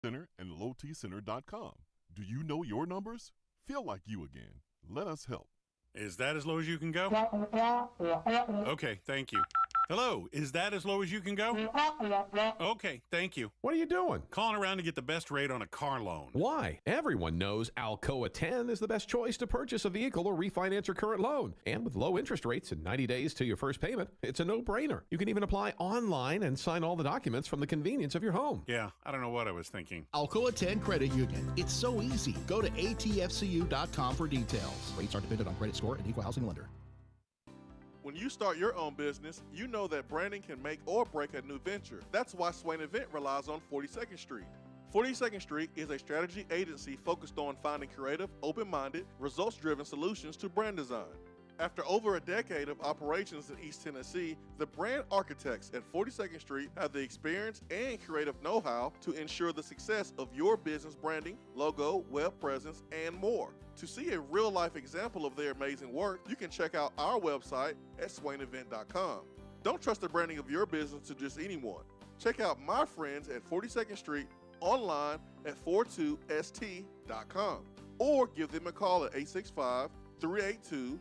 Center and lowtcenter.com. Do you know your numbers? Feel like you again. Let us help. Is that as low as you can go? Okay, thank you. Hello, is that as low as you can go? Okay, thank you. What are you doing? Calling around to get the best rate on a car loan. Why? Everyone knows Alcoa 10 is the best choice to purchase a vehicle or refinance your current loan. And with low interest rates and 90 days to your first payment, it's a no-brainer. You can even apply online and sign all the documents from the convenience of your home. Yeah, I don't know what I was thinking. Alcoa 10 Credit Union. It's so easy. Go to atfcu.com for details. Rates are dependent on credit score and equal housing lender. When you start your own business, you know that branding can make or break a new venture. That's why Swain Event relies on 42nd Street. 42nd Street is a strategy agency focused on finding creative, open-minded, results-driven solutions to brand design. After over a decade of operations in East Tennessee, the brand architects at 42nd Street have the experience and creative know-how to ensure the success of your business branding, logo, web presence, and more. To see a real-life example of their amazing work, you can check out our website at swainevent.com. Don't trust the branding of your business to just anyone. Check out my friends at 42nd Street online at 42st.com or give them a call at 865-382-7007.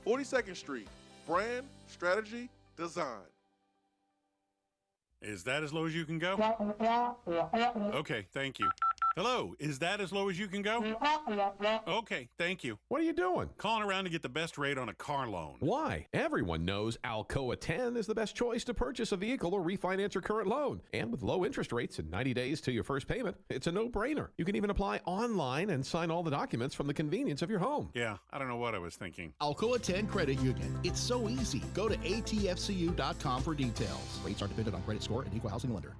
42nd Street, brand, strategy, design. Is that as low as you can go? Okay, thank you. Hello, is that as low as you can go? Okay, thank you. What are you doing? Calling around to get the best rate on a car loan. Why? Everyone knows Alcoa 10 is the best choice to purchase a vehicle or refinance your current loan. And with low interest rates and 90 days to your first payment, it's a no-brainer. You can even apply online and sign all the documents from the convenience of your home. Yeah, I don't know what I was thinking. Alcoa 10 Credit Union. It's so easy. Go to atfcu.com for details. Rates are dependent on credit score and equal housing lender.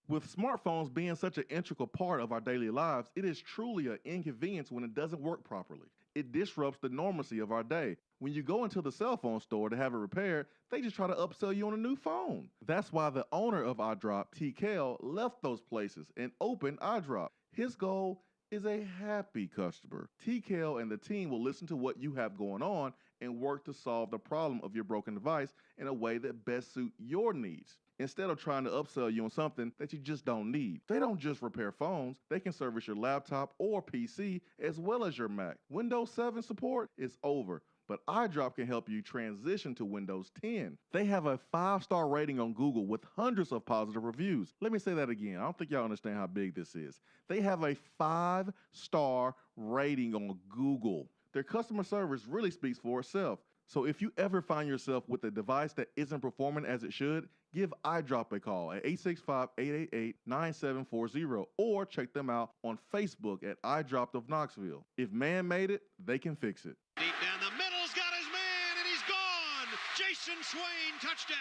With smartphones being such an integral part of our daily lives, it is truly an inconvenience when it doesn't work properly. It disrupts the normalcy of our day. When you go into the cell phone store to have it repaired, they just try to upsell you on a new phone. That's why the owner of iDrop, TKL, left those places and opened iDrop. His goal is a happy customer. TKL and the team will listen to what you have going on and work to solve the problem of your broken device in a way that best suits your needs, instead of trying to upsell you on something that you just don't need. They don't just repair phones, they can service your laptop or PC as well as your Mac. Windows 7 support is over, but iDrop can help you transition to Windows 10. They have a 5-star rating on Google with hundreds of positive reviews. Let me say that again. I don't think y'all understand how big this is. They have a 5-star rating on Google. Their customer service really speaks for itself. So if you ever find yourself with a device that isn't performing as it should, give iDrop a call at 865-888-9740 or check them out on Facebook at iDrop of Knoxville. If man made it, they can fix it. Deep down the middle's got his man, and he's gone. Jason Swain, touchdown.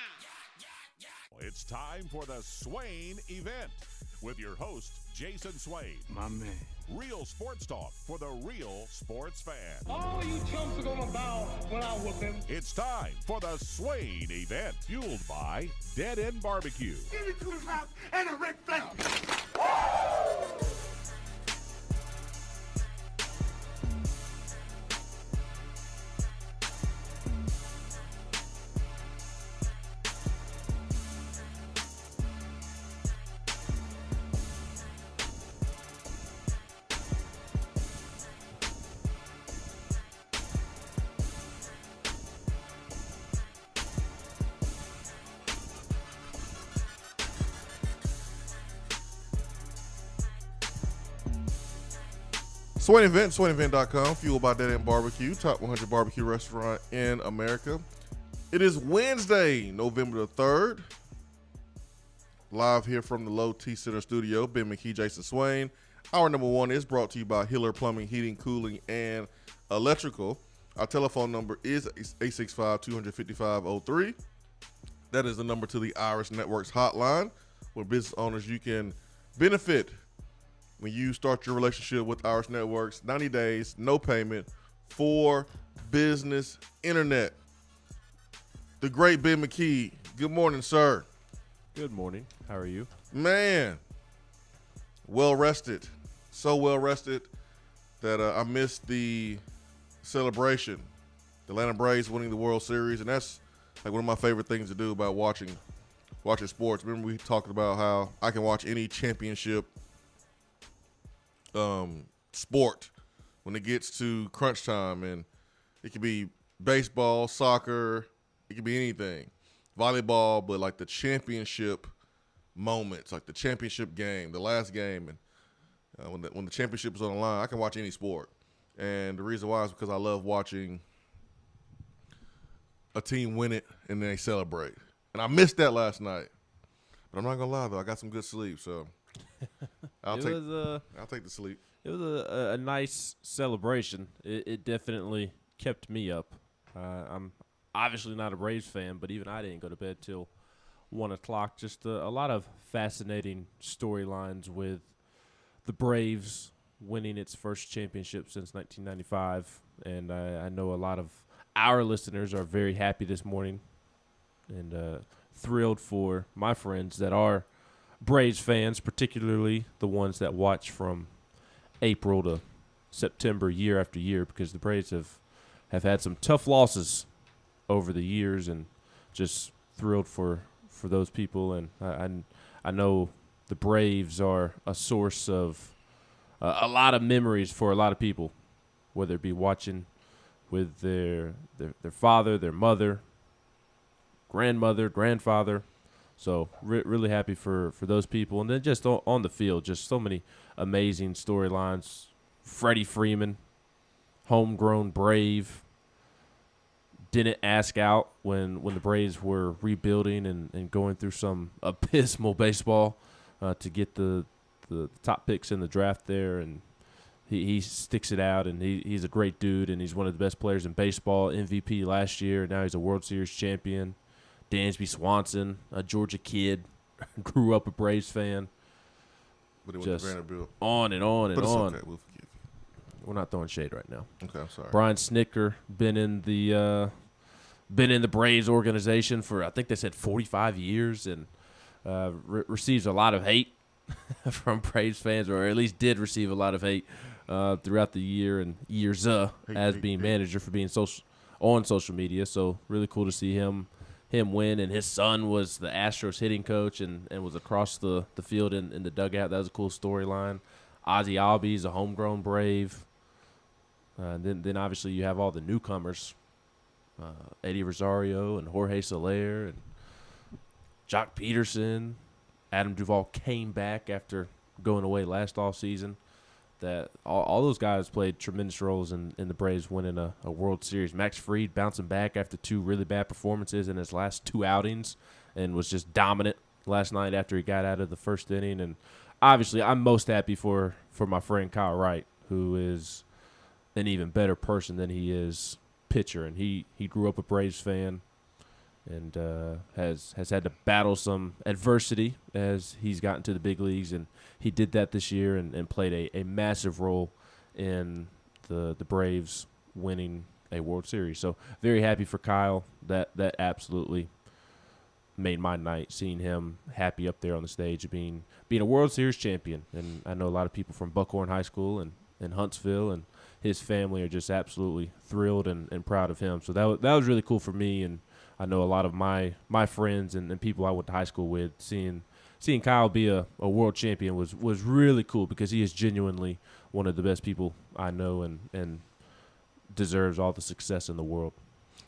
It's time for the Swain Event with your host, Jason Swain. My man. Real sports talk for the real sports fan. All you chumps are gonna bow when I whoop him. It's time for the Swain Event, fueled by Dead End Barbecue. Give me 2 rounds and a Ric Flair. Swain Event, SwainEvent.com, fueled by Dead End Barbecue, top 100 barbecue restaurant in America. It is Wednesday, November the 3rd. Live here from the Low T Center studio, Ben McKee, Jason Swain. Hour number 1 is brought to you by Hiller Plumbing, Heating, Cooling, and Electrical. Our telephone number is 865-255-03. That is the number to the Irish Networks hotline, where business owners, you can benefit when you start your relationship with Irish Networks. 90 days, no payment, for business internet. The great Ben McKee. Good morning, sir. Good morning. How are you? Man, well rested. So well rested that I missed the celebration. The Atlanta Braves winning the World Series, and that's like one of my favorite things to do about watching watching sports. Remember we talked about how I can watch any championship sport when it gets to crunch time, and it could be baseball, soccer, it could be anything, volleyball, but like the championship moments, like the championship game, the last game, and when the championship is on the line, I can watch any sport. And the reason why is because I love watching a team win it and then they celebrate. And I missed that last night. But I'm not gonna lie though, I got some good sleep, so I'll take the sleep. It was a nice celebration. It definitely kept me up. I'm obviously not a Braves fan, but even I didn't go to bed till 1 o'clock. Just a lot of fascinating storylines with the Braves winning its first championship since 1995. And I know a lot of our listeners are very happy this morning and thrilled for my friends that are Braves fans, particularly the ones that watch from April to September year after year, because the Braves have had some tough losses over the years, and just thrilled for those people. And I know the Braves are a source of a lot of memories for a lot of people, whether it be watching with their father, their mother, grandmother, grandfather. So really happy for those people. And then just on the field, just so many amazing storylines. Freddie Freeman, homegrown Brave, didn't ask out when the Braves were rebuilding and going through some abysmal baseball to get the top picks in the draft there. And he sticks it out, and he's a great dude, and he's one of the best players in baseball, MVP last year. Now he's a World Series champion. Dansby Swanson, a Georgia kid, grew up a Braves fan. But it went to Vanderbilt. On and on and but it's on. Okay, we'll forgive you. We're not throwing shade right now. Okay, I'm sorry. Brian Snicker been in the Braves organization for, I think they said 45 years, and receives a lot of hate from Braves fans, or at least did receive a lot of hate throughout the year and years as being manager for being on social media. So really cool to see him win. And his son was the Astros hitting coach and was across the field in the dugout. That was a cool storyline. Ozzie Albies, a homegrown Brave. Then obviously you have all the newcomers, Eddie Rosario and Jorge Soler and Jock Peterson. Adam Duvall came back after going away last offseason. That all those guys played tremendous roles in the Braves winning a World Series. Max Fried bouncing back after 2 really bad performances in his last 2 outings and was just dominant last night after he got out of the first inning. And obviously I'm most happy for my friend Kyle Wright, who is an even better person than he is pitcher. And he grew up a Braves fan and has had to battle some adversity as he's gotten to the big leagues, and he did that this year and played a massive role in the Braves winning a World Series. So very happy for Kyle. That absolutely made my night, seeing him happy up there on the stage, being a World Series champion. And I know a lot of people from Buckhorn High School and Huntsville and his family are just absolutely thrilled and proud of him. So that was really cool for me, and I know a lot of my friends and people I went to high school with, seeing Kyle be a world champion was really cool, because he is genuinely one of the best people I know and deserves all the success in the world.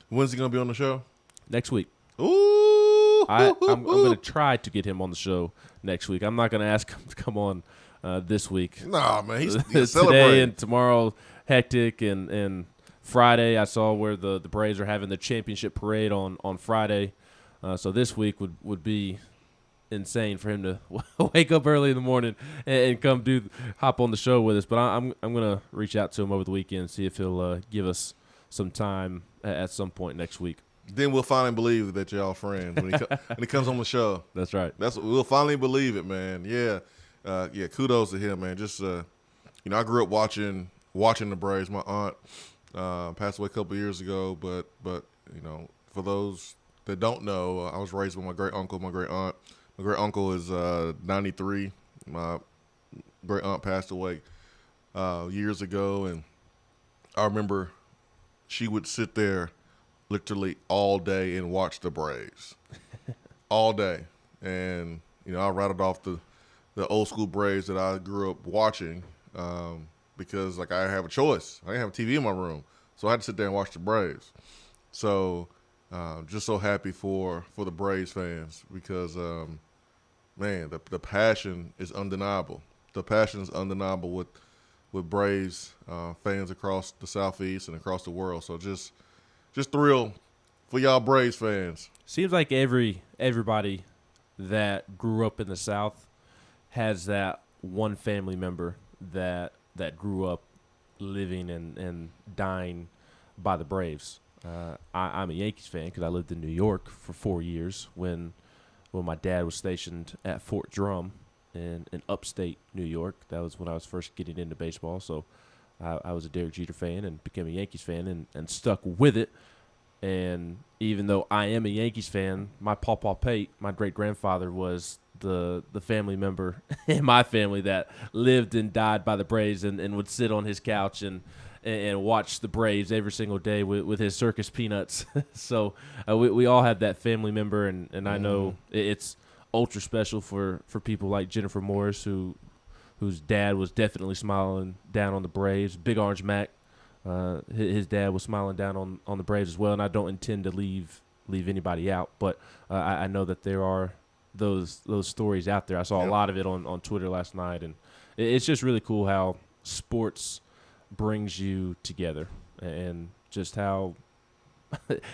When's he going to be on the show? Next week. Ooh! I'm going to try to get him on the show next week. I'm not going to ask him to come on this week. Nah, man. He's today celebrating. and tomorrow, hectic, and Friday, I saw where the Braves are having the championship parade on Friday. So this week would be insane for him to wake up early in the morning and come hop on the show with us. But I'm going to reach out to him over the weekend, see if he'll give us some time at some point next week. Then we'll finally believe that y'all friends when he comes on the show. That's right. We'll finally believe it, man. Yeah. Kudos to him, man. Just I grew up watching the Braves. My aunt passed away a couple years ago, but for those that don't know, I was raised with my great uncle, my great aunt. My great uncle is 93. My great aunt passed away years ago, and I remember she would sit there literally all day and watch the Braves all day. And, I rattled off the old school Braves that I grew up watching because, like, I have a choice. I didn't have a TV in my room, so I had to sit there and watch the Braves. So just so happy for the Braves fans because, man, the passion is undeniable. The passion is undeniable with Braves fans across the Southeast and across the world. So just thrilled for y'all Braves fans. Seems like everybody that grew up in the South has that one family member that grew up living and dying by the Braves. I'm a Yankees fan because I lived in New York for 4 years when my dad was stationed at Fort Drum in upstate New York. That was when I was first getting into baseball. So I was a Derek Jeter fan and became a Yankees fan and stuck with it. And even though I am a Yankees fan, my Pawpaw Pate, my great-grandfather, was the family member in my family that lived and died by the Braves and would sit on his couch and watch the Braves every single day with his circus peanuts. So we all have that family member, and I know it's ultra special for people like Jennifer Morris, whose dad was definitely smiling down on the Braves. Big Orange Mac, his dad was smiling down on the Braves as well, and I don't intend to leave anybody out, but I know that there are those stories out there. I saw a lot of it on Twitter last night, and it's just really cool how sports brings you together and just how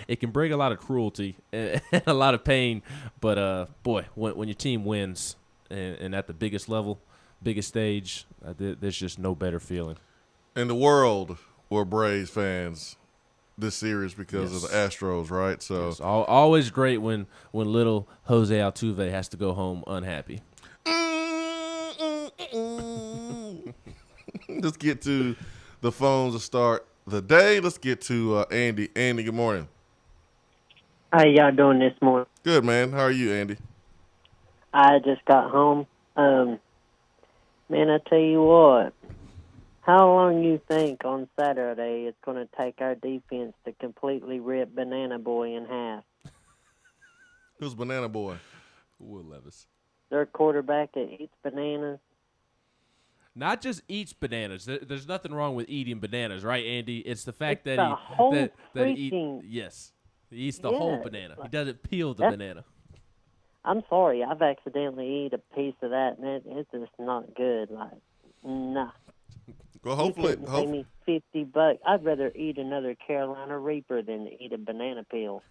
it can bring a lot of cruelty and a lot of pain. But, boy, when your team wins and at the biggest level, biggest stage, there's just no better feeling. In the world, we're Braves fans this series because of the Astros, right? So it's always great when little Jose Altuve has to go home unhappy. Let's get to the phones to start the day. Let's get to Andy. Andy, good morning. How y'all doing this morning? Good, man. How are you, Andy? I just got home. Man, I tell you what, how long you think on Saturday it's going to take our defense to completely rip Banana Boy in half? Who's Banana Boy? Will Levis. Their quarterback that eats bananas. Not just eats bananas. There's nothing wrong with eating bananas, right, Andy? It's the fact It's that he eats the whole Yeah, banana. He doesn't peel the banana. I'm sorry, I've accidentally eat a piece of that, and it's just not good. Like, nah. Well, hopefully, You couldn't pay me $50. I'd rather eat another Carolina Reaper than eat a banana peel.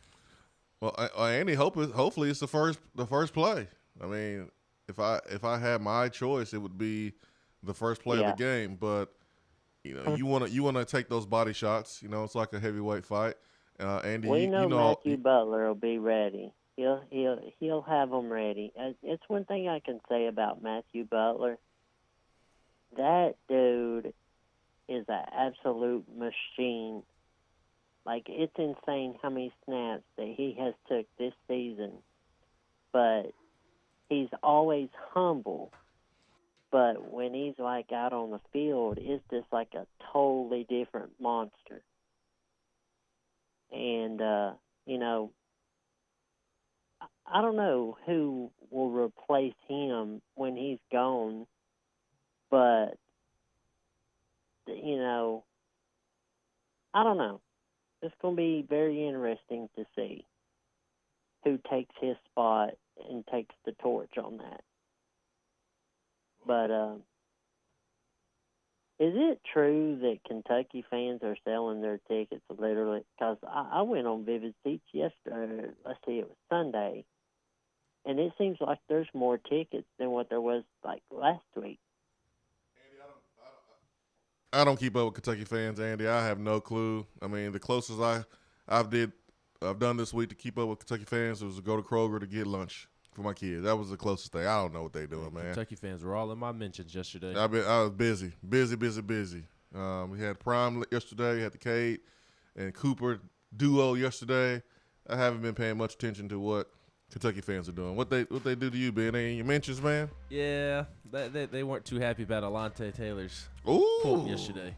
Well, Andy, hopefully it's the first play. I mean, if I had my choice, it would be the first play of the game. But you want to take those body shots. It's like a heavyweight fight. Andy, We know Matthew Butler will be ready. He'll have them ready. It's one thing I can say about Matthew Butler. That dude is an absolute machine. Like, it's insane how many snaps that he has took this season. But he's always humble. But when he's, like, out on the field, it's just like a totally different monster. And, I don't know who will replace him when he's gone. But, I don't know. It's going to be very interesting to see who takes his spot and takes the torch on that. But is it true that Kentucky fans are selling their tickets literally? Because I went on Vivid Seats yesterday. Let's see, it was Sunday. And it seems like there's more tickets than what there was, like, last week. I don't keep up with Kentucky fans, Andy. I have no clue. I mean, the closest I've done this week to keep up with Kentucky fans was to go to Kroger to get lunch for my kids. That was the closest thing. I don't know what they're doing, man. Kentucky fans were all in my mentions yesterday. I was busy. We had Prime yesterday. We had the Cade and Cooper duo yesterday. I haven't been paying much attention to what Kentucky fans are doing. What they do to you, Ben? They in your mentions, man? Yeah, they weren't too happy about Alante Taylor's Ooh. quote yesterday.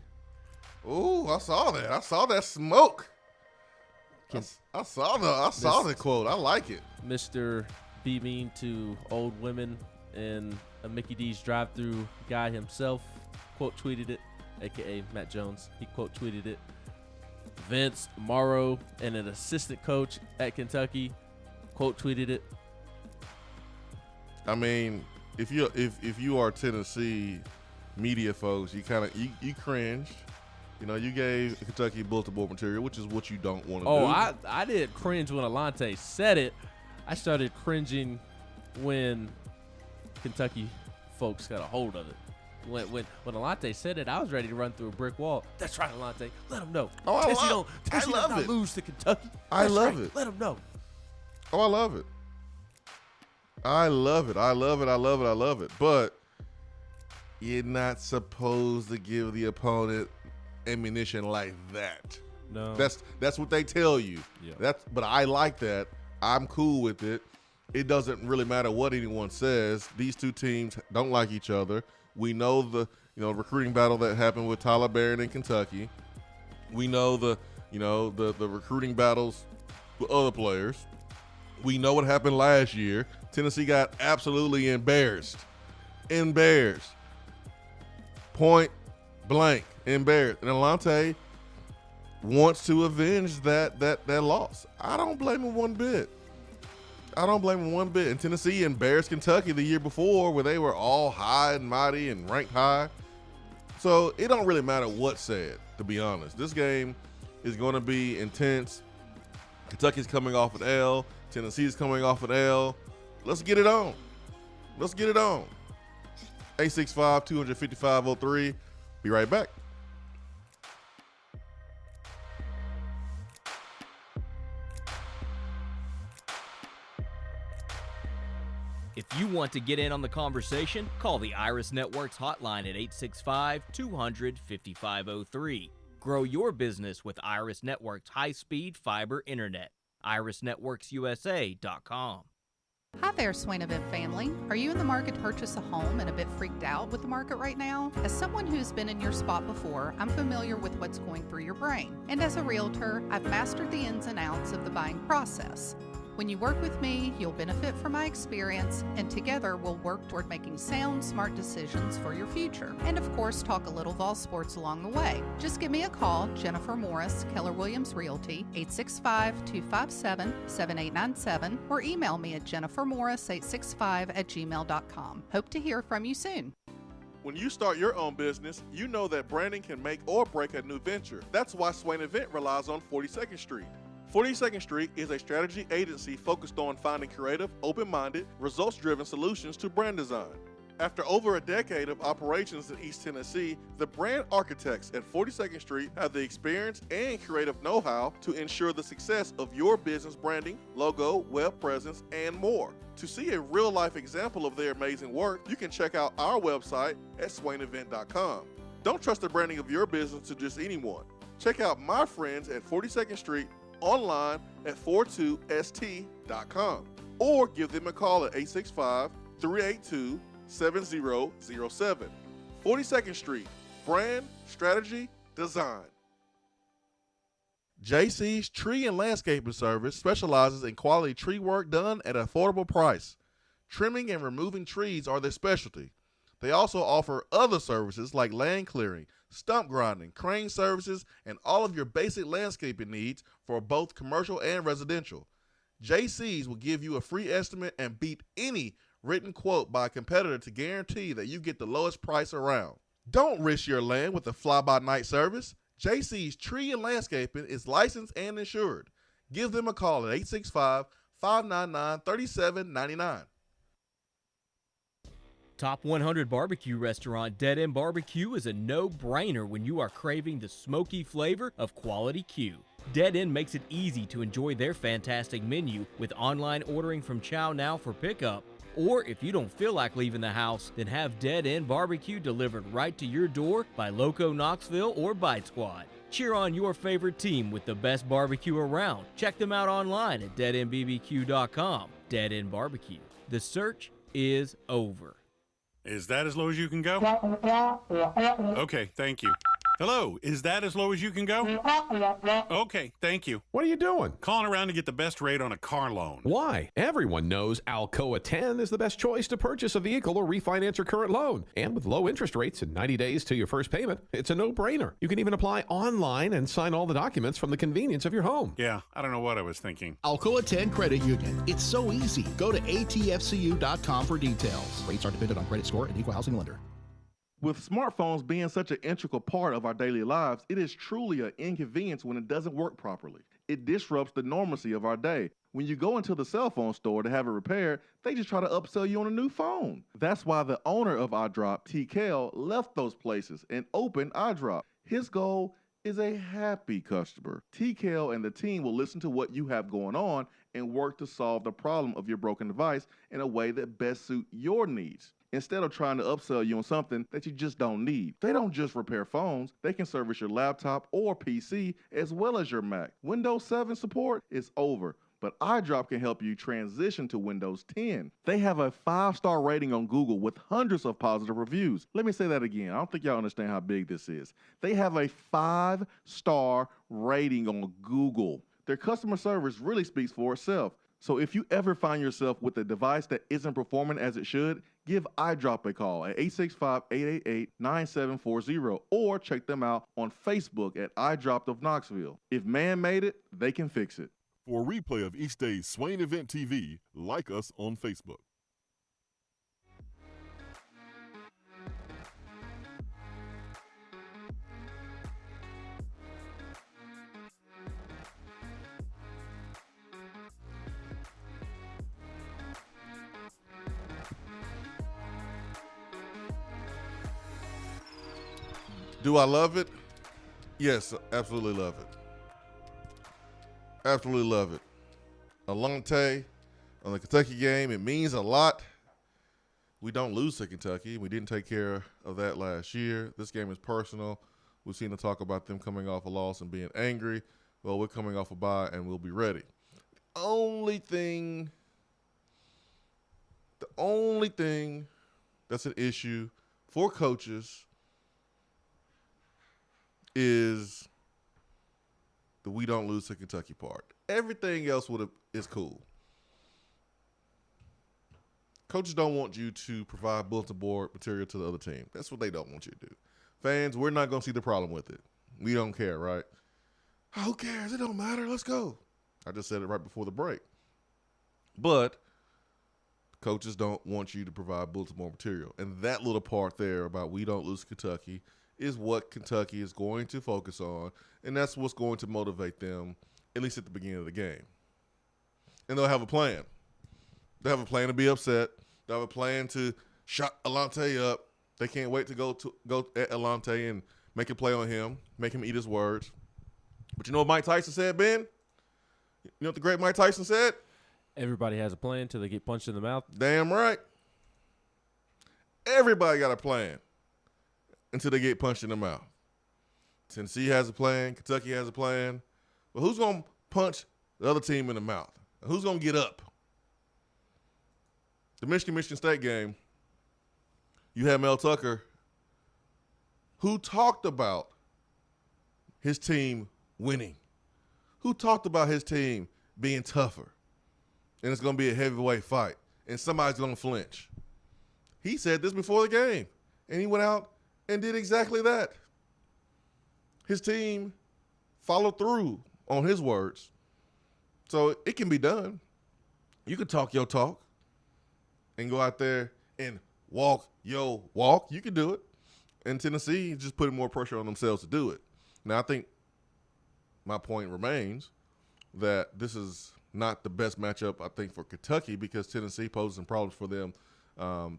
Ooh, I saw that. I saw that smoke. I saw the quote. I like it. Mr. be mean to old women and a Mickey D's drive-through guy himself quote tweeted it, aka Matt Jones. He quote tweeted it. Vince Morrow and an assistant coach at Kentucky quote tweeted it. I mean, if you are Tennessee media folks, you kind of you cringed. You know, you gave Kentucky bulletin board material, which is what you don't want to do. Oh, I didn't cringe when Alante said it. I started cringing when Kentucky folks got a hold of it. When Alante said it, I was ready to run through a brick wall. That's right, Alante. Let them know. Oh, Tennessee does not lose to Kentucky. I love right. it. Let them know. Oh, I love it. I love it. I love it. I love it. I love it. But you're not supposed to give the opponent ammunition like that. No. That's what they tell you. Yeah. But I like that. I'm cool with it. It doesn't really matter what anyone says. These two teams don't like each other. We know the recruiting battle that happened with Tyler Barron in Kentucky. We know the recruiting battles with other players. We know what happened last year. Tennessee got absolutely embarrassed. Point blank embarrassed. And Alante wants to avenge that loss. I don't blame him one bit. And Tennessee embarrassed Kentucky the year before where they were all high and mighty and ranked high. So it don't really matter what's said, to be honest. This game is going to be intense. Kentucky's coming off an L. Tennessee's coming off an L. Let's get it on. 865-255-03. Be right back. If you want to get in on the conversation, call the Iris Networks hotline at 865-200-5503. Grow your business with Iris Networks high-speed fiber internet. irisnetworksusa.com. Hi there, Swain Event family. Are you in the market to purchase a home and a bit freaked out with the market right now? As someone who's been in your spot before, I'm familiar with what's going through your brain. And as a realtor, I've mastered the ins and outs of the buying process. When you work with me, you'll benefit from my experience, and together we'll work toward making sound, smart decisions for your future. And of course, talk a little Vol Sports along the way. Just give me a call, Jennifer Morris, Keller Williams Realty, 865-257-7897, or email me at jennifermorris865@gmail.com. Hope to hear from you soon. When you start your own business, you know that branding can make or break a new venture. That's why Swain Event relies on 42nd Street. 42nd Street is a strategy agency focused on finding creative, open-minded, results-driven solutions to brand design. After over a decade of operations in East Tennessee, the brand architects at 42nd Street have the experience and creative know-how to ensure the success of your business branding, logo, web presence, and more. To see a real-life example of their amazing work, you can check out our website at swainevent.com. Don't trust the branding of your business to just anyone. Check out my friends at 42nd Street online at 42st.com or give them a call at 865-382-7007. 42nd Street, brand, strategy, design. JC's Tree and Landscaping Service specializes in quality tree work done at an affordable price. Trimming and removing trees are their specialty. They also offer other services like land clearing, stump grinding, crane services, and all of your basic landscaping needs for both commercial and residential. JC's will give you a free estimate and beat any written quote by a competitor to guarantee that you get the lowest price around. Don't risk your land with a fly-by-night service. JC's Tree and Landscaping is licensed and insured. Give them a call at 865-599-3799. Top 100 barbecue restaurant Dead End Barbecue is a no-brainer when you are craving the smoky flavor of quality Q. Dead End makes it easy to enjoy their fantastic menu with online ordering from Chow Now for pickup. Or if you don't feel like leaving the house, then have Dead End Barbecue delivered right to your door by Loco Knoxville or Bite Squad. Cheer on your favorite team with the best barbecue around. Check them out online at deadendbbq.com. Dead End Barbecue. The search is over. Is that as low as you can go? Okay, thank you. Hello, is that as low as you can go? Okay, thank you. What are you doing? Calling around to get the best rate on a car loan. Why? Everyone knows Alcoa 10 is the best choice to purchase a vehicle or refinance your current loan. And with low interest rates and 90 days to your first payment, it's a no-brainer. You can even apply online and sign all the documents from the convenience of your home. Yeah, I don't know what I was thinking. Alcoa 10 Credit Union. It's so easy. Go to atfcu.com for details. Rates are dependent on credit score and equal housing lender. With smartphones being such an integral part of our daily lives, it is truly an inconvenience when it doesn't work properly. It disrupts the normalcy of our day. When you go into the cell phone store to have it repaired, they just try to upsell you on a new phone. That's why the owner of iDrop, TKL, left those places and opened iDrop. His goal is a happy customer. TKL and the team will listen to what you have going on and work to solve the problem of your broken device in a way that best suits your needs, instead of trying to upsell you on something that you just don't need. They don't just repair phones, they can service your laptop or PC as well as your Mac. Windows 7 support is over, but iDrop can help you transition to Windows 10. They have a 5-star rating on Google with hundreds of positive reviews. Let me say that again. I don't think y'all understand how big this is. They have a 5-star rating on Google. Their customer service really speaks for itself. So if you ever find yourself with a device that isn't performing as it should, give iDrop a call at 865-888-9740 or check them out on Facebook at iDrop of Knoxville. If man made it, they can fix it. For a replay of each day's Swain Event TV, like us on Facebook. Do I love it? Yes, absolutely love it. Absolutely love it. Alante on the Kentucky game, it means a lot. We don't lose to Kentucky. We didn't take care of that last year. This game is personal. We've seen the talk about them coming off a loss and being angry. Well, we're coming off a bye and we'll be ready. The only thing that's an issue for coaches is the we don't lose to Kentucky part. Everything else is cool. Coaches don't want you to provide bulletin board material to the other team. That's what they don't want you to do. Fans, we're not going to see the problem with it. We don't care, right? Who cares? It don't matter. Let's go. I just said it right before the break. But coaches don't want you to provide bulletin board material. And that little part there about we don't lose to Kentucky is what Kentucky is going to focus on, and that's what's going to motivate them, at least at the beginning of the game. And they'll have a plan. They'll have a plan to be upset. They'll have a plan to shut Alante up. They can't wait to go at Alante and make a play on him, make him eat his words. But you know what Mike Tyson said, Ben? You know what the great Mike Tyson said? Everybody has a plan until they get punched in the mouth. Damn right. Everybody got a plan until they get punched in the mouth. Tennessee has a plan. Kentucky has a plan. But who's going to punch the other team in the mouth? Who's going to get up? The Michigan State game, you had Mel Tucker, who talked about his team winning, who talked about his team being tougher, and it's going to be a heavyweight fight, and somebody's going to flinch. He said this before the game, and he went out and did exactly that. His team followed through on his words. So it can be done. You can talk your talk and go out there and walk your walk. You can do it. And Tennessee just putting more pressure on themselves to do it. Now, I think my point remains that this is not the best matchup, I think, for Kentucky because Tennessee poses some problems for them,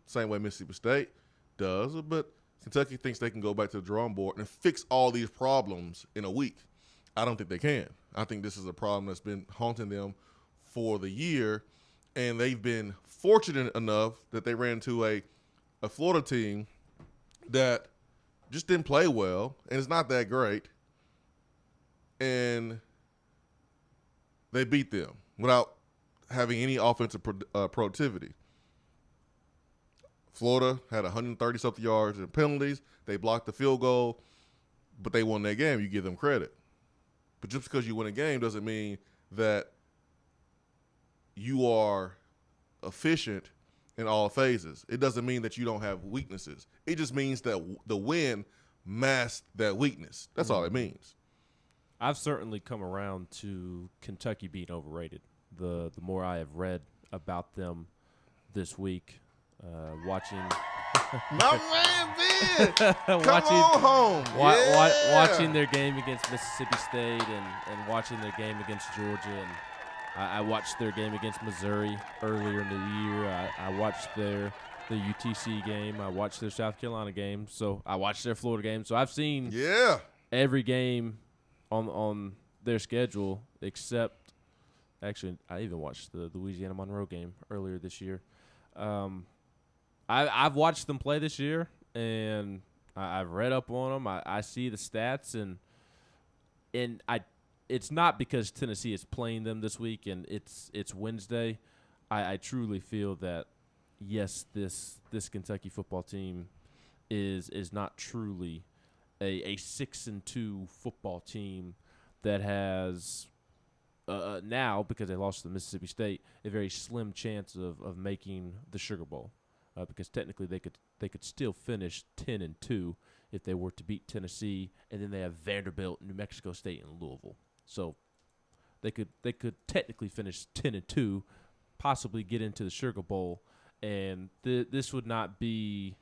same way Mississippi State does. But Kentucky thinks they can go back to the drawing board and fix all these problems in a week. I don't think they can. I think this is a problem that's been haunting them for the year, and they've been fortunate enough that they ran into a Florida team that just didn't play well, and it's not that great, and they beat them without having any offensive productivity. Florida had 130-something yards in penalties. They blocked the field goal. but they won that game, you give them credit. But just because you win a game doesn't mean that you are efficient in all phases. It doesn't mean that you don't have weaknesses. It just means that the win masked that weakness. That's all it means. I've certainly come around to Kentucky being overrated. The more I have read about them this week, watching my man Ben, come on home. Watching their game against Mississippi State and watching their game against Georgia, and I watched their game against Missouri earlier in the year. I watched the UTC game. I watched their South Carolina game. So I watched their Florida game. So I've seen every game on their schedule except – actually, I even watched the Louisiana Monroe game earlier this year. I've watched them play this year, and I've read up on them. I see the stats, and it's not because Tennessee is playing them this week and it's Wednesday. I truly feel that, yes, this Kentucky football team is not truly a 6-2 football team that has now, because they lost to Mississippi State, a very slim chance of making the Sugar Bowl. Because technically they could still finish 10-2 if they were to beat Tennessee, and then they have Vanderbilt, New Mexico State, and Louisville. So they could technically finish 10-2, possibly get into the Sugar Bowl, and this would not be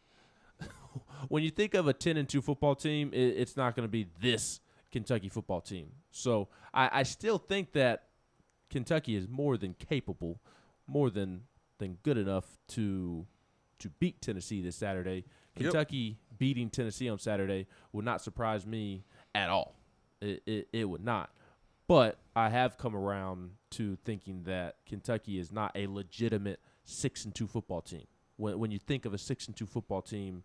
when you think of a 10-2 football team, it's not going to be this Kentucky football team. So I still think that Kentucky is more than capable, more than good enough to beat Tennessee this Saturday. Kentucky beating Tennessee on Saturday would not surprise me at all. It would not. But I have come around to thinking that Kentucky is not a legitimate 6-2 football team. When you think of a 6-2 football team,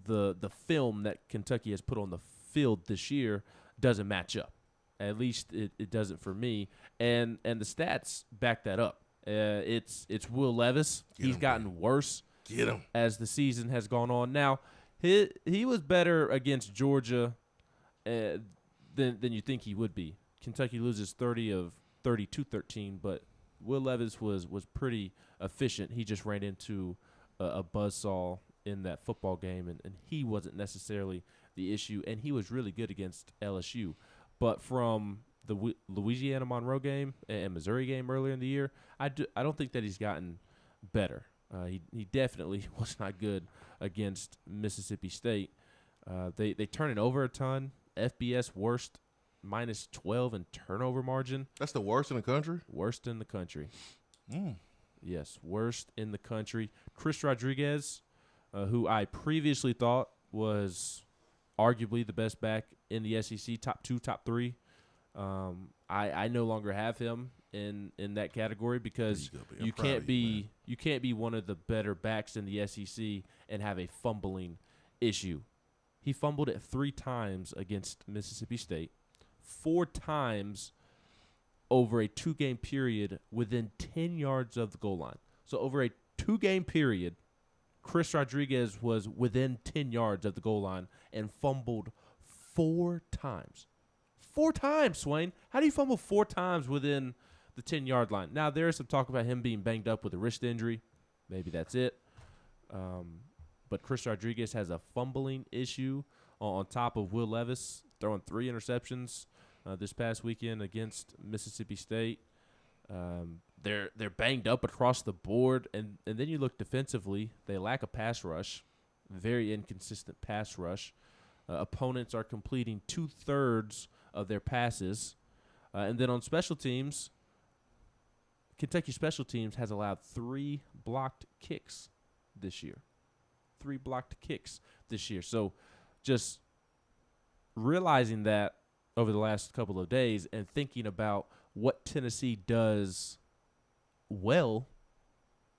the film that Kentucky has put on the field this year doesn't match up. At least it doesn't for me. And the stats back that up. It's Will Levis. He's gotten worse as the season has gone on. Now, he was better against Georgia than you think he would be. Kentucky loses 30 of 32-13, but Will Levis was pretty efficient. He just ran into a buzzsaw in that football game, and he wasn't necessarily the issue, and he was really good against LSU. But from the Louisiana Monroe game and Missouri game earlier in the year, I don't think that he's gotten better. He definitely was not good against Mississippi State. They turn it over a ton. FBS worst, -12 in turnover margin. That's the worst in the country? Worst in the country. Yes, worst in the country. Chris Rodriguez, who I previously thought was arguably the best back in the SEC, top 2, top 3. I no longer have him in that category because you can't be one of the better backs in the SEC and have a fumbling issue. He fumbled it 3 times against Mississippi State, 4 times over a 2-game period within 10 yards of the goal line. So over a 2-game period, Chris Rodriguez was within 10 yards of the goal line and fumbled 4 times. 4 times, Swain. How do you fumble 4 times within the 10-yard line? Now, there is some talk about him being banged up with a wrist injury. Maybe that's it. But Chris Rodriguez has a fumbling issue on top of Will Levis throwing 3 interceptions this past weekend against Mississippi State. They're banged up across the board, and then you look defensively, they lack a pass rush, very inconsistent pass rush. Opponents are completing 2/3 of their passes. And then on special teams, Kentucky special teams has allowed 3 blocked kicks this year. 3 blocked kicks this year. So just realizing that over the last couple of days and thinking about what Tennessee does well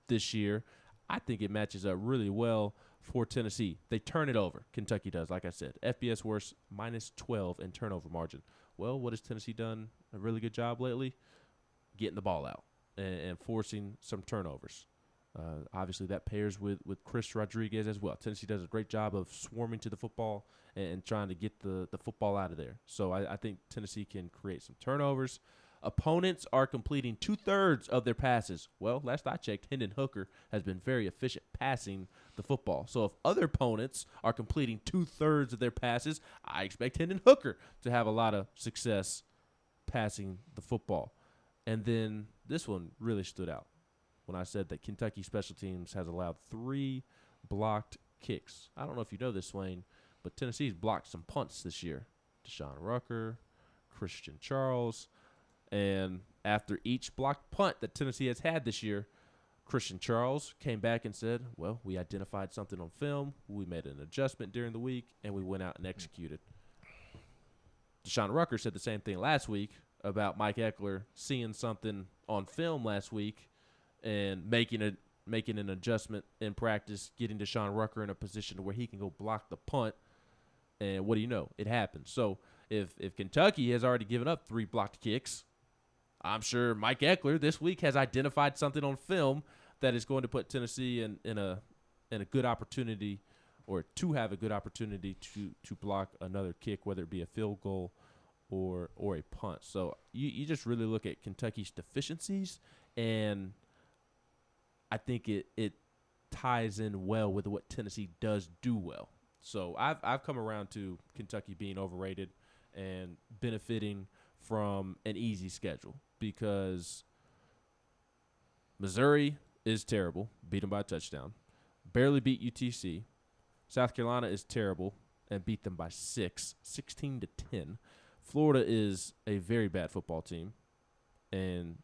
this year, I think it matches up really well for Tennessee. They turn it over. Kentucky does, like I said. FBS worst, -12 in turnover margin. Well, what has Tennessee done a really good job lately? Getting the ball out and forcing some turnovers. Obviously, that pairs with Chris Rodriguez as well. Tennessee does a great job of swarming to the football and trying to get the football out of there. So I think Tennessee can create some turnovers. Opponents are completing 2/3 of their passes. Well, last I checked, Hendon Hooker has been very efficient passing the football. So if other opponents are completing 2/3 of their passes, I expect Hendon Hooker to have a lot of success passing the football. And then this one really stood out when I said that Kentucky special teams has allowed 3 blocked kicks. I don't know if you know this, Swain, but Tennessee's blocked some punts this year. Deshaun Rucker, Christian Charles. And after each blocked punt that Tennessee has had this year, Christian Charles came back and said, well, we identified something on film, we made an adjustment during the week, and we went out and executed. Deshaun Rucker said the same thing last week about Mike Eckler seeing something on film last week and making an adjustment in practice, getting Deshaun Rucker in a position where he can go block the punt. And what do you know? It happens. So if Kentucky has already given up 3 blocked kicks, I'm sure Mike Eckler this week has identified something on film that is going to put Tennessee in a good opportunity, or to have a good opportunity to block another kick, whether it be a field goal or a punt. So you just really look at Kentucky's deficiencies, and I think it ties in well with what Tennessee does do well. So I've come around to Kentucky being overrated and benefiting from an easy schedule, because Missouri is terrible, beat them by a touchdown. Barely beat UTC. South Carolina is terrible and beat them by 6, 16-10. Florida is a very bad football team, and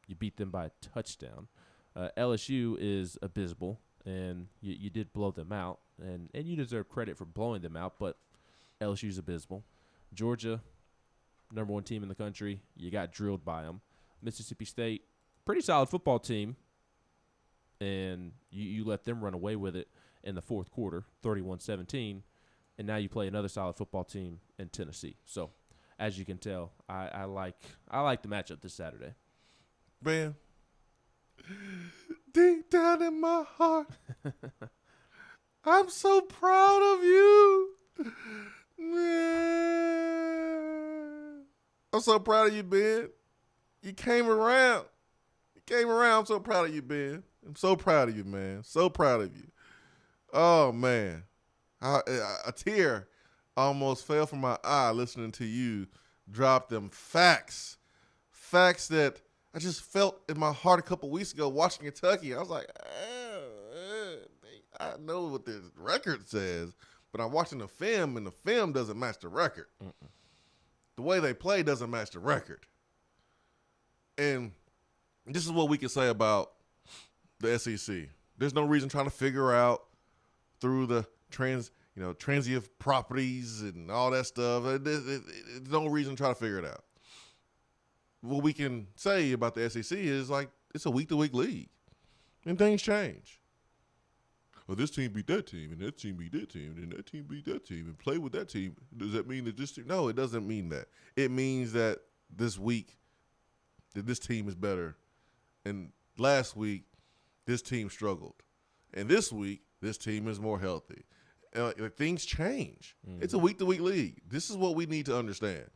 you beat them by a touchdown. LSU is abysmal, and you did blow them out, and you deserve credit for blowing them out, but LSU's abysmal. Georgia, number 1 team in the country, you got drilled by them. Mississippi State, pretty solid football team, and you let them run away with it in the fourth quarter, 31-17, and now you play another solid football team in Tennessee. So, as you can tell, I like the matchup this Saturday. Man, deep down in my heart, I'm so proud of you. Man, I'm so proud of you, Ben. You came around. I'm so proud of you, Ben. I'm so proud of you, man. So proud of you. Oh, man. A tear almost fell from my eye listening to you drop them facts. Facts that I just felt in my heart a couple weeks ago watching Kentucky. I was like, I know what this record says, but I'm watching the film, and the film doesn't match the record. The way they play doesn't match the record. And this is what we can say about the SEC. There's no reason trying to figure out through the transient properties and all that stuff. There's no reason to try to figure it out. What we can say about the SEC is, like, it's a week-to-week league, and things change. Well, this team beat that team, and that team beat that team, and that team beat that team, and play with that team. Does that mean that this team? No, it doesn't mean that. It means that this week, that this team is better, and last week, this team struggled, and this week, this team is more healthy. Things change. It's a week-to-week league. This is what we need to understand.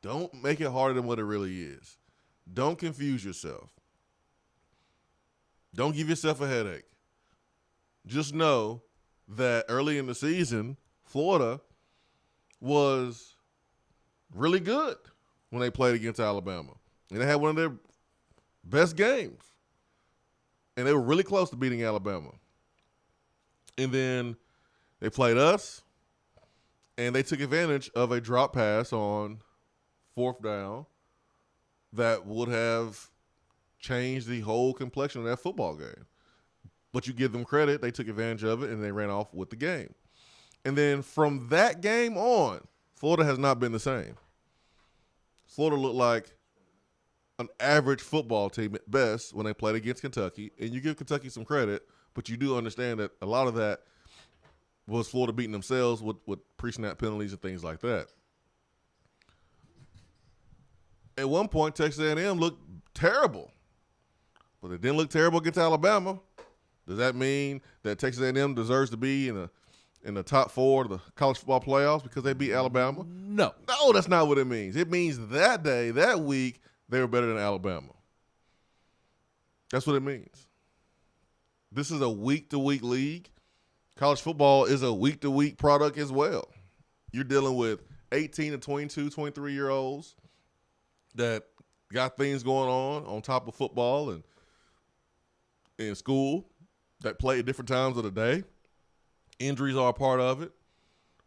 Don't make it harder than what it really is. Don't confuse yourself. Don't give yourself a headache. Just know that early in the season, Florida was really good when they played against Alabama. And they had one of their best games. And they were really close to beating Alabama. And then they played us, and they took advantage of a drop pass on 4th down that would have changed the whole complexion of that football game. But you give them credit, they took advantage of it, and they ran off with the game. And then from that game on, Florida has not been the same. Florida looked like an average football team at best when they played against Kentucky, and you give Kentucky some credit, but you do understand that a lot of that was Florida beating themselves with pre-snap penalties and things like that. At one point, Texas A&M looked terrible, but it didn't look terrible against Alabama. Does that mean that Texas A&M deserves to be in the top 4 of the college football playoffs because they beat Alabama? No. No, that's not what it means. It means that day, that week, they were better than Alabama. That's what it means. This is a week-to-week league. College football is a week-to-week product as well. You're dealing with 18 to 22, 23-year-olds that got things going on top of football and in school that play at different times of the day. Injuries are a part of it.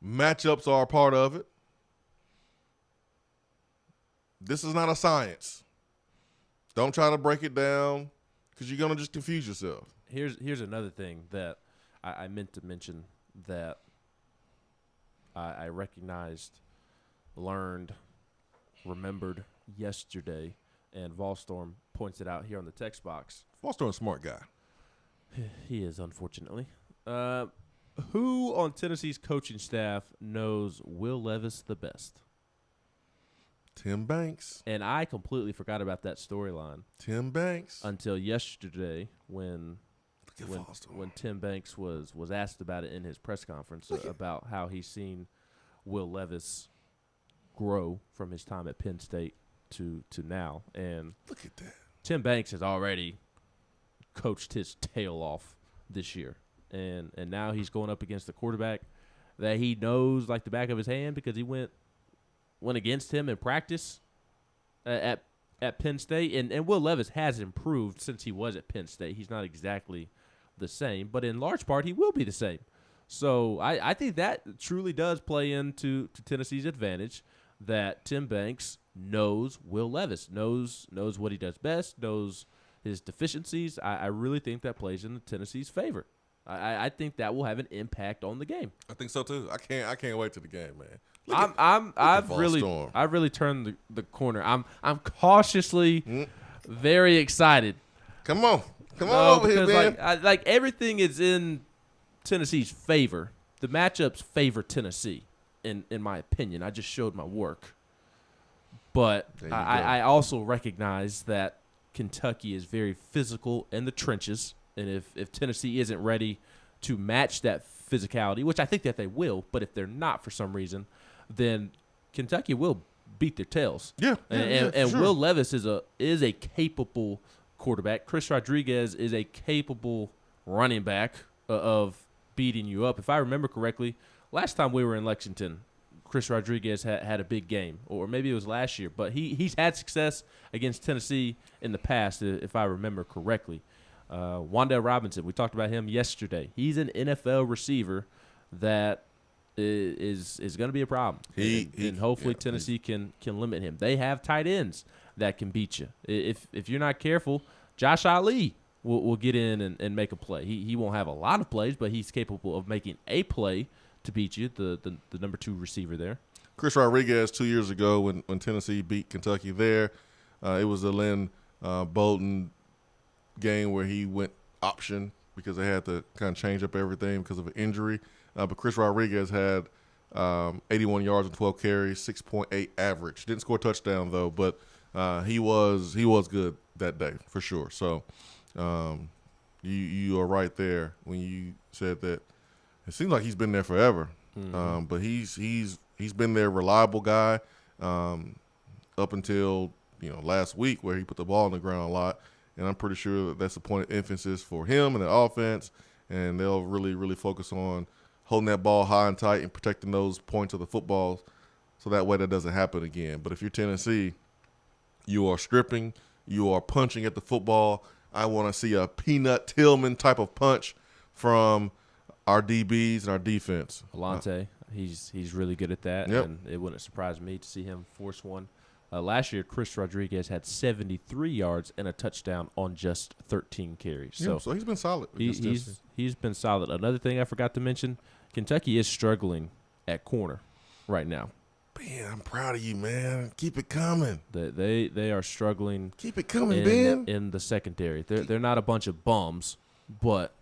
Matchups are a part of it. This is not a science. Don't try to break it down because you're going to just confuse yourself. Here's another thing that I meant to mention that I recognized, learned, remembered yesterday, and Volstorm points it out here on the text box. Volstorm's a smart guy. He is, unfortunately. Who on Tennessee's coaching staff knows Will Levis the best? Tim Banks. And I completely forgot about that storyline. Tim Banks. Until yesterday when Tim Banks was asked about it in his press conference about how he's seen Will Levis grow from his time at Penn State to now. And look at that. Tim Banks has already coached his tail off this year. And now he's going up against the quarterback that he knows like the back of his hand because he went against him in practice at Penn State. And Will Levis has improved since he was at Penn State. He's not exactly the same, but in large part he will be the same. So I think that truly does play into Tennessee's advantage that Tim Banks knows Will Levis, knows what he does best, knows his deficiencies. I really think that plays into Tennessee's favor. I think that will have an impact on the game. I think so too. I can't wait to the game, man. I've really turned the corner. I'm cautiously very excited. Come on over here, man. Like everything is in Tennessee's favor. The matchups favor Tennessee, in my opinion. I just showed my work, but I also recognize that Kentucky is very physical in the trenches. And if Tennessee isn't ready to match that physicality, which I think that they will, but if they're not for some reason, then Kentucky will beat their tails. Yeah. And sure. Will Levis is a capable quarterback. Chris Rodriguez is a capable running back of beating you up. If I remember correctly, last time we were in Lexington, Chris Rodriguez had a big game, or maybe it was last year, but he's had success against Tennessee in the past, if I remember correctly. Wanda Robinson, we talked about him yesterday. He's an NFL receiver that is going to be a problem. And hopefully Tennessee can limit him. They have tight ends that can beat you. If you're not careful, Josh Ali will get in and make a play. He won't have a lot of plays, but he's capable of making a play to beat you, the number 2 receiver there. Chris Rodriguez 2 years ago when Tennessee beat Kentucky there, it was the Lynn Bolton game where he went option because they had to kind of change up everything because of an injury. But Chris Rodriguez had 81 yards and 12 carries, 6.8 average. Didn't score a touchdown though, but he was good that day for sure. So you are right there when you said that. It seems like he's been there forever, but he's been their reliable guy up until last week where he put the ball on the ground a lot. And I'm pretty sure that that's a point of emphasis for him and the offense, and they'll really, really focus on holding that ball high and tight and protecting those points of the football so that way that doesn't happen again. But if you're Tennessee, you are stripping, you are punching at the football. I want to see a Peanut Tillman type of punch from our DBs and our defense. Alante, he's really good at that, yep. And it wouldn't surprise me to see him force one. Last year, Chris Rodriguez had 73 yards and a touchdown on just 13 carries. Yeah, so he's been solid. He's been solid. Another thing I forgot to mention, Kentucky is struggling at corner right now. Ben, I'm proud of you, man. Keep it coming. They are struggling. Keep it coming, Ben. In the secondary. They're not a bunch of bums, but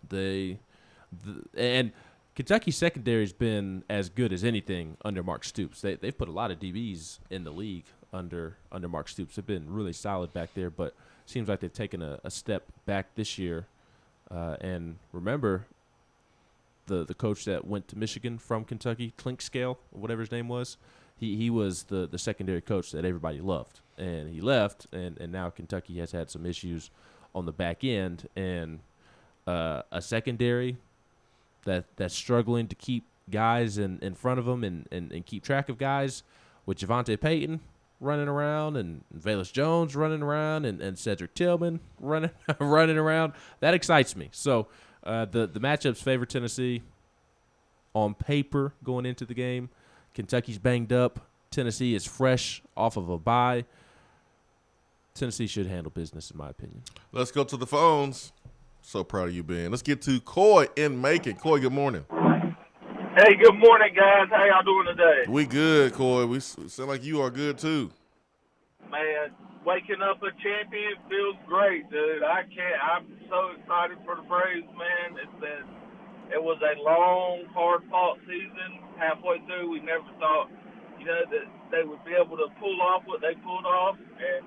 and Kentucky's secondary has been as good as anything under Mark Stoops. They've put a lot of DBs in the league under Mark Stoops. They've been really solid back there, but seems like they've taken a step back this year And remember, the coach that went to Michigan from Kentucky, Clinkscale, whatever his name was, he was the secondary coach that everybody loved. And he left, and now Kentucky has had some issues on the back end. And a secondary that's struggling to keep guys in front of them and keep track of guys with Javonte Payton running around and Velus Jones running around and Cedric Tillman running around. That excites me. So the matchups favor Tennessee on paper going into the game. Kentucky's banged up. Tennessee is fresh off of a bye. Tennessee should handle business, in my opinion. Let's go to the phones. So proud of you, Ben. Let's get to Coy in Macon. Coy, good morning. Hey, good morning, guys. How y'all doing today? We good, Coy. We sound like you are good, too. Man, waking up a champion feels great, dude. I'm so excited for the Braves, man. It was a long, hard-fought season. Halfway through, we never thought, that they would be able to pull off what they pulled off. And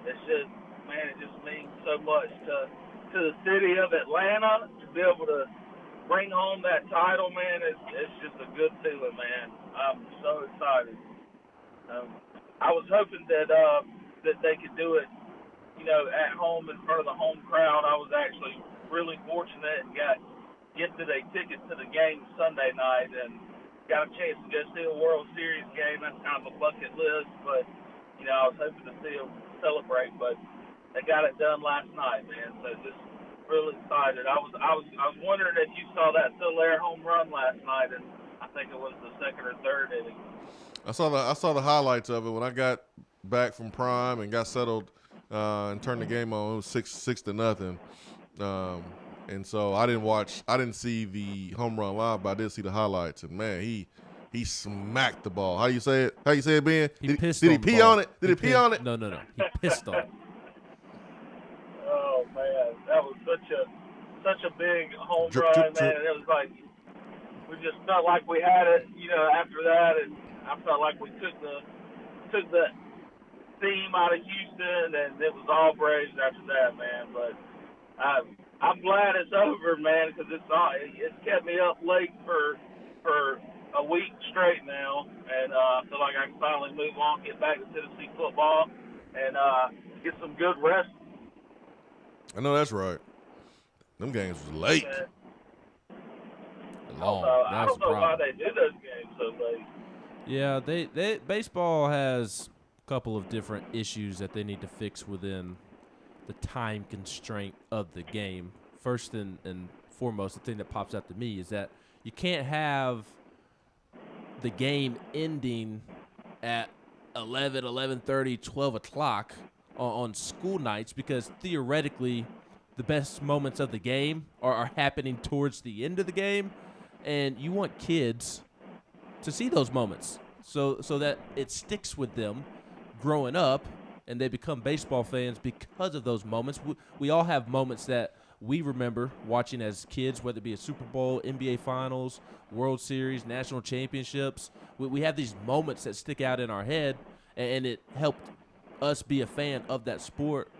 it's just, man, it just means so much to the city of Atlanta to be able to bring home that title, man. It's just a good feeling, man. I'm so excited. I was hoping that they could do it, at home in front of the home crowd. I was actually really fortunate and got gifted a ticket to the game Sunday night and got a chance to go see a World Series game. That's kind of a bucket list, but I was hoping to see them celebrate, but they got it done last night, man. So just really excited. I was wondering if you saw that Soler home run last night, and I think it was the second or third inning. I saw the highlights of it when I got back from Prime and got settled and turned the game on. It was 6-0, and so I didn't see the home run live, but I did see the highlights. And man, he smacked the ball. How you say it? How you say it, Ben? Did he pee on it? Did he pee on it? No. He pissed on it. Oh man, that was such a big home run, man. It was like we just felt like we had it, after that, and I felt like we took the theme out of Houston, and it was all Braves after that, man. But I'm glad it's over, man, because it's kept me up late for a week straight now, and I feel like I can finally move on, get back to Tennessee football, and get some good rest. I know that's right. Them games was late. I don't know why they do those games so late. Yeah, they baseball has a couple of different issues that they need to fix within the time constraint of the game. First and foremost, the thing that pops out to me is that you can't have the game ending at 11:30, 12 o'clock on school nights, because theoretically the best moments of the game are happening towards the end of the game, and you want kids to see those moments so that it sticks with them growing up and they become baseball fans because of those moments. We all have moments that we remember watching as kids, whether it be a Super Bowl, NBA Finals, World Series, national championships. We have these moments that stick out in our head, and it helped us be a fan of that sport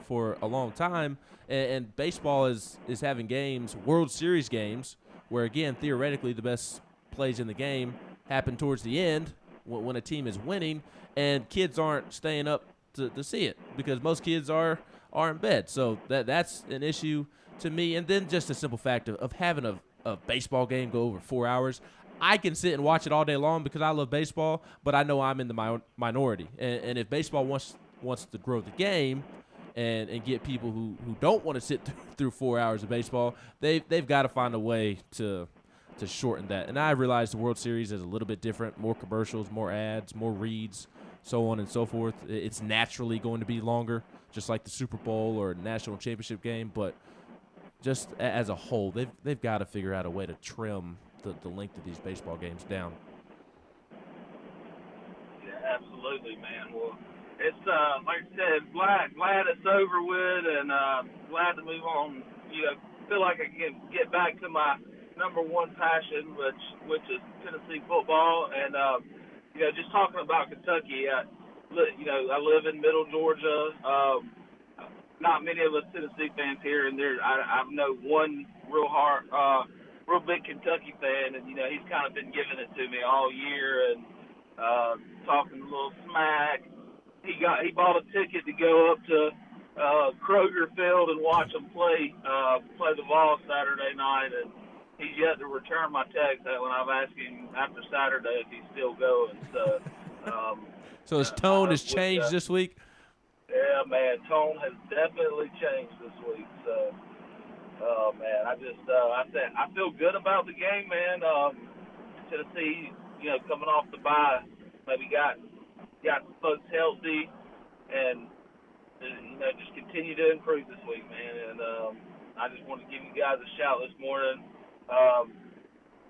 for a long time. And baseball is having games, World Series games, where, again, theoretically the best plays in the game happen towards the end when a team is winning, and kids aren't staying up to see it because most kids are in bed. So that's an issue to me. And then just the simple fact of having a baseball game go over 4 hours. I can sit and watch it all day long because I love baseball, but I know I'm in the minority. And if baseball wants to grow the game and get people who don't want to sit through 4 hours of baseball, they've got to find a way to shorten that. And I realize the World Series is a little bit different, more commercials, more ads, more reads, so on and so forth. It's naturally going to be longer, just like the Super Bowl or national championship game. But just as a whole, they've got to figure out a way to trim the length of these baseball games down. Yeah, absolutely, man. Well, it's like I said, glad it's over with, and glad to move on. Feel like I can get back to my number one passion, which is Tennessee football, and just talking about Kentucky. I live in Middle Georgia. not many of us Tennessee fans here, and I know one real big Kentucky fan, and he's kind of been giving it to me all year and talking a little smack. He bought a ticket to go up to Kroger Field and watch them play the ball Saturday night, and he's yet to return my text when I've asked him after Saturday if he's still going. So his tone has changed this week? Yeah, man, tone has definitely changed this week. So, man, I feel good about the game, man. Tennessee, coming off the bye, maybe got some folks healthy, and just continue to improve this week, man. And I just want to give you guys a shout this morning.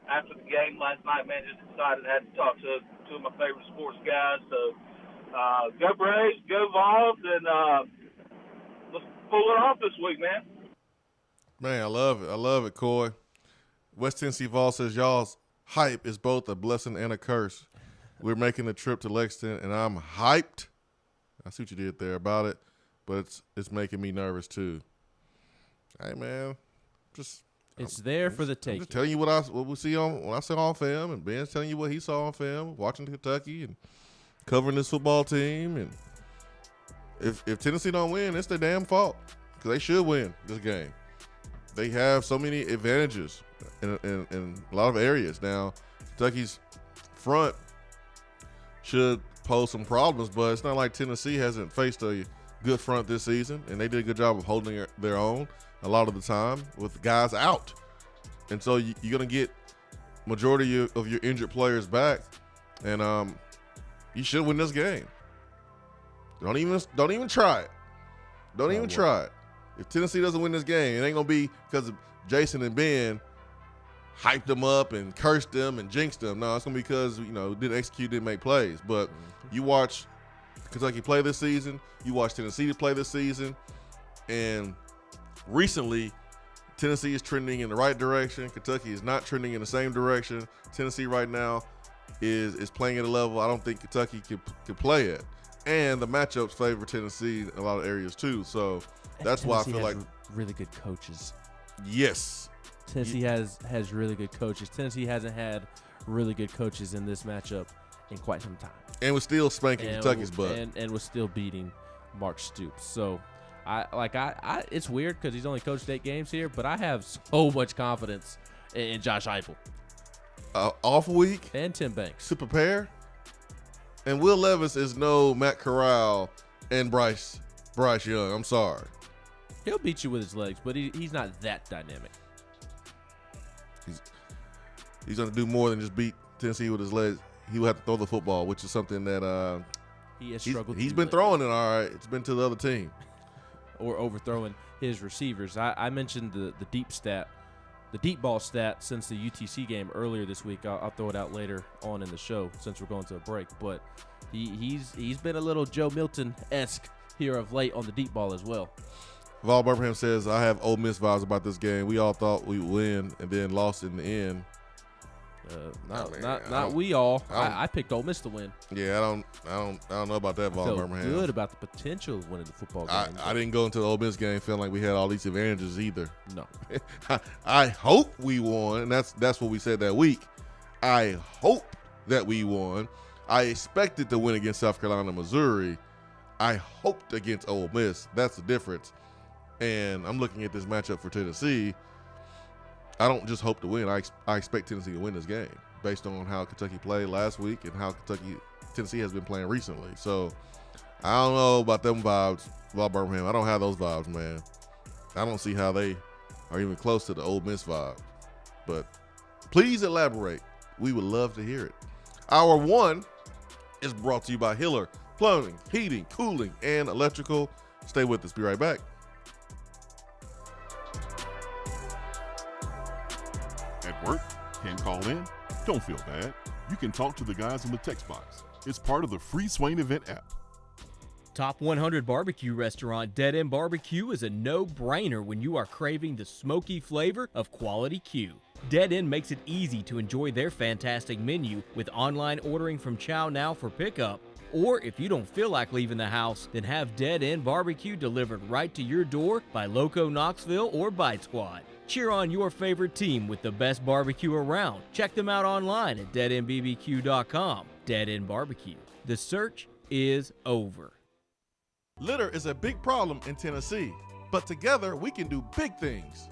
After the game last night, man, just decided I had to talk to two of my favorite sports guys. So, go Braves, go Vols, and let's pull it off this week, man. Man, I love it, Coy. West Tennessee Vols says y'all's hype is both a blessing and a curse. We're making the trip to Lexington, and I'm hyped. I see what you did there about it, but it's making me nervous too. Hey, man, it's there for the taking. I'm just telling you what we see when I saw on film, and Ben's telling you what he saw on film, watching Kentucky and covering this football team. And if Tennessee don't win, it's their damn fault, because they should win this game. They have so many advantages in a lot of areas. Now, Kentucky's front should pose some problems, but it's not like Tennessee hasn't faced a good front this season, and they did a good job of holding their own a lot of the time with guys out. And so you're going to get majority of your injured players back, and you should win this game. Don't even try it. Don't even try it. If Tennessee doesn't win this game, it ain't going to be because of Jason and Ben hyped them up and cursed them and jinxed them. No, it's going to be because, didn't execute, didn't make plays. But you watch Kentucky play this season, you watch Tennessee play this season, and recently Tennessee is trending in the right direction. Kentucky is not trending in the same direction. Tennessee right now is playing at a level I don't think Kentucky can play at. And the matchups favor Tennessee in a lot of areas too. So that's why I feel like really good coaches. Yes. Tennessee has really good coaches. Tennessee hasn't had really good coaches in this matchup in quite some time. And was still spanking Kentucky's butt. And was still beating Mark Stoops. So I it's weird because he's only coached 8 games here, but I have so much confidence in Josh Heupel. Off week and Tim Banks to prepare. And Will Levis is no Matt Corral and Bryce Young. I'm sorry. He'll beat you with his legs, but he's not that dynamic. He's going to do more than just beat Tennessee with his legs. He will have to throw the football, which is something that he has struggled. He's been throwing it all right. It's been to the other team. Or overthrowing his receivers. I mentioned the deep ball stat since the UTC game earlier this week. I'll throw it out later on in the show since we're going to a break. But he's been a little Joe Milton-esque here of late on the deep ball as well. Val Birmingham says, I have Ole Miss vibes about this game. We all thought we'd win and then lost in the end. Not we all. I picked Ole Miss to win. Yeah, I don't know about that, Val Birmingham. Good about the potential of winning the football game. I didn't go into the Ole Miss game feeling like we had all these advantages either. No. I hope we won, and that's what we said that week. I hope that we won. I expected to win against South Carolina and Missouri. I hoped against Ole Miss. That's the difference. And I'm looking at this matchup for Tennessee. I don't just hope to win. I expect Tennessee to win this game based on how Kentucky played last week and how Tennessee has been playing recently. So I don't know about them vibes, Val Birmingham. I don't have those vibes, man. I don't see how they are even close to the Ole Miss vibe. But please elaborate. We would love to hear it. Hour 1 is brought to you by Hiller Plumbing, Heating, Cooling, and Electrical. Stay with us. Be right back. At work, can't call in? Don't feel bad. You can talk to the guys in the text box. It's part of the free Swain Event app. Top 100 barbecue restaurant Dead End Barbecue is a no-brainer when you are craving the smoky flavor of quality Q. Dead End makes it easy to enjoy their fantastic menu with online ordering from Chow Now for pickup. Or if you don't feel like leaving the house, then have Dead End Barbecue delivered right to your door by Loco Knoxville or Bite Squad. Cheer on your favorite team with the best barbecue around. Check them out online at deadendbbq.com. Dead End Barbecue. The search is over. Litter is a big problem in Tennessee, but together we can do big things.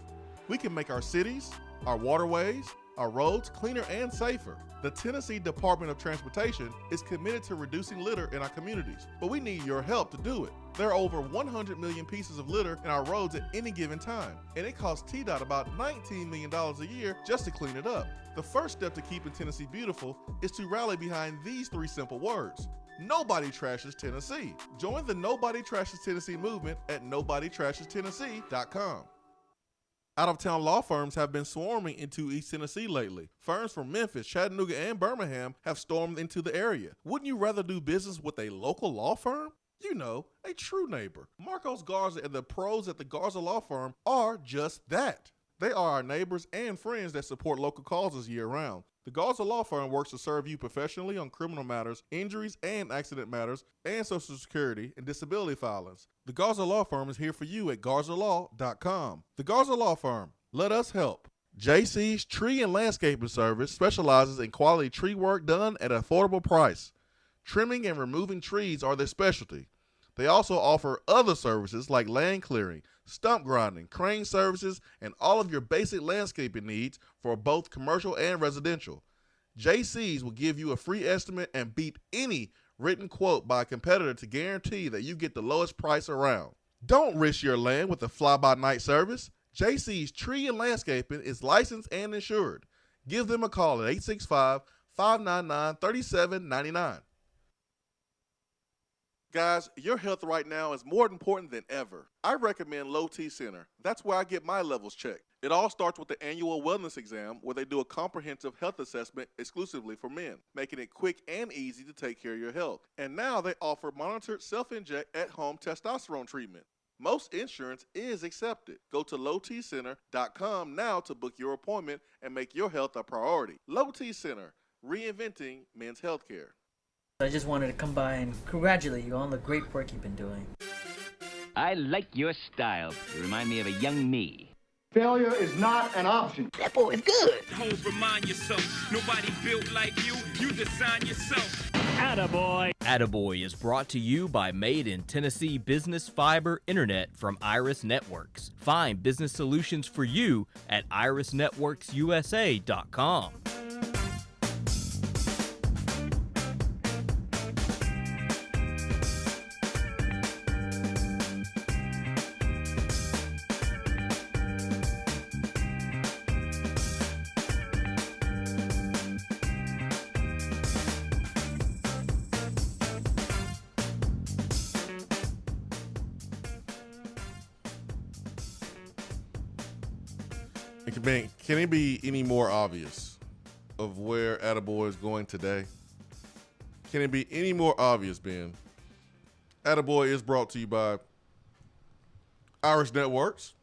We can make our cities, our waterways, our roads cleaner and safer. The Tennessee Department of Transportation is committed to reducing litter in our communities, but we need your help to do it. There are over 100 million pieces of litter in our roads at any given time, and it costs TDOT about $19 million a year just to clean it up. The first step to keeping Tennessee beautiful is to rally behind these 3 simple words. Nobody trashes Tennessee. Join the Nobody Trashes Tennessee movement at nobodytrashestennessee.com. Out-of-town law firms have been swarming into East Tennessee lately. Firms from Memphis, Chattanooga, and Birmingham have stormed into the area. Wouldn't you rather do business with a local law firm? You know, a true neighbor. Marcos Garza and the pros at the Garza Law Firm are just that. They are our neighbors and friends that support local causes year-round. The Garza Law Firm works to serve you professionally on criminal matters, injuries and accident matters, and Social Security and disability filings. The Garza Law Firm is here for you at garzalaw.com. The Garza Law Firm, let us help. JC's Tree and Landscaping Service specializes in quality tree work done at an affordable price. Trimming and removing trees are their specialty. They also offer other services like land clearing, stump grinding, crane services, and all of your basic landscaping needs for both commercial and residential. JC's will give you a free estimate and beat any written quote by a competitor to guarantee that you get the lowest price around. Don't risk your land with a fly-by-night service. JC's Tree and Landscaping is licensed and insured. Give them a call at 865-599-3799. Guys, your health right now is more important than ever. I recommend Low T Center. That's where I get my levels checked. It all starts with the annual wellness exam where they do a comprehensive health assessment exclusively for men, making it quick and easy to take care of your health. And now they offer monitored self-inject at-home testosterone treatment. Most insurance is accepted. Go to lowtcenter.com now to book your appointment and make your health a priority. Low T Center, reinventing men's healthcare. I just wanted to come by and congratulate you on the great work you've been doing. I like your style. You remind me of a young me. Failure is not an option. That boy is good. Always remind yourself, nobody built like you. You design yourself. Attaboy. Attaboy is brought to you by Made in Tennessee Business Fiber Internet from Iris Networks. Find business solutions for you at irisnetworksusa.com. Can it be any more obvious of where Attaboy is going today? Can it be any more obvious, Ben? Attaboy is brought to you by Iris Networks.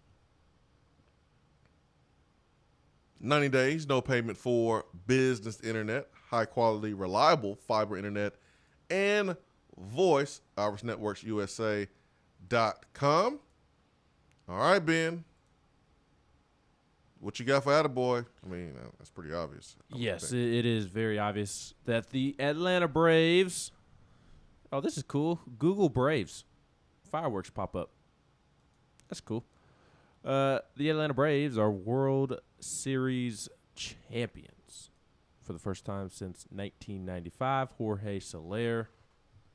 90 days, no payment for business internet, high quality, reliable fiber internet, and voice, irisnetworksusa.com. All right, Ben. What you got for Attaboy? I mean, that's pretty obvious. Yes, it is very obvious that the Atlanta Braves. Oh, this is cool. Google Braves. Fireworks pop up. That's cool. The Atlanta Braves are World Series champions for the first time since 1995. Jorge Soler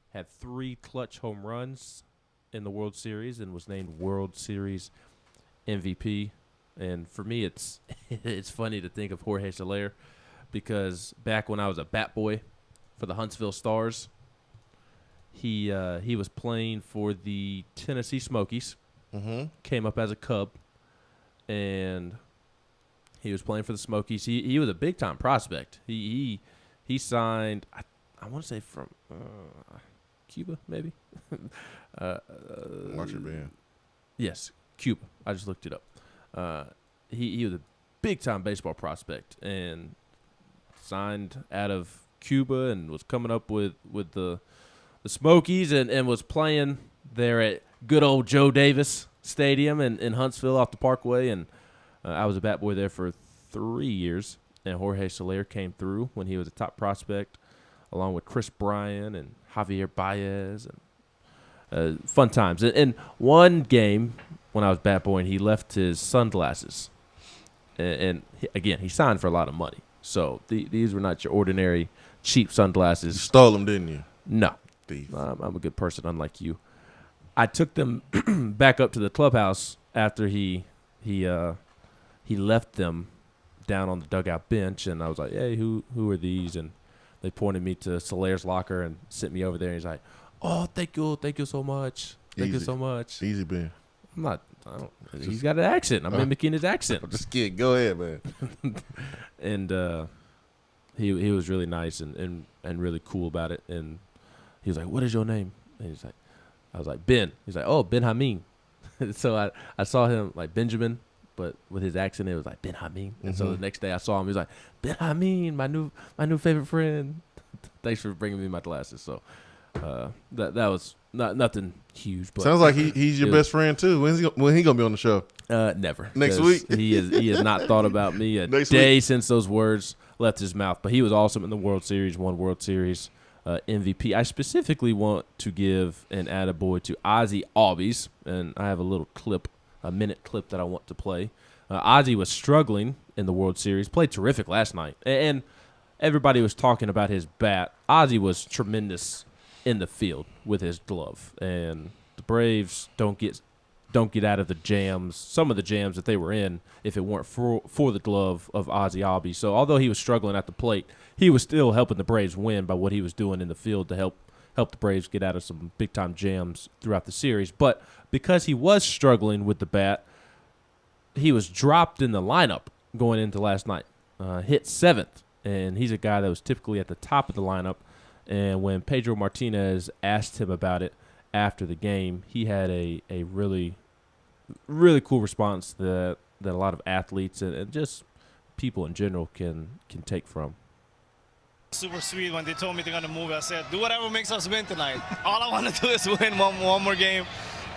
had 3 clutch home runs in the World Series and was named World Series MVP. And for me, it's funny to think of Jorge Soler because back when I was a bat boy for the Huntsville Stars, he was playing for the Tennessee Smokies. Mm-hmm. Came up as a Cub, and he was playing for the Smokies. He was a big time prospect. He signed, I want to say from Cuba maybe. Watch it, Ben. Yes, Cuba. I just looked it up. He was a big-time baseball prospect and signed out of Cuba and was coming up with the Smokies and was playing there at good old Joe Davis Stadium in Huntsville off the Parkway. And I was a bat boy there for 3 years. And Jorge Soler came through when he was a top prospect, along with Chris Bryan and Javier Baez. And fun times. And one game when I was bat boy, and he left his sunglasses. And again, he signed for a lot of money. So these were not your ordinary cheap sunglasses. You stole them, didn't you? No. I'm a good person, unlike you. I took them back up to the clubhouse after he left them down on the dugout bench, and I was like, hey, who are these? And they pointed me to Soler's locker and sent me over there. And he's like, oh, thank you so much. Thank you so much. Easy, Ben. I'm not. He's got an accent. I'm mimicking his accent. I'm just kidding. Go ahead, man. And he was really nice and really cool about it. And he was like, what is your name? And he's like, I was like, Ben. He's like, oh, Ben Hameen. So I saw him like Benjamin, but with his accent, it was like Ben Hameen. And so the next day I saw him, he was like, Ben Hameen, my new favorite friend. Thanks for bringing me my glasses. So that was nothing huge. But sounds like he's your best friend too. When he gonna be on the show? Never. Next week. He has not thought about me a day since those words left his mouth. But he was awesome in the World Series. Won World Series MVP. I specifically want to give an attaboy to Ozzie Albies, and I have a little clip, a minute clip that I want to play. Ozzie was struggling in the World Series. Played terrific last night, and everybody was talking about his bat. Ozzie was tremendous in the field with his glove, and the Braves don't get out of the jams, some of the jams that they were in, if it weren't for the glove of Ozzie Albies. So although he was struggling at the plate, he was still helping the Braves win by what he was doing in the field to help the Braves get out of some big-time jams throughout the series. But because he was struggling with the bat, he was dropped in the lineup going into last night, hit 7th, and he's a guy that was typically at the top of the lineup. And when Pedro Martinez asked him about it after the game, he had a really, really cool response that a lot of athletes and just people in general can take from. Super sweet when they told me they're going to move. I said, do whatever makes us win tonight. All I want to do is win one more game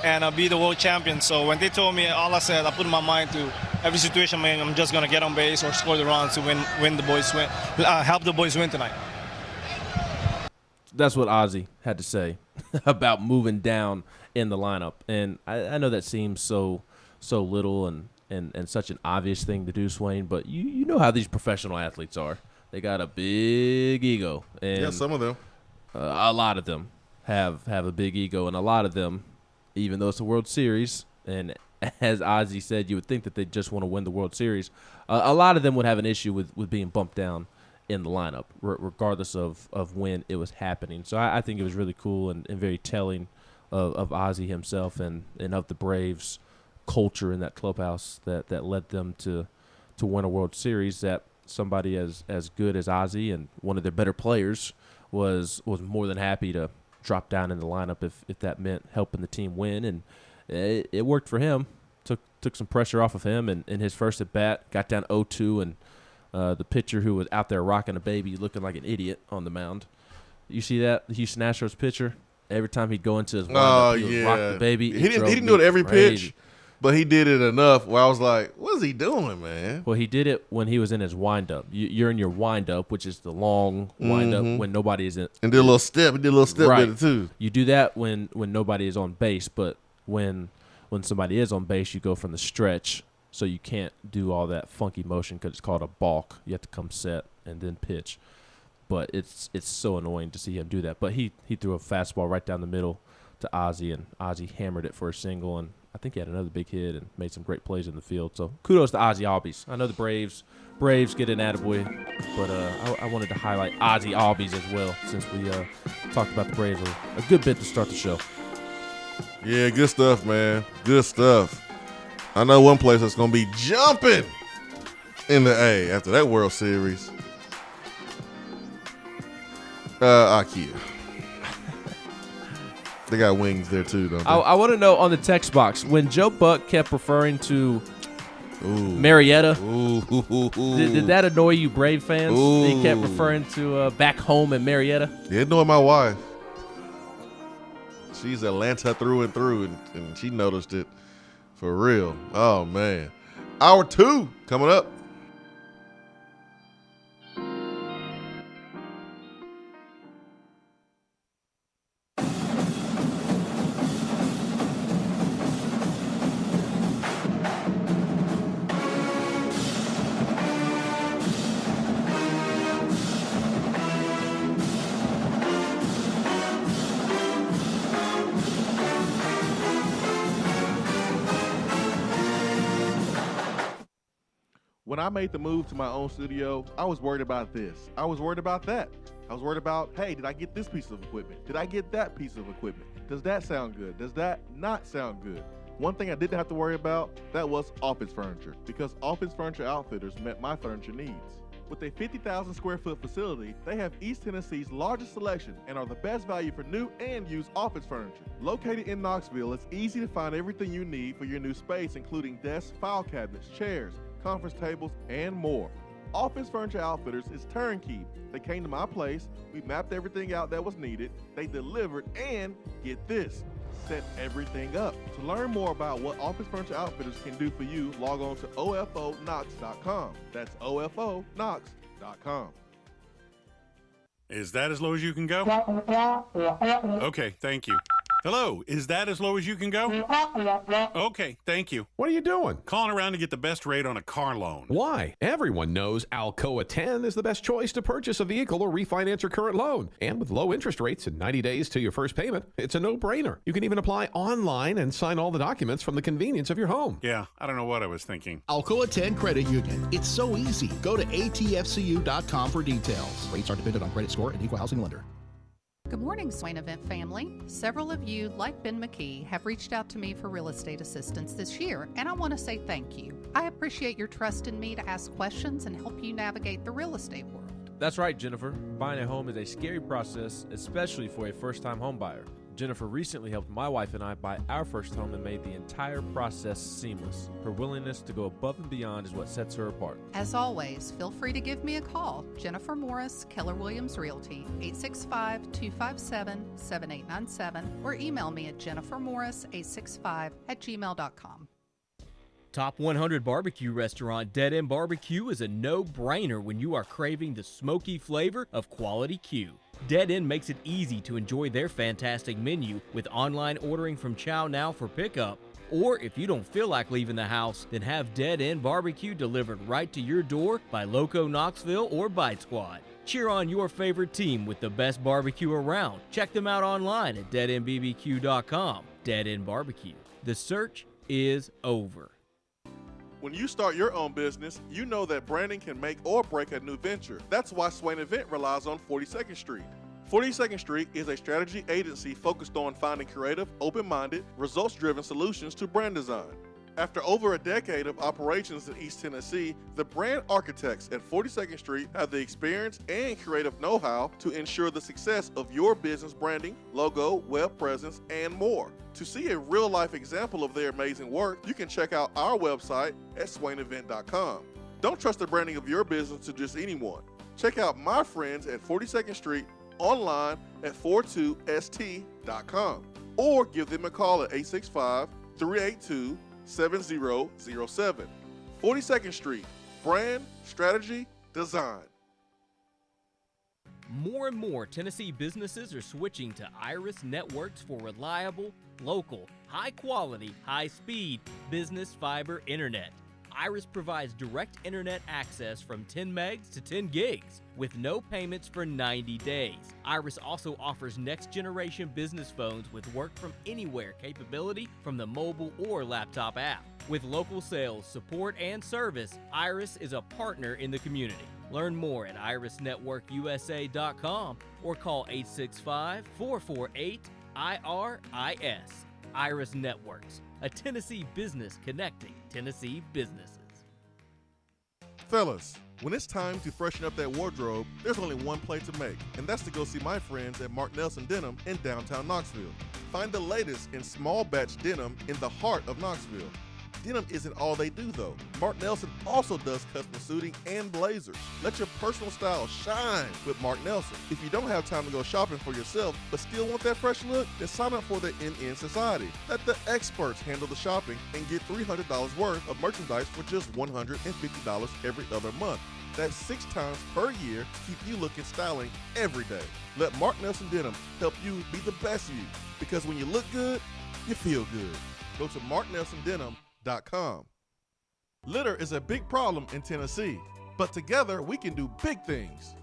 and be the world champion. So when they told me, all I said, I put in my mind to every situation, man, I'm just going to get on base or score the runs to win the boys win, help the boys win tonight. That's what Ozzie had to say about moving down in the lineup. And I know that seems so little and such an obvious thing to do, Swain, but you know how these professional athletes are. They got a big ego. And yeah, some of them. A lot of them have a big ego, and a lot of them, even though it's a World Series, and as Ozzie said, you would think that they just want to win the World Series, a lot of them would have an issue with being bumped down in the lineup, regardless of when it was happening. So I think it was really cool and very telling of Ozzie himself and of the Braves' culture in that clubhouse that led them to win a World Series, that somebody as good as Ozzie and one of their better players was more than happy to drop down in the lineup if that meant helping the team win. And it worked for him. Took some pressure off of him, and in his first at bat, got down 0-2, and the pitcher who was out there rocking a baby looking like an idiot on the mound. You see that? The Houston Astros pitcher? Every time he'd go into his windup, he would rock the baby. He didn't do it every pitch, but he did it enough where I was like, what is he doing, man? Well, he did it when he was in his windup. You're in your windup, which is the long windup when nobody is in. And did a little step. He did a little step right. with it, too. You do that when nobody is on base, but when somebody is on base, you go from the stretch. So you can't do all that funky motion because it's called a balk. You have to come set and then pitch. But it's so annoying to see him do that. But he threw a fastball right down the middle to Ozzie, and Ozzie hammered it for a single. And I think he had another big hit and made some great plays in the field. So kudos to Ozzie Albies. I know the Braves get an attaboy, but I wanted to highlight Ozzie Albies as well since we talked about the Braves a good bit to start the show. Yeah, good stuff, man. Good stuff. I know one place that's going to be jumping in the A after that World Series. IKEA. They got wings there too, don't they? I want to know on the text box, when Joe Buck kept referring to Marietta, did that annoy you Brave fans? He kept referring to back home in Marietta? It annoyed my wife. she's Atlanta through and through, and she noticed it for real. Oh, man. Hour 2 coming up. When I made the move to my own studio, I was worried about this. I was worried about that. I was worried about, hey, did I get this piece of equipment? Did I get that piece of equipment? Does that sound good? Does that not sound good? One thing I didn't have to worry about, that was office furniture, because Office Furniture Outfitters met my furniture needs. With a 50,000 square foot facility, they have East Tennessee's largest selection and are the best value for new and used office furniture. Located in Knoxville, it's easy to find everything you need for your new space, including desks, file cabinets, chairs, conference tables, and more. Office Furniture Outfitters is turnkey. They came to my place, we mapped everything out that was needed, they delivered, and get this, set everything up. To learn more about what Office Furniture Outfitters can do for you, log on to OFOKnox.com. That's OFOKnox.com. Is that as low as you can go? Okay, thank you. Hello, is that as low as you can go? Okay, thank you. What are you doing? Calling around to get the best rate on a car loan. Why? Everyone knows Alcoa 10 is the best choice to purchase a vehicle or refinance your current loan. And with low interest rates and 90 days to your first payment, it's a no-brainer. You can even apply online and sign all the documents from the convenience of your home. Yeah, I don't know what I was thinking. Alcoa 10 Credit Union. It's so easy. Go to atfcu.com for details. Rates are dependent on credit score and equal housing lender. Good morning, Swain Event family. Several of you, like Ben McKee, have reached out to me for real estate assistance this year, and I want to say thank you. I appreciate your trust in me to ask questions and help you navigate the real estate world. That's right, Jennifer. Buying a home is a scary process, especially for a first-time home buyer. Jennifer recently helped my wife and I buy our first home and made the entire process seamless. Her willingness to go above and beyond is what sets her apart. As always, feel free to give me a call. Jennifer Morris, Keller Williams Realty, 865-257-7897, or email me at jennifermorris865@gmail.com. Top 100 barbecue restaurant Dead End Barbecue is a no-brainer when you are craving the smoky flavor of quality Q. Dead End makes it easy to enjoy their fantastic menu with online ordering from Chow Now for pickup. Or if you don't feel like leaving the house, then have Dead End Barbecue delivered right to your door by Loco Knoxville or Bite Squad. Cheer on your favorite team with the best barbecue around. Check them out online at deadendbbq.com. Dead End Barbecue. The search is over. When you start your own business, you know that branding can make or break a new venture. That's why Swain Event relies on 42nd Street. 42nd Street is a strategy agency focused on finding creative, open-minded, results-driven solutions to brand design. After over a decade of operations in East Tennessee, the brand architects at 42nd Street have the experience and creative know-how to ensure the success of your business branding, logo, web presence, and more. To see a real-life example of their amazing work, you can check out our website at swainevent.com. Don't trust the branding of your business to just anyone. Check out my friends at 42nd Street online at 42st.com or give them a call at 865-382-7007. 42nd Street, brand, strategy, design. More and more Tennessee businesses are switching to Iris Networks for reliable, local, high-quality, high-speed business fiber internet. Iris provides direct internet access from 10 megs to 10 gigs with no payments for 90 days. Iris also offers next-generation business phones with work from anywhere capability from the mobile or laptop app. With local sales, support, and service, Iris is a partner in the community. Learn more at irisnetworkusa.com or call 865-448-IRIS. Iris Networks, a Tennessee business connecting Tennessee businesses. Fellas, when it's time to freshen up that wardrobe, there's only one play to make, and that's to go see my friends at Mark Nelson Denim in downtown Knoxville. Find the latest in small batch denim in the heart of Knoxville. Denim isn't all they do, though. Mark Nelson also does custom suiting and blazers. Let your personal style shine with Mark Nelson. If you don't have time to go shopping for yourself, but still want that fresh look, then sign up for the NN Society. Let the experts handle the shopping and get $300 worth of merchandise for just $150 every other month. That's 6 times per year to keep you looking styling every day. Let Mark Nelson Denim help you be the best you, because when you look good, you feel good. Go to marknelsondenim.com. Litter is a big problem in Tennessee, but together we can do big things.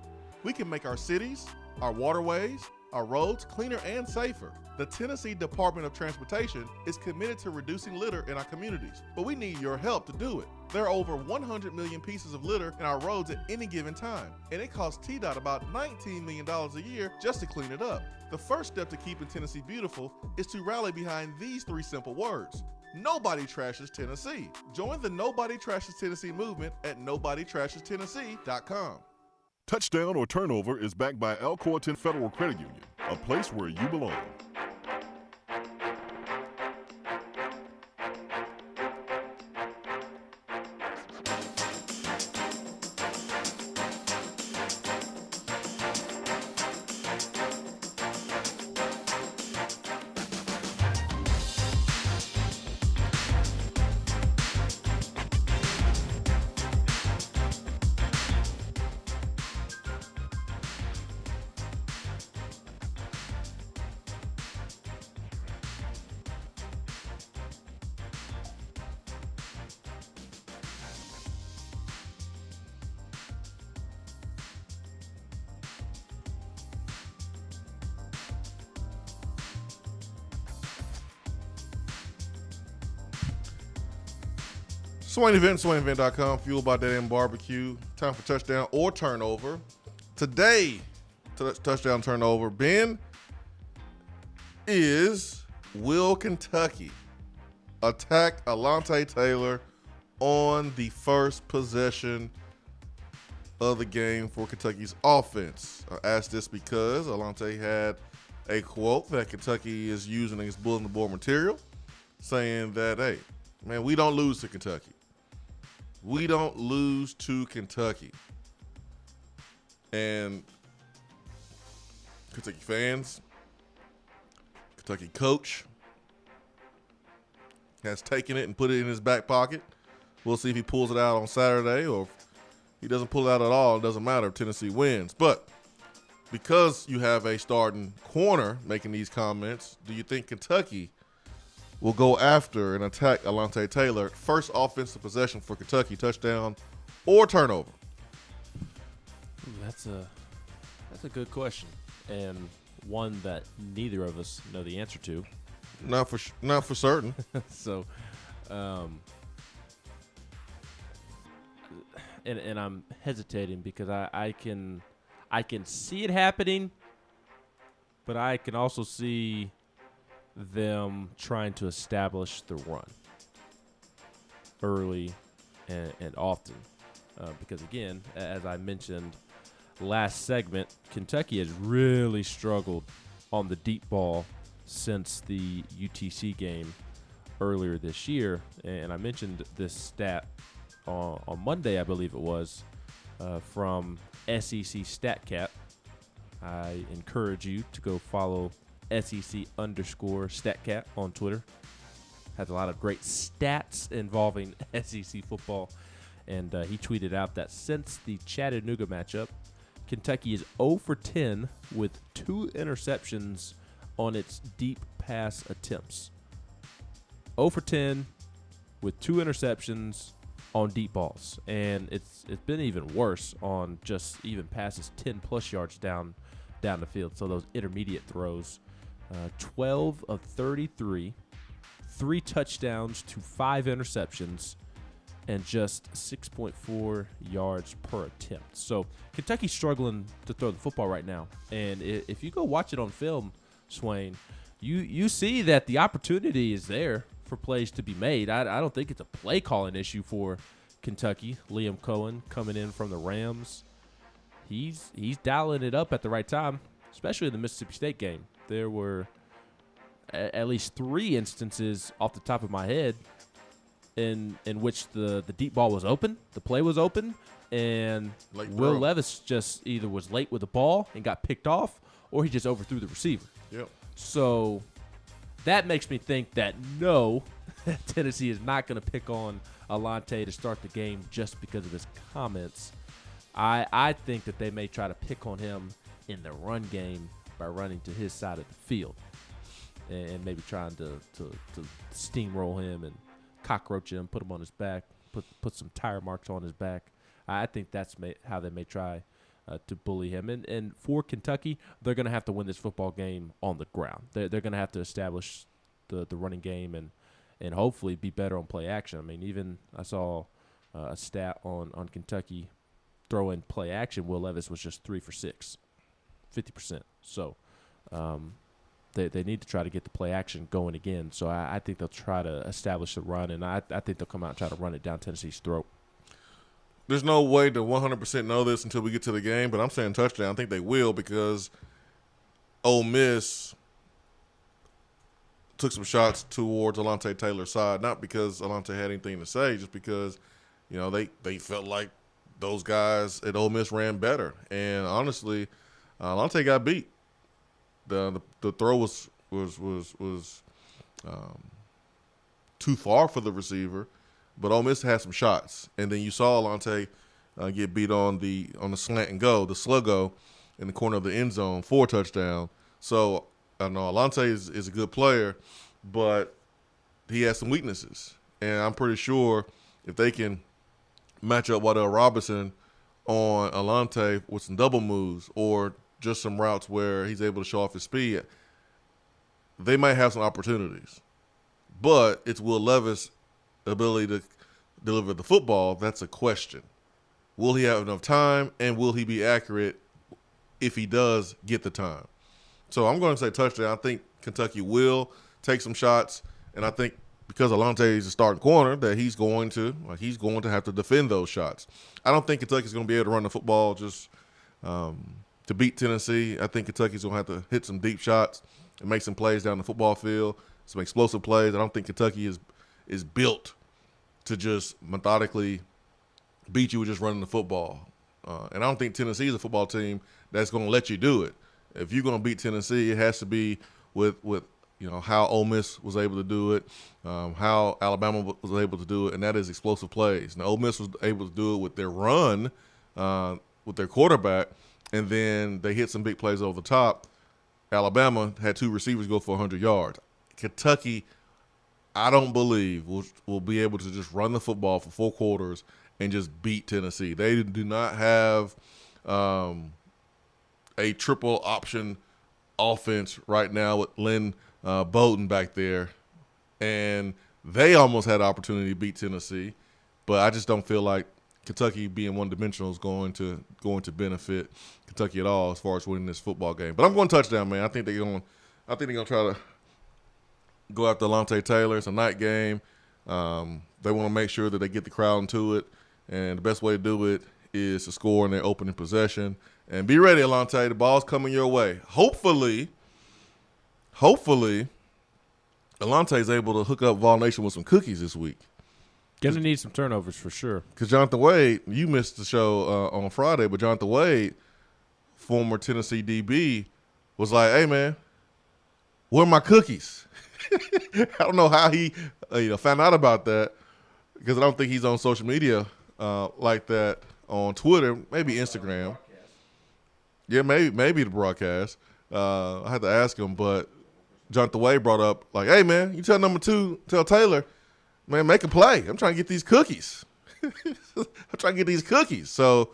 We can make our cities, our waterways, our roads cleaner and safer. The Tennessee Department of Transportation is committed to reducing litter in our communities, but we need your help to do it. There are over 100 million pieces of litter in our roads at any given time, and it costs TDOT about $19 million a year just to clean it up. The first step to keeping Tennessee beautiful is to rally behind these 3 simple words. Nobody trashes Tennessee. Join the Nobody Trashes Tennessee movement at nobodytrashestennessee.com. Touchdown or Turnover is backed by Alcoa 10 Federal Credit Union, a place where you belong. Swain Event, SwainEvent.com, fueled by Dead End Barbecue. Time for touchdown or turnover. Today, touchdown turnover, Ben, is will Kentucky attack Alontae Taylor on the first possession of the game for Kentucky's offense? I asked this because Alontae had a quote that Kentucky is using in its bulletin board material, saying that, hey, man, we don't lose to Kentucky. We don't lose to Kentucky. And Kentucky fans, Kentucky coach has taken it and put it in his back pocket. We'll see if he pulls it out on Saturday, or if he doesn't pull it out at all. It doesn't matter if Tennessee wins. But because you have a starting corner making these comments, do you think Kentucky will go after and attack Alontae Taylor? First offensive possession for Kentucky, touchdown or turnover? Ooh, that's a good question, and one that neither of us know the answer to. Not for certain. So, and I'm hesitating because I can see it happening, but I can also see them trying to establish the run early and often. Because, again, as I mentioned last segment, Kentucky has really struggled on the deep ball since the UTC game earlier this year. And I mentioned this stat on Monday, I believe it was, from SEC StatCat. I encourage you to go follow SEC_StatCat on Twitter. Has a lot of great stats involving SEC football. And he tweeted out that since the Chattanooga matchup, Kentucky is 0 for 10 with 2 interceptions on its deep pass attempts. 0 for 10 with 2 interceptions on deep balls. And it's been even worse on just even passes 10-plus yards down the field. So those intermediate throws. 12 of 33, 3 touchdowns to 5 interceptions, and just 6.4 yards per attempt. So Kentucky's struggling to throw the football right now. And if you go watch it on film, Swain, you see that the opportunity is there for plays to be made. I don't think it's a play calling issue for Kentucky. Liam Cohen coming in from the Rams. He's dialing it up at the right time, especially in the Mississippi State game. There were at least 3 instances off the top of my head in which the deep ball was open, the play was open, and Will Levis just either was late with the ball and got picked off, or he just overthrew the receiver. Yep. So that makes me think that no, Tennessee is not going to pick on Alante to start the game just because of his comments. I think that they may try to pick on him in the run game by running to his side of the field and maybe trying to steamroll him and cockroach him, put him on his back, put some tire marks on his back. I think that's how they may try to bully him. And for Kentucky, they're going to have to win this football game on the ground. They're going to have to establish the running game and hopefully be better on play action. I mean, even I saw a stat on Kentucky throwing play action. Will Levis was just 3 for 6, 50%. So they need to try to get the play action going again. So I think they'll try to establish the run, and I think they'll come out and try to run it down Tennessee's throat. There's no way to 100% know this until we get to the game, but I'm saying touchdown. I think they will because Ole Miss took some shots towards Alante Taylor's side, not because Alante had anything to say, just because, they felt like those guys at Ole Miss ran better. And honestly, Alante got beat. The throw was too far for the receiver, but Ole Miss had some shots, and then you saw Alante get beat on the slant and go, the sluggo in the corner of the end zone for a touchdown. So I know Alante is a good player, but he has some weaknesses, and I'm pretty sure if they can match up Wanda Robinson on Alante with some double moves or just some routes where he's able to show off his speed, they might have some opportunities. But it's Will Levis' ability to deliver the football that's a question. Will he have enough time, and will he be accurate if he does get the time? So I'm going to say touchdown. I think Kentucky will take some shots, and I think because Alante is a starting corner that he's going to have to defend those shots. I don't think Kentucky's going to be able to run the football just to beat Tennessee. I think Kentucky's going to have to hit some deep shots and make some plays down the football field, some explosive plays. I don't think Kentucky is built to just methodically beat you with just running the football. And I don't think Tennessee is a football team that's going to let you do it. If you're going to beat Tennessee, it has to be with how Ole Miss was able to do it, how Alabama was able to do it, and that is explosive plays. Now, Ole Miss was able to do it with their run, with their quarterback, and then they hit some big plays over the top. Alabama had 2 receivers go for 100 yards. Kentucky, I don't believe, will be able to just run the football for 4 quarters and just beat Tennessee. They do not have a triple option offense right now with Lynn Bowden back there, and they almost had an opportunity to beat Tennessee, but I just don't feel like Kentucky being one-dimensional is going to benefit Kentucky at all as far as winning this football game. But I'm going touchdown, man. I think they're going to try to go after Alante Taylor. It's a night game. They want to make sure that they get the crowd into it, and the best way to do it is to score in their opening possession. And be ready, Alante. The ball's coming your way. Hopefully, Alante is able to hook up Vol Nation with some cookies this week. Going to need some turnovers for sure. Because Jonathan Wade, you missed the show on Friday, but Jonathan Wade, former Tennessee DB, was like, hey, man, where are my cookies? I don't know how he found out about that, because I don't think he's on social media like that on Twitter, maybe Instagram. Yeah, maybe the broadcast. I had to ask him, but Jonathan Wade brought up, like, hey, man, you tell number 2, tell Taylor, man, make a play. I'm trying to get these cookies. So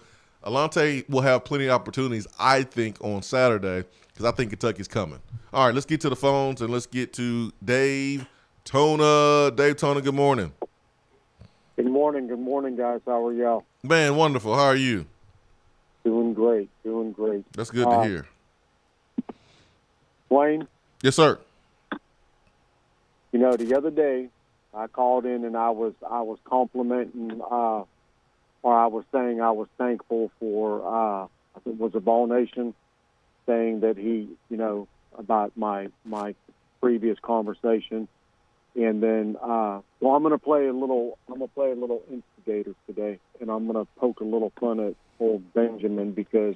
Alante will have plenty of opportunities, I think, on Saturday, because I think Kentucky's coming. All right, let's get to the phones, and let's get to Dave Tona. Dave Tona, good morning. Good morning, guys. How are y'all? Man, wonderful. How are you? Doing great. That's good to hear. Wayne? Yes, sir. The other day I called in and I was complimenting, or I was saying I was thankful for, I think it was a Ball Nation, saying that he, about my previous conversation, And then, I'm going to play a little instigator today, and I'm going to poke a little fun at old Benjamin because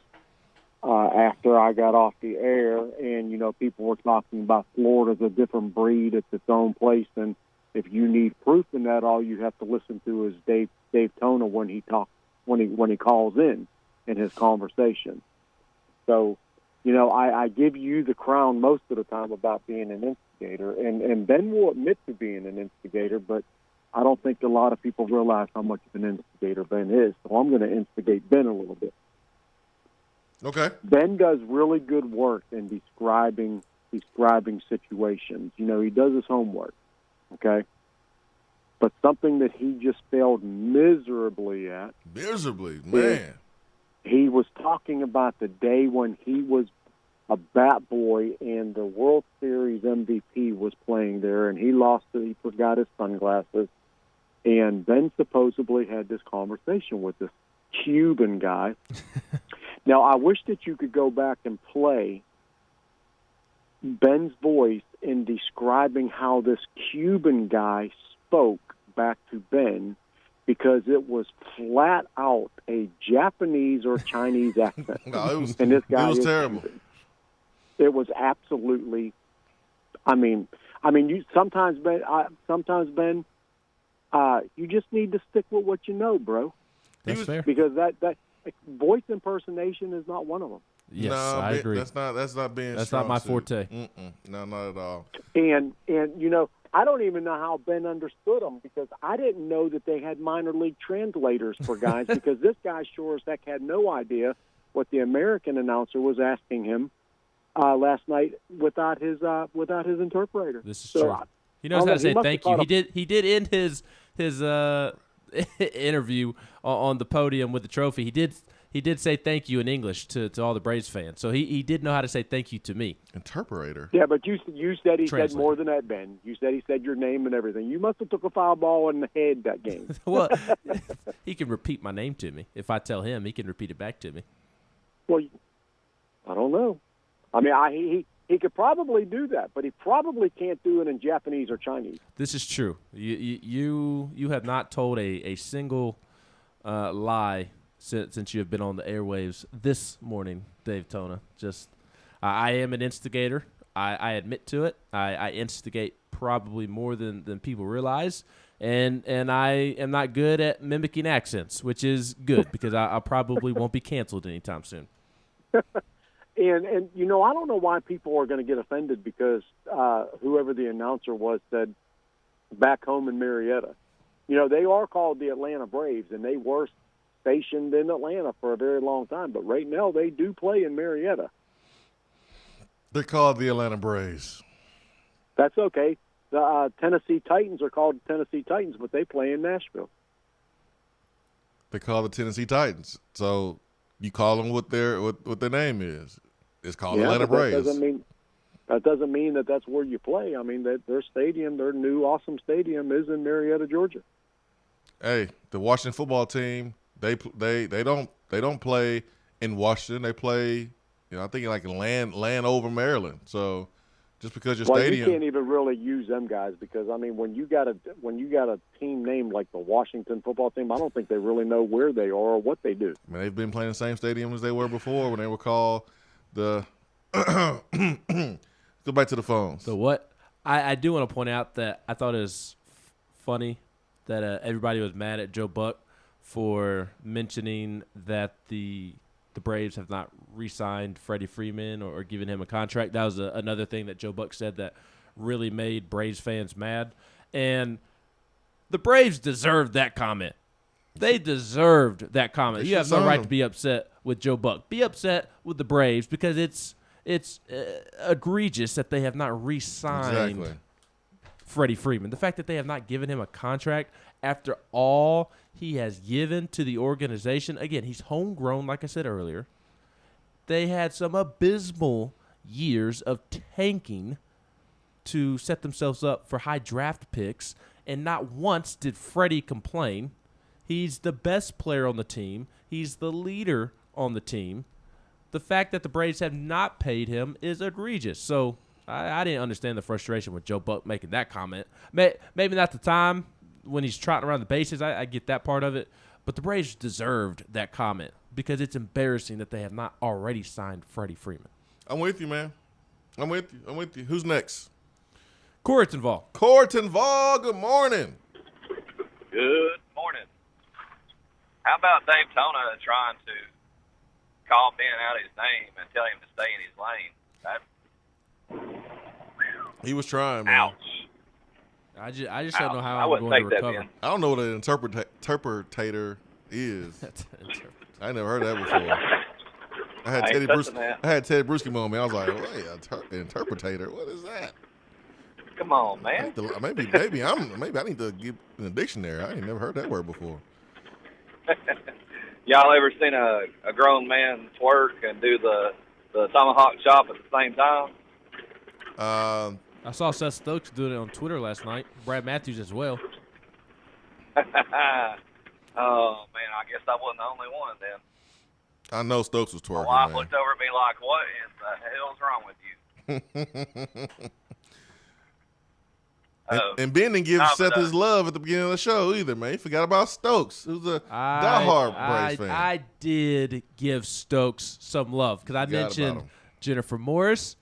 after I got off the air and, people were talking about Florida's a different breed, it's its own place, and if you need proof in that, all you have to listen to is Dave Tona when he calls in his conversation. So, I give you the crown most of the time about being an instigator, and Ben will admit to being an instigator, but I don't think a lot of people realize how much of an instigator Ben is. So I'm going to instigate Ben a little bit. Okay. Ben does really good work in describing situations. He does his homework, okay? But something that he just failed miserably at. Miserably, man. He was talking about the day when he was a bat boy and the World Series MVP was playing there, and he lost it. He forgot his sunglasses. And Ben supposedly had this conversation with this Cuban guy. Now, I wish that you could go back and play Ben's voice in describing how this Cuban guy spoke back to Ben, because it was flat out a Japanese or Chinese accent. No, and this guy it was terrible. Cuban. It was absolutely. You sometimes Ben, you just need to stick with what you know, bro. That's fair. Because that voice impersonation is not one of them. Yes, no, I agree. That's not being. That's not my forte. No, not at all. And I don't even know how Ben understood them, because I didn't know that they had minor league translators for guys because this guy sure as heck had no idea what the American announcer was asking him last night without his interpreter. This is true. He knows how to say thank you. He did end his interview on the podium with the trophy. He did say thank you in English to all the Braves fans. So he did know how to say thank you to me. Interpreter. Yeah, but you said he Translator. said more than that, Ben. You said he said your name and everything. You must have took a foul ball in the head that game. Well, he can repeat my name to me. If I tell him, he can repeat it back to me. Well, I don't know. He could probably do that, but he probably can't do it in Japanese or Chinese. This is true. You have not told a single lie since you have been on the airwaves this morning, Dave Tona. I am an instigator. I admit to it. I instigate probably more than people realize, and I am not good at mimicking accents, which is good because I probably won't be canceled anytime soon. And I don't know why people are going to get offended because whoever the announcer was said back home in Marietta. They are called the Atlanta Braves, and they were stationed in Atlanta for a very long time. But right now they do play in Marietta. They're called the Atlanta Braves. That's okay. The Tennessee Titans are called Tennessee Titans, but they play in Nashville. They're called the Tennessee Titans. So you call them what their name is. It's called Atlanta Braves. That doesn't mean that that's where you play. That their stadium, their new awesome stadium, is in Marietta, Georgia. Hey, the Washington football team, they don't play in Washington. They play, I think like Landover, Maryland. So just because your stadium, you can't even really use them guys because when you got a team named like the Washington football team, I don't think they really know where they are or what they do. They've been playing the same stadium as they were before when they were called the. Go back to the phones. So what I do want to point out that I thought it was funny that everybody was mad at Joe Buck for mentioning that the Braves have not re-signed Freddie Freeman or given him a contract. That was another thing that Joe Buck said that really made Braves fans mad. And the Braves deserved that comment. They deserved that comment. You have no right to be upset with Joe Buck. Be upset with the Braves because it's egregious that they have not re-signed Freddie Freeman. The fact that they have not given him a contract after all he has given to the organization. Again, he's homegrown, like I said earlier. They had some abysmal years of tanking to set themselves up for high draft picks, and not once did Freddie complain. He's the best player on the team. He's the leader on the team. The fact that the Braves have not paid him is egregious. So I didn't understand the frustration with Joe Buck making that comment. Maybe not the time when he's trotting around the bases. I get that part of it. But the Braves deserved that comment because it's embarrassing that they have not already signed Freddie Freeman. I'm with you, man. I'm with you. Who's next? Cortonval. Cortonval, good morning. Good morning. How about Daytona trying to call Ben out his name and tell him to stay in his lane? He was trying, man. Ouch. I just don't know how I'm wouldn't going to take that, recover. Ben. I don't know what an interpretator is. I never heard that before. I had Teddy Bruschi on me. I was like, wait, interpretator? What is that? Come on, man. Maybe I need to get in the dictionary. I ain't never heard that word before. Y'all ever seen a grown man twerk and do the tomahawk chop at the same time? I saw Seth Stokes doing it on Twitter last night. Brad Matthews as well. Oh, man, I guess I wasn't the only one then. I know Stokes was twerking, My wife man. looked over at me like, what in the hell's wrong with you? And Ben didn't give Seth his love at the beginning of the show either, man. He forgot about Stokes. It was a diehard Braves fan. I did give Stokes some love because I mentioned Jennifer Morris,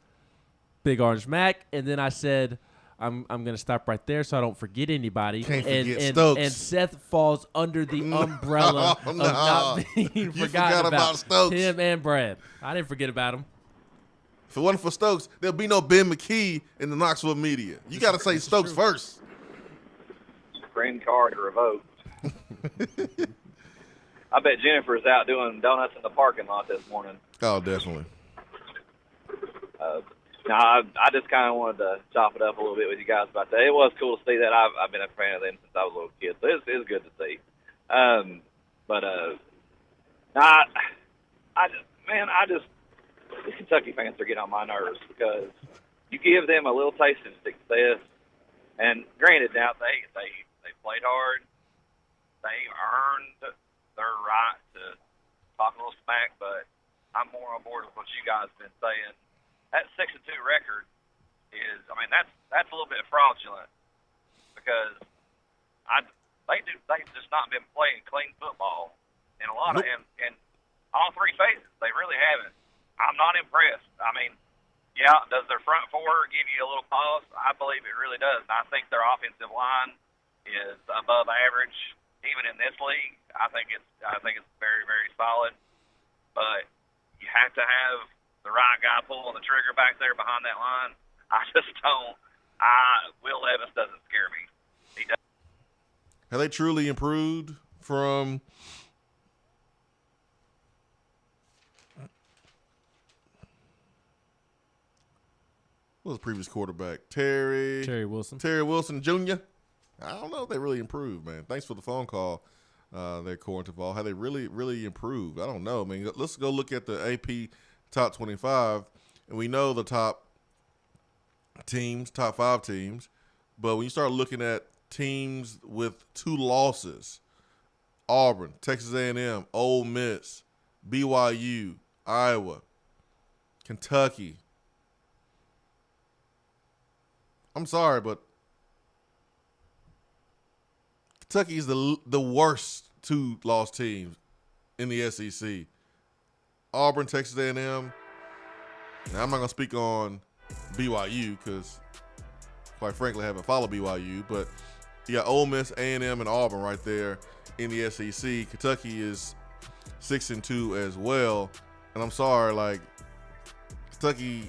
Big Orange Mac, and then I said I'm going to stop right there so I don't forget anybody. Can't forget Stokes. And Seth falls under the umbrella of not being forgotten about Stokes. Him and Brad. I didn't forget about him. If it wasn't for Stokes, there'll be no Ben McKee in the Knoxville media. You got to say Stokes first. Green card revoked. I bet Jennifer's out doing donuts in the parking lot this morning. Oh, definitely. No, I just kind of wanted to chop it up a little bit with you guys about that. It was cool to see that. I've been a fan of them since I was a little kid, so it's good to see. The Kentucky fans are getting on my nerves because you give them a little taste of success, and granted, now they played hard, they earned their right to talk a little smack, but I'm more on board with what you guys have been saying. That 6-2 record is, that's a little bit fraudulent because they've just not been playing clean football in a lot of in all three phases. They really haven't. I'm not impressed. Does their front four give you a little pause? I believe it really does. And I think their offensive line is above average, even in this league. I think it's very, very solid. But you have to have the right guy pulling the trigger back there behind that line. I just don't. Will Levis doesn't scare me. He does. Have they truly improved from what was the previous quarterback? Terry Wilson. Terry Wilson Jr. I don't know if they really improved, man. Thanks for the phone call there, Cortonval. Have they really, really improved? I don't know. Let's go look at the AP top 25, and we know the top teams, top 5 teams. But when you start looking at teams with 2 losses, Auburn, Texas A&M, Ole Miss, BYU, Iowa, Kentucky. I'm sorry, but Kentucky is the worst 2-loss teams in the SEC. Auburn, Texas A&M. Now, I'm not going to speak on BYU because, quite frankly, I haven't followed BYU. But you got Ole Miss, A&M, and Auburn right there in the SEC. Kentucky is 6-2 as well. And I'm sorry, Kentucky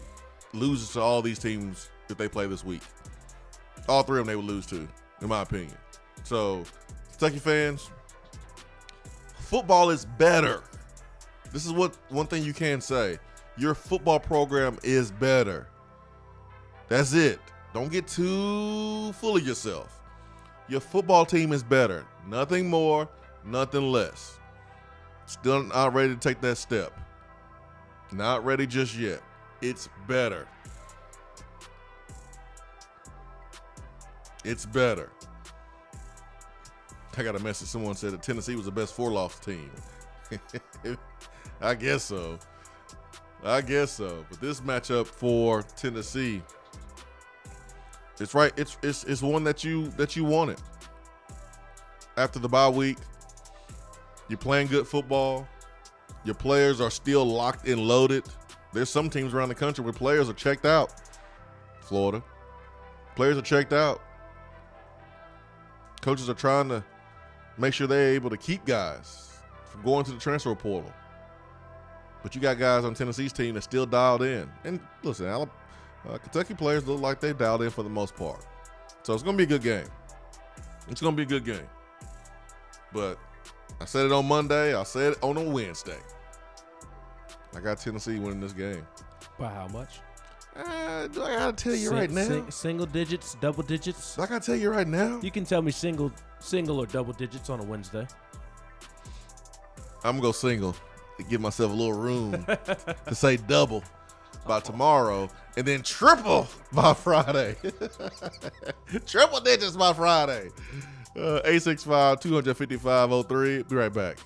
loses to all these teams if they play this week. All 3 of them they would lose to, in my opinion. So, Kentucky fans, football is better. This is one thing you can say. Your football program is better. That's it. Don't get too full of yourself. Your football team is better. Nothing more, nothing less. Still not ready to take that step. Not ready just yet. It's better. It's better. I got a message. Someone said that Tennessee was the best 4-loss team. I guess so. But this matchup for Tennessee It's right. It's one that you wanted. After the bye week, you're playing good football. Your players are still locked and loaded. There's some teams around the country where players are checked out. Florida. Players are checked out. Coaches are trying to make sure they're able to keep guys from going to the transfer portal. But you got guys on Tennessee's team that still dialed in. And listen, Kentucky players look like they dialed in for the most part. So it's going to be a good game. It's going to be a good game. But I said it on Monday. I said it on a Wednesday. I got Tennessee winning this game. By how much? Do I got to tell you right now? Single digits, double digits? Do I got to tell you right now? You can tell me single or double digits on a Wednesday. I'm going to go single to give myself a little room to say double by tomorrow and then triple by Friday. Triple digits by Friday. 865-255-03. Be right back.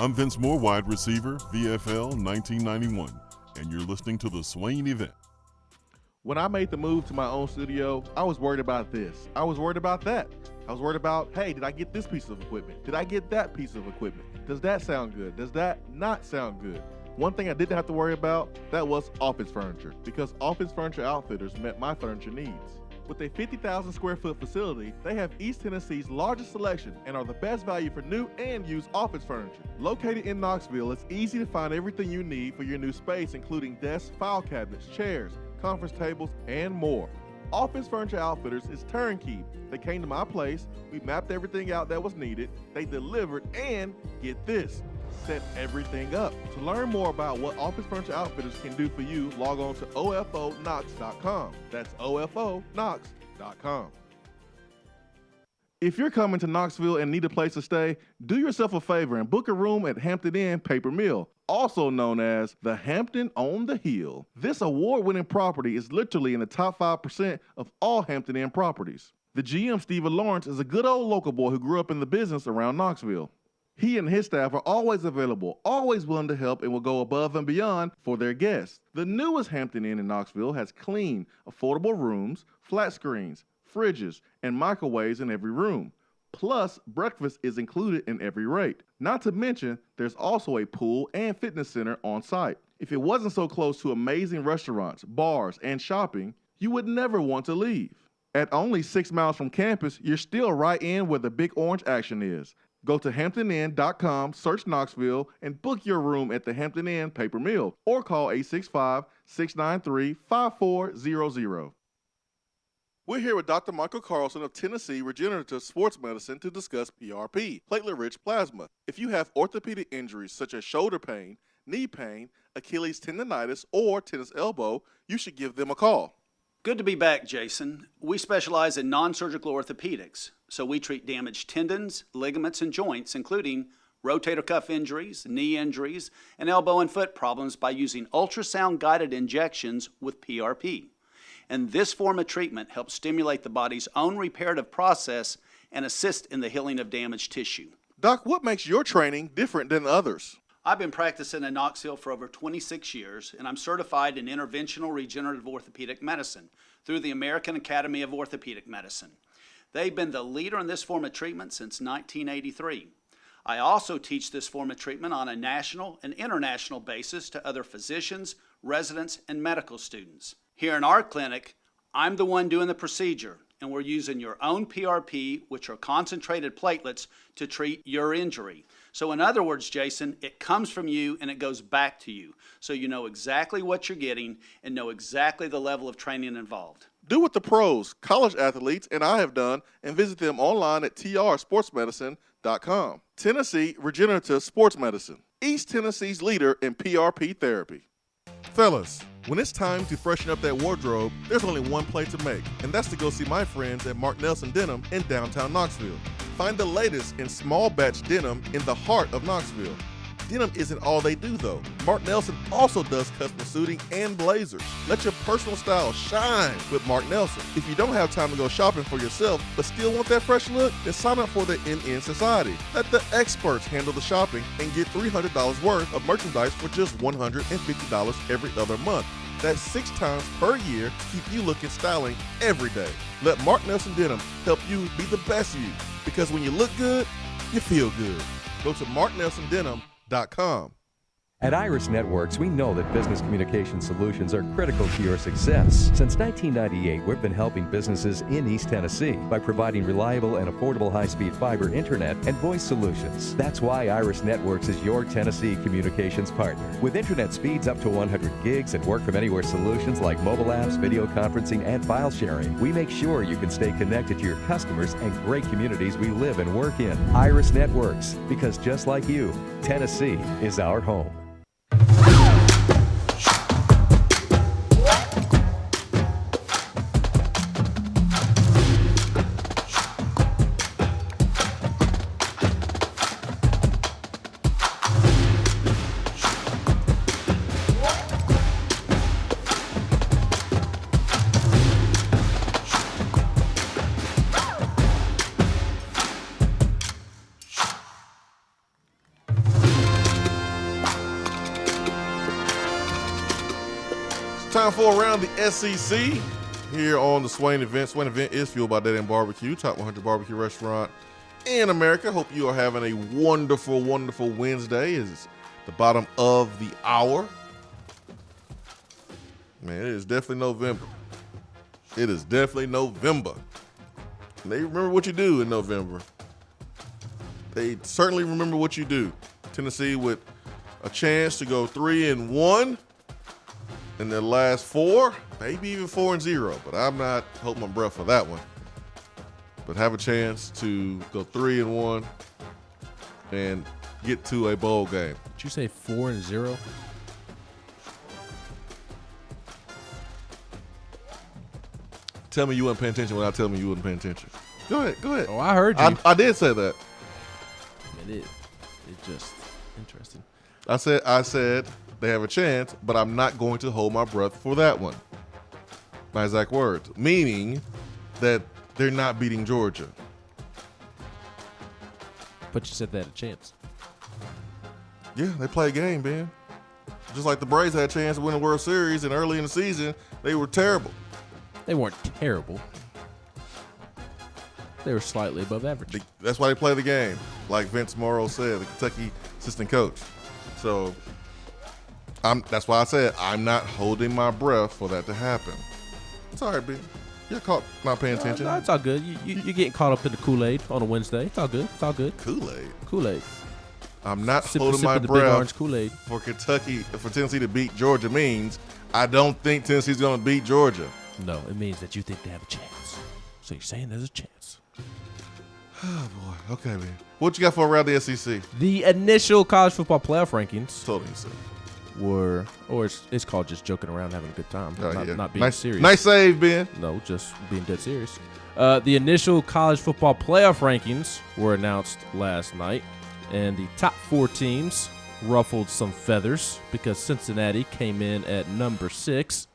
I'm Vince Moore, wide receiver, VFL 1991, and you're listening to the Swain Event. When I made the move to my own studio, I was worried about this. I was worried about that. I was worried about, hey, did I get this piece of equipment? Did I get that piece of equipment? Does that sound good? Does that not sound good? One thing I didn't have to worry about, that was office furniture, because Office Furniture Outfitters met my furniture needs. With a 50,000 square foot facility, they have East Tennessee's largest selection and are the best value for new and used office furniture. Located in Knoxville, it's easy to find everything you need for your new space, including desks, file cabinets, chairs, conference tables, and more. Office Furniture Outfitters is turnkey. They came to my place, we mapped everything out that was needed, they delivered, and get this, set everything up. To learn more about what Office Furniture Outfitters can do for you, log on to ofonox.com. That's ofonox.com. If you're coming to Knoxville and need a place to stay, do yourself a favor and book a room at Hampton Inn Paper Mill, also known as the Hampton on the Hill. This award-winning property is literally in the top 5% of all Hampton Inn properties. The GM, Stephen Lawrence, is a good old local boy who grew up in the business around Knoxville. He and his staff are always available, always willing to help, and will go above and beyond for their guests. The newest Hampton Inn in Knoxville has clean, affordable rooms, flat screens, fridges, and microwaves in every room. Plus, breakfast is included in every rate. Not to mention, there's also a pool and fitness center on site. If it wasn't so close to amazing restaurants, bars, and shopping, you would never want to leave. At only 6 miles from campus, you're still right in where the big orange action is. Go to HamptonInn.com, search Knoxville, and book your room at the Hampton Inn Paper Mill, or call 865-693-5400. We're here with Dr. Michael Carlson of Tennessee Regenerative Sports Medicine to discuss PRP, platelet-rich plasma. If you have orthopedic injuries such as shoulder pain, knee pain, Achilles tendonitis, or tennis elbow, you should give them a call. Good to be back, Jason. We specialize in non-surgical orthopedics, so we treat damaged tendons, ligaments, and joints, including rotator cuff injuries, knee injuries, and elbow and foot problems by using ultrasound-guided injections with PRP. And this form of treatment helps stimulate the body's own reparative process and assist in the healing of damaged tissue. Doc, what makes your training different than others? I've been practicing in Knoxville for over 26 years, and I'm certified in interventional regenerative orthopedic medicine through the American Academy of Orthopedic Medicine. They've been the leader in this form of treatment since 1983. I also teach this form of treatment on a national and international basis to other physicians, residents, and medical students. Here in our clinic, I'm the one doing the procedure, and we're using your own PRP, which are concentrated platelets, to treat your injury. So in other words, Jason, it comes from you and it goes back to you. So you know exactly what you're getting and know exactly the level of training involved. Do what the pros, college athletes, and I have done, and visit them online at trsportsmedicine.com. Tennessee Regenerative Sports Medicine, East Tennessee's leader in PRP therapy. Fellas, when it's time to freshen up that wardrobe, there's only one play to make, and that's to go see my friends at Mark Nelson Denim in downtown Knoxville. Find the latest in small batch denim in the heart of Knoxville. Denim isn't all they do, though. Mark Nelson also does custom suiting and blazers. Let your personal style shine with Mark Nelson. If you don't have time to go shopping for yourself, but still want that fresh look, then sign up for the NN Society. Let the experts handle the shopping and get $300 worth of merchandise for just $150 every other month. That's 6 times per year to keep you looking styling every day. Let Mark Nelson Denim help you be the best you, because when you look good, you feel good. Go to marknelsondenim.com. At Iris Networks, we know that business communication solutions are critical to your success. Since 1998, we've been helping businesses in East Tennessee by providing reliable and affordable high-speed fiber internet and voice solutions. That's why Iris Networks is your Tennessee communications partner. With internet speeds up to 100 gigs and work from anywhere solutions like mobile apps, video conferencing, and file sharing, we make sure you can stay connected to your customers and great communities we live and work in. Iris Networks, because just like you, Tennessee is our home. Time for Around the SEC here on the Swain Event. Swain Event is fueled by Dead End Barbecue, top 100 barbecue restaurant in America. Hope you are having a wonderful, wonderful Wednesday. It's the bottom of the hour. Man, it is definitely November. It is definitely November. And they remember what you do in November. They certainly remember what you do. Tennessee with a chance to go 3-1 in their last 4, maybe even 4-0, but I'm not holding my breath for that one. But have a chance to go 3-1 and get to a bowl game. Did you say 4-0? Tell me you weren't paying attention without telling me you wasn't paying attention. Go ahead. Oh, I heard you. I did say that. It's just interesting. I said they have a chance, but I'm not going to hold my breath for that one. My exact words. Meaning that they're not beating Georgia. But you said they had a chance. Yeah, they play a game, Ben. Just like the Braves had a chance to win the World Series, and early in the season, they were terrible. They weren't terrible. They were slightly above average. That's why they play the game, like Vince Morrow said, the Kentucky assistant coach. So that's why I said I'm not holding my breath for that to happen. It's all right, Ben. You're caught not paying attention. No, it's all good. You're getting caught up in the Kool-Aid on a Wednesday. It's all good. It's all good. Kool-Aid. I'm not holding my breath for Tennessee to beat Georgia means I don't think Tennessee's going to beat Georgia. No, it means that you think they have a chance. So you're saying there's a chance. Oh, boy. Okay, man. What you got for Around the SEC? The initial college football playoff rankings Totally insane. were, or it's called just joking around, having a good time, not being serious. Nice save, Ben. No, just being dead serious. The initial college football playoff rankings were announced last night, and the top 4 teams ruffled some feathers because Cincinnati came in at number 6.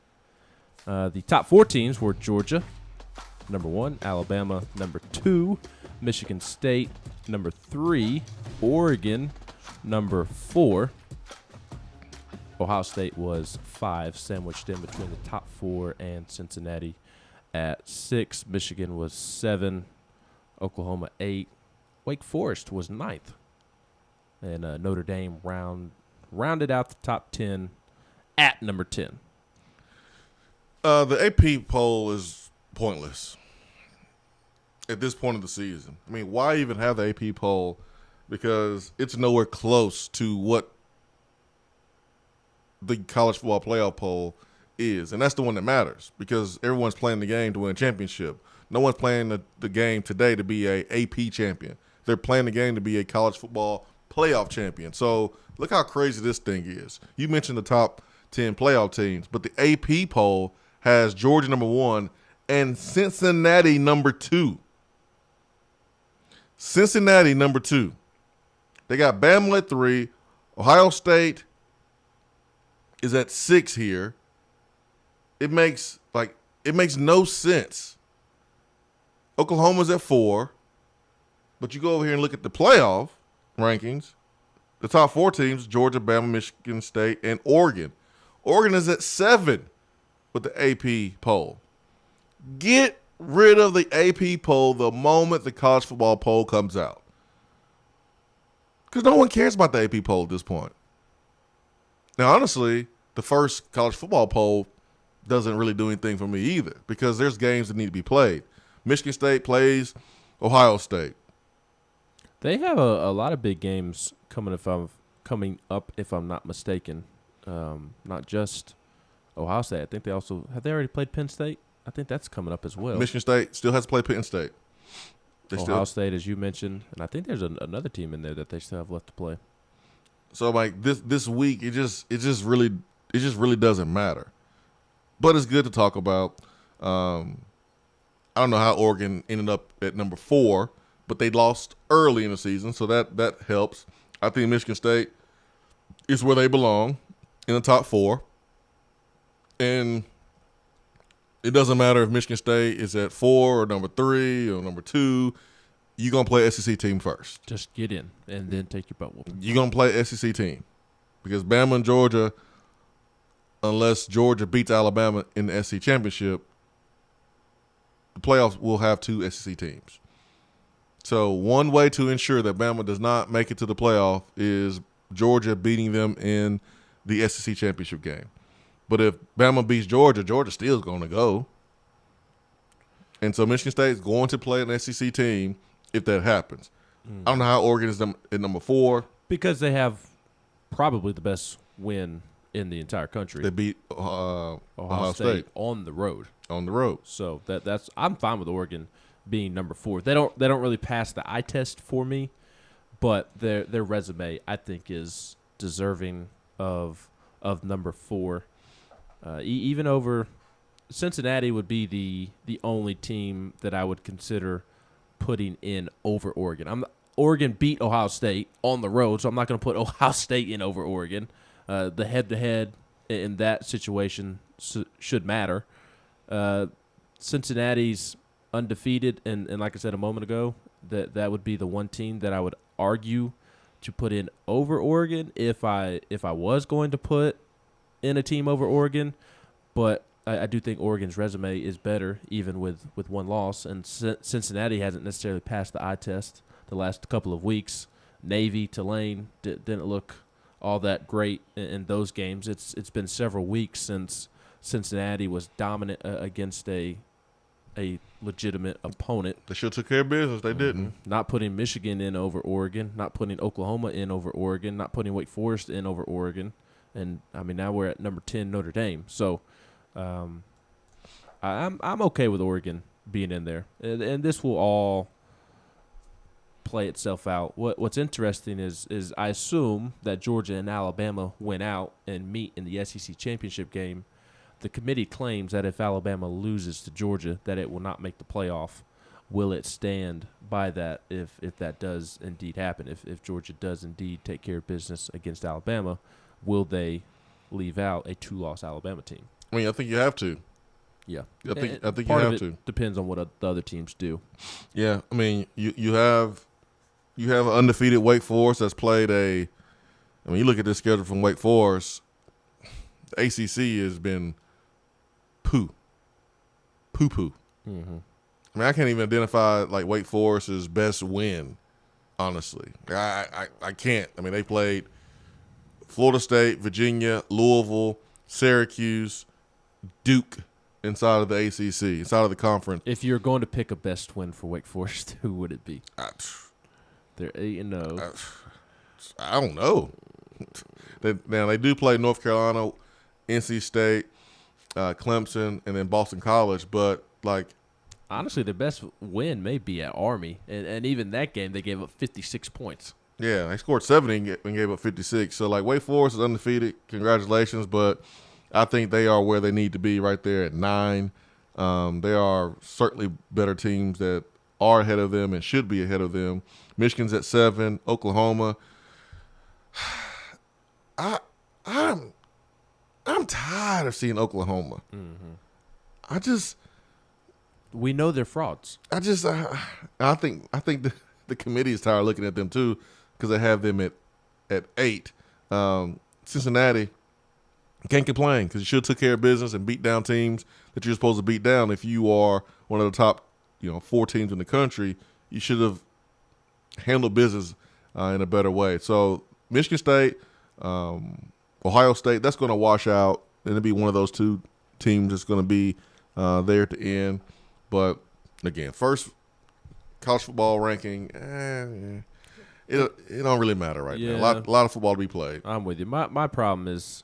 The top 4 teams were Georgia, number 1, Alabama, number 2, Michigan State, number 3, Oregon, number 4. Ohio State was 5, sandwiched in between the top 4 and Cincinnati at 6. Michigan was 7, Oklahoma 8. Wake Forest was 9th. And Notre Dame rounded out the top 10 at number 10. The AP poll is pointless at this point of the season. I mean, why even have the AP poll? Because it's nowhere close to what the college football playoff poll is. And that's the one that matters because everyone's playing the game to win a championship. No one's playing the game today to be a AP champion. They're playing the game to be a college football playoff champion. So look how crazy this thing is. You mentioned the top 10 playoff teams, but the AP poll has Georgia number 1 and Cincinnati number 2. Cincinnati number 2. They got Bama at 3, Ohio State is at 6 here. It makes no sense. Oklahoma's at 4, but you go over here and look at the playoff rankings. The top 4 teams: Georgia, Bama, Michigan State, and Oregon. Oregon is at 7 with the AP poll. Get rid of the AP poll the moment the college football poll comes out, because no one cares about the AP poll at this point. Now, honestly, the first college football poll doesn't really do anything for me either, because there's games that need to be played. Michigan State plays Ohio State. They have a lot of big games coming up, if I'm not mistaken. Not just Ohio State. I think they already played Penn State? I think that's coming up as well. Michigan State still has to play Penn State. Ohio State, as you mentioned, and I think there's another team in there that they still have left to play. So like this week, it just really doesn't matter. But it's good to talk about. I don't know how Oregon ended up at number 4, but they lost early in the season, so that helps. I think Michigan State is where they belong, in the top 4. And it doesn't matter if Michigan State is at 4 or number 3 or number 2. You're going to play SEC team first. Just get in and then take your butt whooping. You're going to play SEC team, because Bama and Georgia, unless Georgia beats Alabama in the SEC championship, the playoffs will have 2 SEC teams. So one way to ensure that Bama does not make it to the playoff is Georgia beating them in the SEC championship game. But if Bama beats Georgia, Georgia still is going to go. And so Michigan State is going to play an SEC team if that happens. I don't know how Oregon is at number 4. Because they have probably the best win in the entire country. They beat Ohio State on the road. On the road. So that's I'm fine with Oregon being number 4. They don't really pass the eye test for me, but their resume, I think, is deserving of number 4. Even over Cincinnati would be the only team that I would consider putting in over Oregon. Oregon beat Ohio State on the road, so I'm not going to put Ohio State in over Oregon. The head-to-head in that situation should matter. Cincinnati's undefeated, and like I said a moment ago, that would be the one team that I would argue to put in over Oregon if I was going to put in a team over Oregon. But I do think Oregon's resume is better, even with one loss, and Cincinnati hasn't necessarily passed the eye test the last couple of weeks. Navy, Tulane didn't look all that great in those games. It's been several weeks since Cincinnati was dominant against a legitimate opponent. They should have took care of business. They didn't. Not putting Michigan in over Oregon, not putting Oklahoma in over Oregon, not putting Wake Forest in over Oregon. And, I mean, now we're at number 10, Notre Dame. So I'm okay with Oregon being in there. And this will all play itself out. What's interesting is I assume that Georgia and Alabama went out and meet in the SEC championship game. The committee claims that if Alabama loses to Georgia, that it will not make the playoff. Will it stand by that if that does indeed happen? If Georgia does indeed take care of business against Alabama, will they leave out a 2-loss Alabama team? I mean, I think you have to. Yeah. I think you Part have of it to. Depends on what the other teams do. Yeah, I mean, you have an undefeated Wake Forest that's played I mean, you look at this schedule from Wake Forest, the ACC has been poo. Mm-hmm. I mean, I can't even identify like Wake Forest's best win, honestly. I can't. I mean, they played Florida State, Virginia, Louisville, Syracuse, Duke inside of the ACC, inside of the conference. If you're going to pick a best win for Wake Forest, who would it be? They're 8-0. I don't know. They do play North Carolina, NC State, Clemson, and then Boston College. But like, honestly, their best win may be at Army, and even that game they gave up 56 points. Yeah, they scored 70 and gave up 56. So like, Wake Forest is undefeated. Congratulations, but I think they are where they need to be, right there at 9. There are certainly better teams that are ahead of them and should be ahead of them. Michigan's at 7. Oklahoma. I'm tired of seeing Oklahoma. Mm-hmm. We know they're frauds. I think the committee is tired of looking at them too, because they have them at 8. Cincinnati can't complain because you should have took care of business and beat down teams that you're supposed to beat down. If you are one of the top 4 teams in the country, you should have handled business in a better way. So Michigan State, Ohio State, that's going to wash out, and it'll be one of those 2 teams that's going to be there at the end. But again, first college football ranking, it don't really matter right now. A lot of football to be played. I'm with you. My problem is,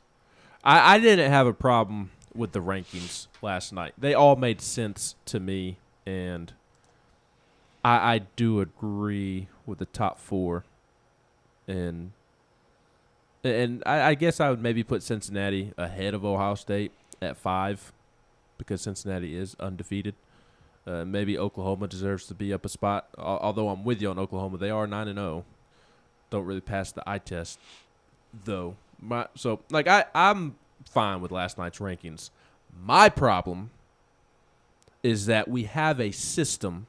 I didn't have a problem with the rankings last night. They all made sense to me, and I do agree with the top 4, and I guess I would maybe put Cincinnati ahead of Ohio State at 5 because Cincinnati is undefeated. Maybe Oklahoma deserves to be up a spot, although I'm with you on Oklahoma. They are 9-0. Don't really pass the eye test, though. I'm fine with last night's rankings. My problem is that we have a system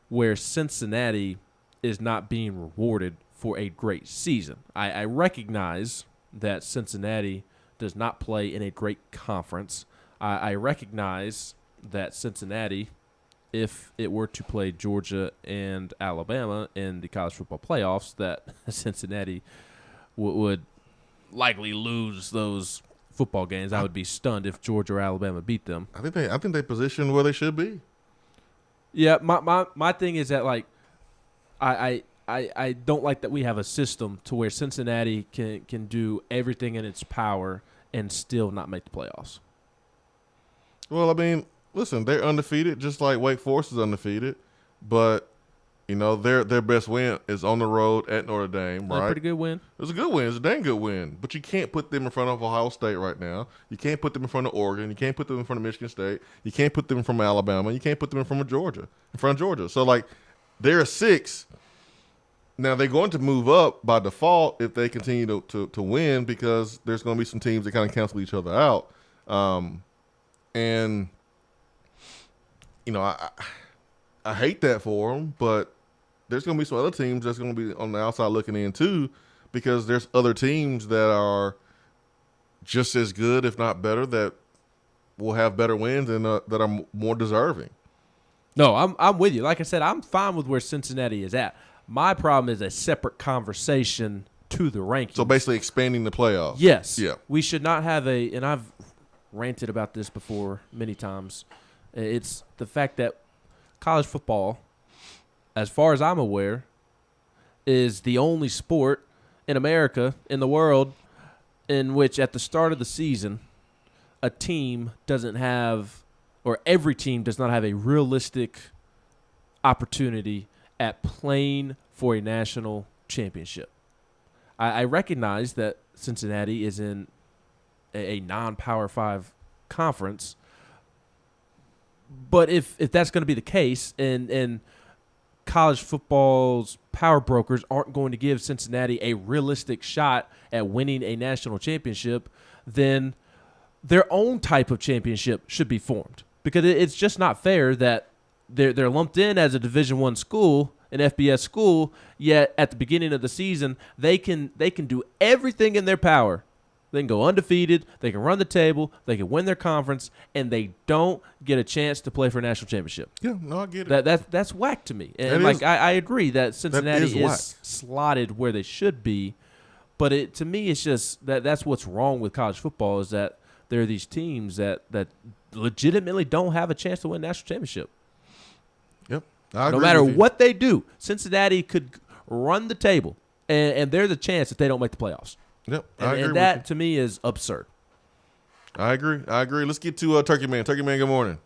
where Cincinnati is not being rewarded for a great season. I recognize that Cincinnati does not play in a great conference. I recognize that Cincinnati, if it were to play Georgia and Alabama in the college football playoffs, that Cincinnati would likely lose those football games. I would be stunned if Georgia or Alabama beat them. I think they positioned where they should be. Yeah, my thing is that I don't like that we have a system to where Cincinnati can do everything in its power and still not make the playoffs. Well, I mean, listen, they're undefeated, just like Wake Forest is undefeated, but their best win is on the road at Notre Dame, right? A pretty good win. It was a good win. It's a dang good win. But you can't put them in front of Ohio State right now. You can't put them in front of Oregon. You can't put them in front of Michigan State. You can't put them in front of Alabama. You can't put them in front of Georgia. So, they're 6. Now, they're going to move up by default if they continue to win, because there's going to be some teams that kind of cancel each other out. I hate that for them, but there's going to be some other teams that's going to be on the outside looking in too, because there's other teams that are just as good, if not better, that will have better wins and that are more deserving. No, I'm with you. Like I said, I'm fine with where Cincinnati is at. My problem is a separate conversation to the rankings. So basically expanding the playoffs. Yes. Yeah. We should not have and I've ranted about this before many times. It's the fact that college football, as far as I'm aware, is the only sport in America, in the world, in which at the start of the season, a team doesn't have, or every team does not have a realistic opportunity at playing for a national championship. I recognize that Cincinnati is in a non-Power 5 conference, but if that's going to be the case, and college football's power brokers aren't going to give Cincinnati a realistic shot at winning a national championship, then their own type of championship should be formed, because it's just not fair that they're lumped in as a Division I school, an FBS school, yet at the beginning of the season they can do everything in their power. They can go undefeated, they can run the table, they can win their conference, and they don't get a chance to play for a national championship. Yeah, no, I get it. That's whack to me. And I agree that Cincinnati is slotted where they should be, but to me it's just that's what's wrong with college football, is that there are these teams that legitimately don't have a chance to win a national championship. Yep. No matter what they do, Cincinnati could run the table, and there's a chance that they don't make the playoffs. Yep, and that to me is absurd. I agree. Let's get to Turkey Man. Turkey Man, good morning.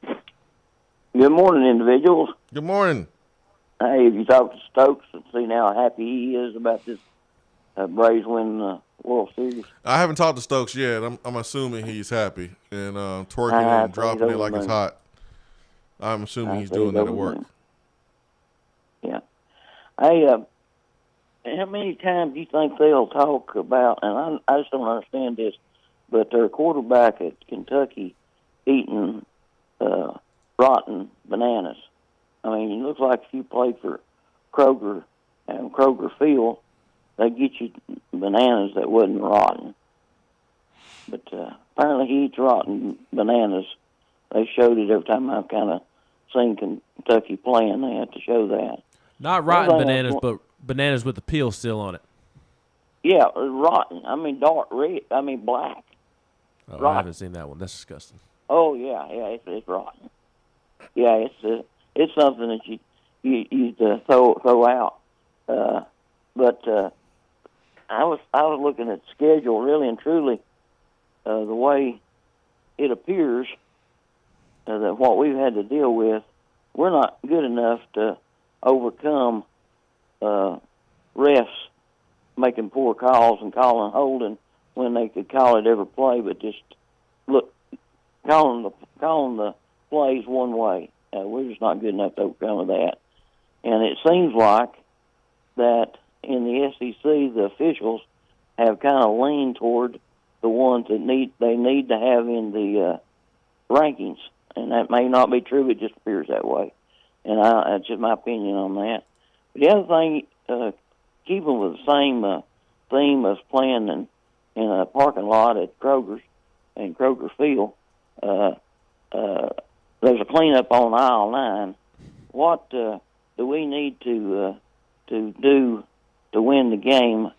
Good morning, individuals. Good morning. Hey, have you talked to Stokes and seen how happy he is about this Braves winning the World Series? I haven't talked to Stokes yet. I'm assuming he's happy and twerking and dropping it like it's hot. I'm assuming he's doing that at work. Yeah. Hey, how many times do you think they'll talk about, and I just don't understand this, but their quarterback at Kentucky eating rotten bananas. I mean, it looks like if you played for Kroger and Kroger Field, they get you bananas that wasn't rotten. But apparently he eats rotten bananas. They showed it every time I've kind of seen Kentucky playing. They have to show that. Not rotten bananas, but bananas with the peel still on it. Yeah, rotten. I mean, dark red. I mean, black. Oh, rotten. I haven't seen that one. That's disgusting. Oh yeah, it's rotten. Yeah, it's something that you throw out. But I was looking at the schedule, really and truly. The way it appears that what we've had to deal with, we're not good enough to overcome refs making poor calls and calling holding when they could call it every play, but just calling the plays one way. We're just not good enough to overcome that. And it seems like that in the SEC, the officials have kind of leaned toward the ones that they need to have in the rankings, and that may not be true. It just appears that way, and that's just my opinion on that. But the other thing, keeping with the same theme of playing in a parking lot at Kroger's and Kroger Field, there's a cleanup on aisle 9. What do we need to do to win the game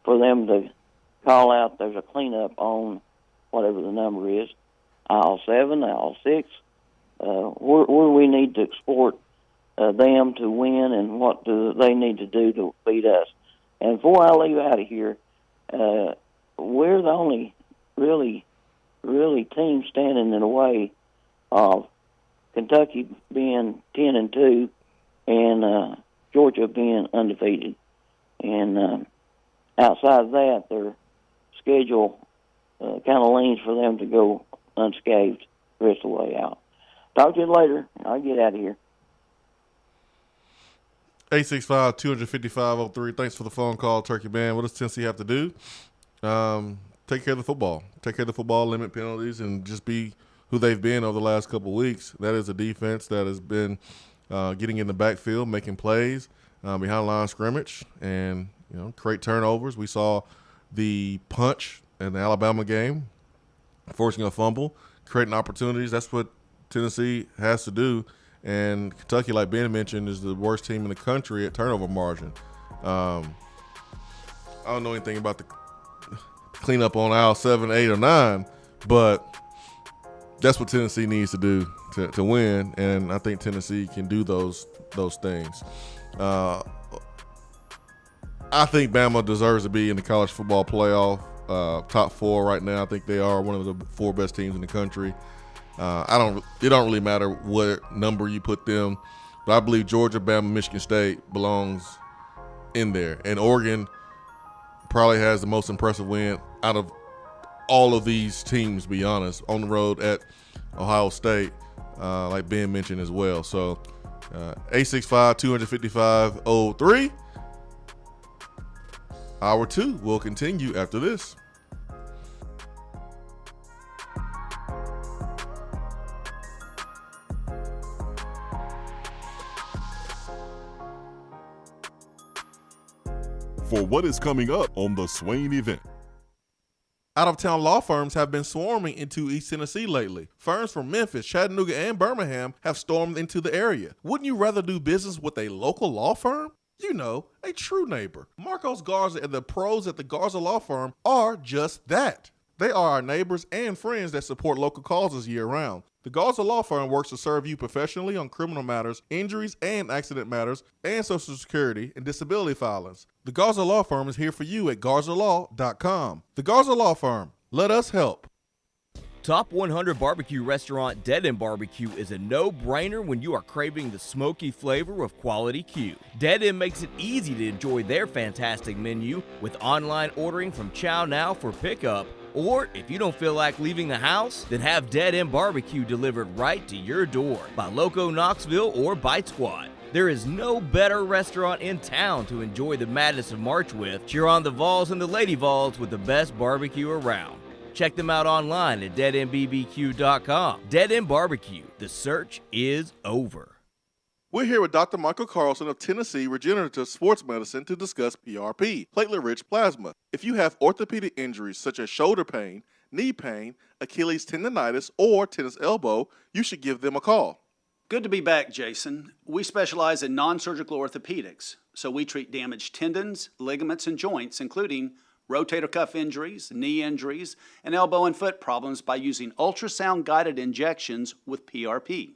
for them to call out there's a cleanup on whatever the number is, aisle 7, aisle 6? Where do we need to exploit them to win, and what do they need to do to beat us? And before I leave out of here, we're the only really team standing in the way of Kentucky being 10-2 and Georgia being undefeated. And outside of that, their schedule kind of leans for them to go unscathed the rest of the way out. Talk to you later. I'll get out of here. 865-255-03. Thanks for the phone call, Turkey Band. What does Tennessee have to do? Take care of the football. Take care of the football, limit penalties, and just be who they've been over the last couple of weeks. That is a defense that has been getting in the backfield, making plays behind the line of scrimmage, and create turnovers. We saw the punch in the Alabama game, forcing a fumble, creating opportunities. That's what Tennessee has to do. And Kentucky, like Ben mentioned, is the worst team in the country at turnover margin. I don't know anything about the cleanup on aisle 7, 8, or 9, but that's what Tennessee needs to do to win, and I think Tennessee can do those things. I think Bama deserves to be in the college football playoff, top 4 right now. I think they are one of the 4 best teams in the country. It don't really matter what number you put them, but I believe Georgia, Bama, Michigan State belongs in there, and Oregon probably has the most impressive win out of all of these teams, to be honest, on the road at Ohio State, like Ben mentioned as well. So 865-255-03. Hour 2 will continue after this. For what is coming up on the Swain Event. Out-of-town law firms have been swarming into East Tennessee lately. Firms from Memphis, Chattanooga, and Birmingham have stormed into the area. Wouldn't you rather do business with a local law firm? You know, a true neighbor. Marcos Garza and the pros at the Garza Law Firm are just that. They are our neighbors and friends that support local causes year-round. The Garza Law Firm works to serve you professionally on criminal matters, injuries and accident matters, and Social Security and disability filings. The Garza Law Firm is here for you at GarzaLaw.com. The Garza Law Firm. Let us help. Top 100 barbecue restaurant Dead End Barbecue is a no-brainer when you are craving the smoky flavor of quality Q. Dead End makes it easy to enjoy their fantastic menu with online ordering from Chow Now for pickup. Or if you don't feel like leaving the house, then have Dead End Barbecue delivered right to your door by Loco Knoxville or Bite Squad. There is no better restaurant in town to enjoy the madness of March with. Cheer on the Vols and the Lady Vols with the best barbecue around. Check them out online at deadendbbq.com. Dead End Barbecue. The search is over. We're here with Dr. Michael Carlson of Tennessee Regenerative Sports Medicine to discuss PRP, platelet-rich plasma. If you have orthopedic injuries such as shoulder pain, knee pain, Achilles tendonitis, or tennis elbow, you should give them a call. Good to be back, Jason. We specialize in non-surgical orthopedics, so we treat damaged tendons, ligaments, and joints, including rotator cuff injuries, knee injuries, and elbow and foot problems by using ultrasound-guided injections with PRP.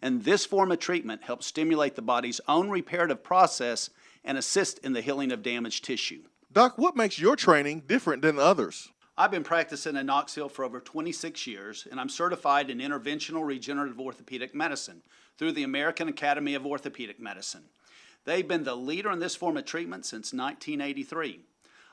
And this form of treatment helps stimulate the body's own reparative process and assist in the healing of damaged tissue. Doc, what makes your training different than others? I've been practicing in Knoxville for over 26 years, and I'm certified in interventional regenerative orthopedic medicine through the American Academy of Orthopedic Medicine. They've been the leader in this form of treatment since 1983.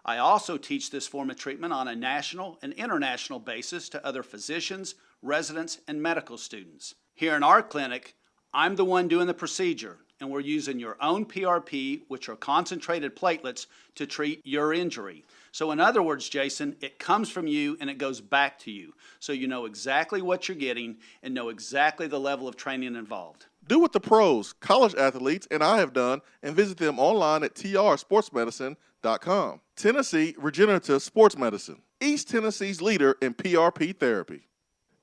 I also teach this form of treatment on a national and international basis to other physicians, residents, and medical students. Here in our clinic, I'm the one doing the procedure, and we're using your own PRP, which are concentrated platelets, to treat your injury. So in other words, Jason, it comes from you and it goes back to you. So you know exactly what you're getting and know exactly the level of training involved. Do what the pros, college athletes, and I have done, and visit them online at trsportsmedicine.com. Tennessee Regenerative Sports Medicine, East Tennessee's leader in PRP therapy.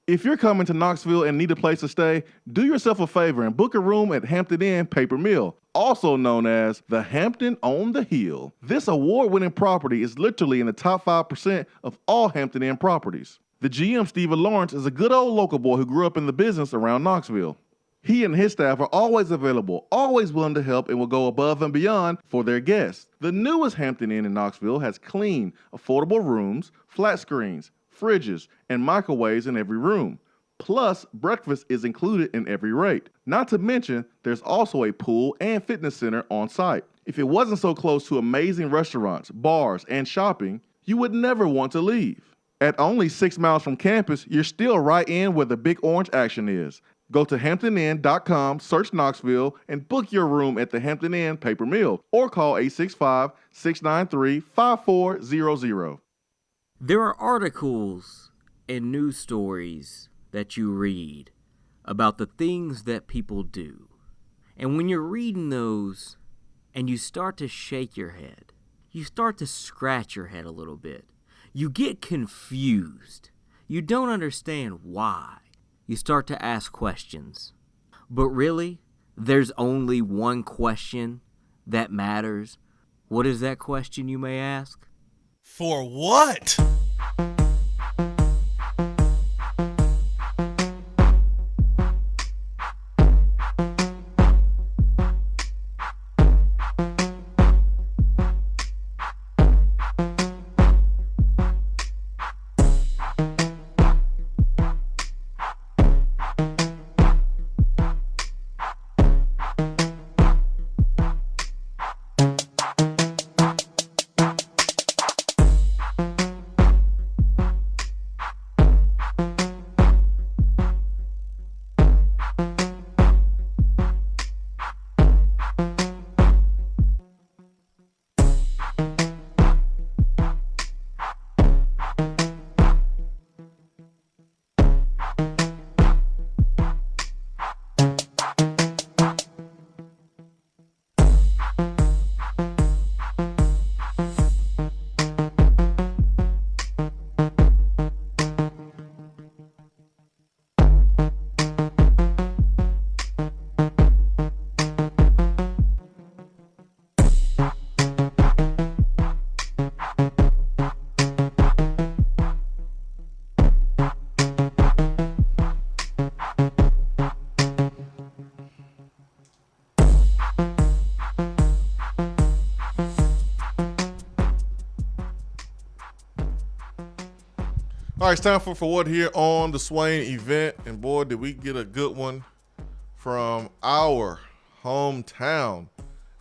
If you're coming to Knoxville and need a place to stay, do yourself a favor and book a room at Hampton Inn Paper Mill, also known as the Hampton on the Hill. This award-winning property is literally in the top 5% of all Hampton Inn properties. The GM, Stephen Lawrence, is a good old local boy who grew up in the business around Knoxville. He and his staff are always available, always willing to help, and will go above and beyond for their guests. The newest Hampton Inn in Knoxville has clean, affordable rooms, flat screens, fridges, and microwaves in every room. Plus, breakfast is included in every rate. Not to mention, there's also a pool and fitness center on site. If it wasn't so close to amazing restaurants, bars, and shopping, you would never want to leave. At only 6 miles from campus, you're still right in where the big orange action is. Go to HamptonInn.com, search Knoxville, and book your room at the Hampton Inn Paper Mill, or call 865-693-5400. There are articles and news stories that you read about the things that people do. And when you're reading those and you start to shake your head, you start to scratch your head a little bit, you get confused, you don't understand why, you start to ask questions. But really, there's only one question that matters. What is that question, you may ask? For what? All right, it's time for what here on the Swain Event. And boy, did we get a good one from our hometown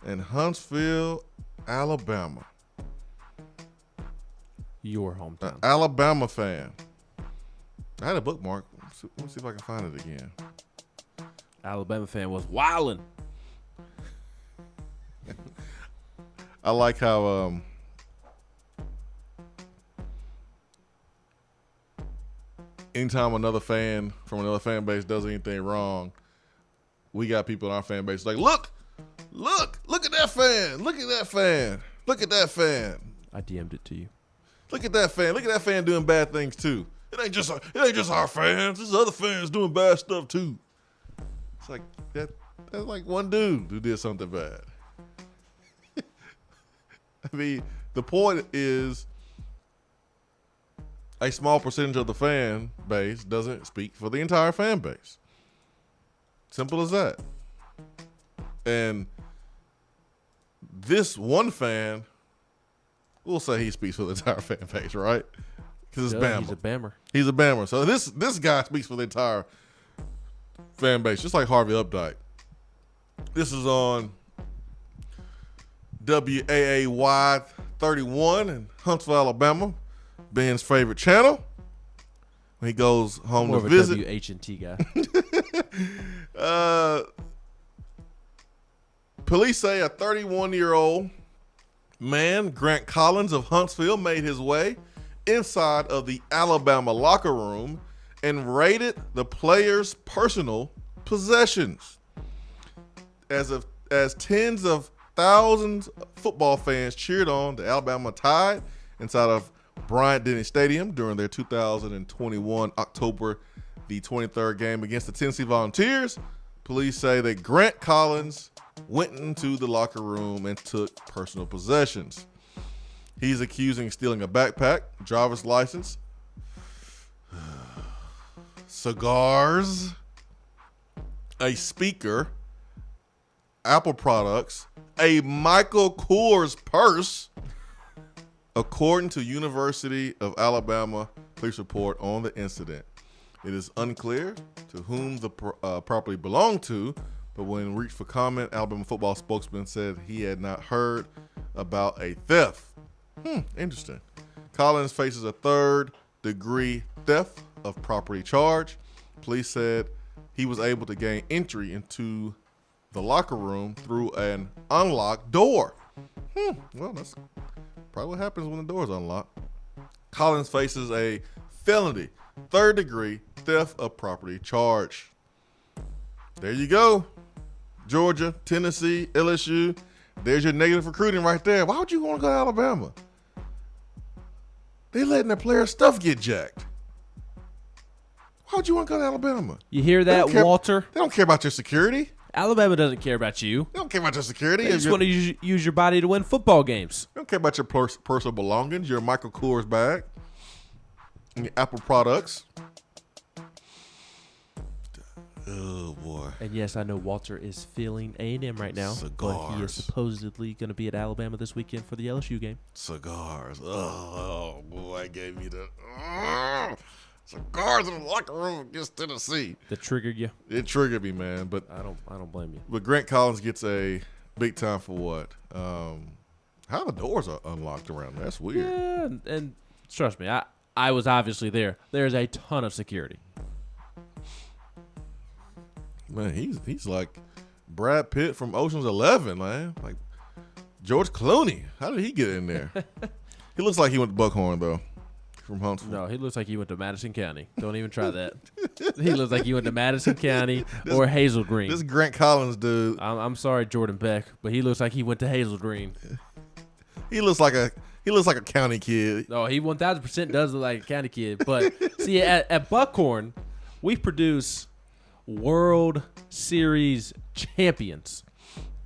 in Huntsville, Alabama. Your hometown. An Alabama fan. I had a bookmark. Let me see if I can find it again. Alabama fan was wildin'. I like how anytime another fan from another fan base does anything wrong, we got people in our fan base like, look at that fan, look at that fan, look at that fan. I DM'd it to you. Look at that fan doing bad things too. It ain't just our fans. There's other fans doing bad stuff too. It's like that's like one dude who did something bad. I mean, the point is a small percentage of the fan base doesn't speak for the entire fan base. Simple as that. And this one fan, we'll say he speaks for the entire fan base, right? Because it's Bama. He's a Bammer. He's a Bammer. So this guy speaks for the entire fan base, just like Harvey Updike. This is on WAAY 31 in Huntsville, Alabama, Ben's favorite channel. When he goes home More to of visit. a WH&T guy. Police say a 31-year-old man, Grant Collins of Huntsville, made his way inside of the Alabama locker room and raided the players' personal possessions. As tens of thousands of football fans cheered on the Alabama Tide inside of Bryant-Denny Stadium during their 2021 October the 23rd game against the Tennessee Volunteers, police say that Grant Collins went into the locker room and took personal possessions. He's accusing stealing a backpack, driver's license, cigars, a speaker, Apple products, a Michael Kors purse, according to University of Alabama police report on the incident. It is unclear to whom the property belonged to, but when reached for comment, Alabama football spokesman said he had not heard about a theft. Interesting. Collins faces a third-degree theft of property charge. Police said he was able to gain entry into the locker room through an unlocked door. Well, that's probably what happens when the door is unlocked. Collins faces a felony, third-degree theft of property charge. There you go. Georgia, Tennessee, LSU. There's your negative recruiting right there. Why would you want to go to Alabama? They letting their players' stuff get jacked. Why would you want to go to Alabama? You hear that, Walter? They don't care about your security. Alabama doesn't care about you. They don't care about your security. They just want to use your body to win football games. They don't care about your personal belongings, your Michael Kors bag, and your Apple products. Oh, boy. And yes, I know Walter is feeling A&M right now. Cigars. But he is supposedly going to be at Alabama this weekend for the LSU game. Cigars. Oh, boy, I gave me the... Cigars in the locker room against Tennessee. That triggered you? It triggered me, man. But I don't blame you. But Grant Collins gets a big time for what? How the doors are unlocked around there? That's weird. Yeah, and trust me, I was obviously there. There's a ton of security. Man, he's like Brad Pitt from Ocean's 11, man. Like George Clooney. How did he get in there? He looks like he went to Buckhorn, though, from Huntsville. No, he looks like he went to Madison County. Don't even try that. He looks like he went to Madison County or Hazel Green. This Grant Collins dude. I'm sorry, Jordan Beck, but he looks like he went to Hazel Green. He looks like a county kid. No, he 1,000% does look like a county kid. But see, at Buckhorn, we produce World Series champions.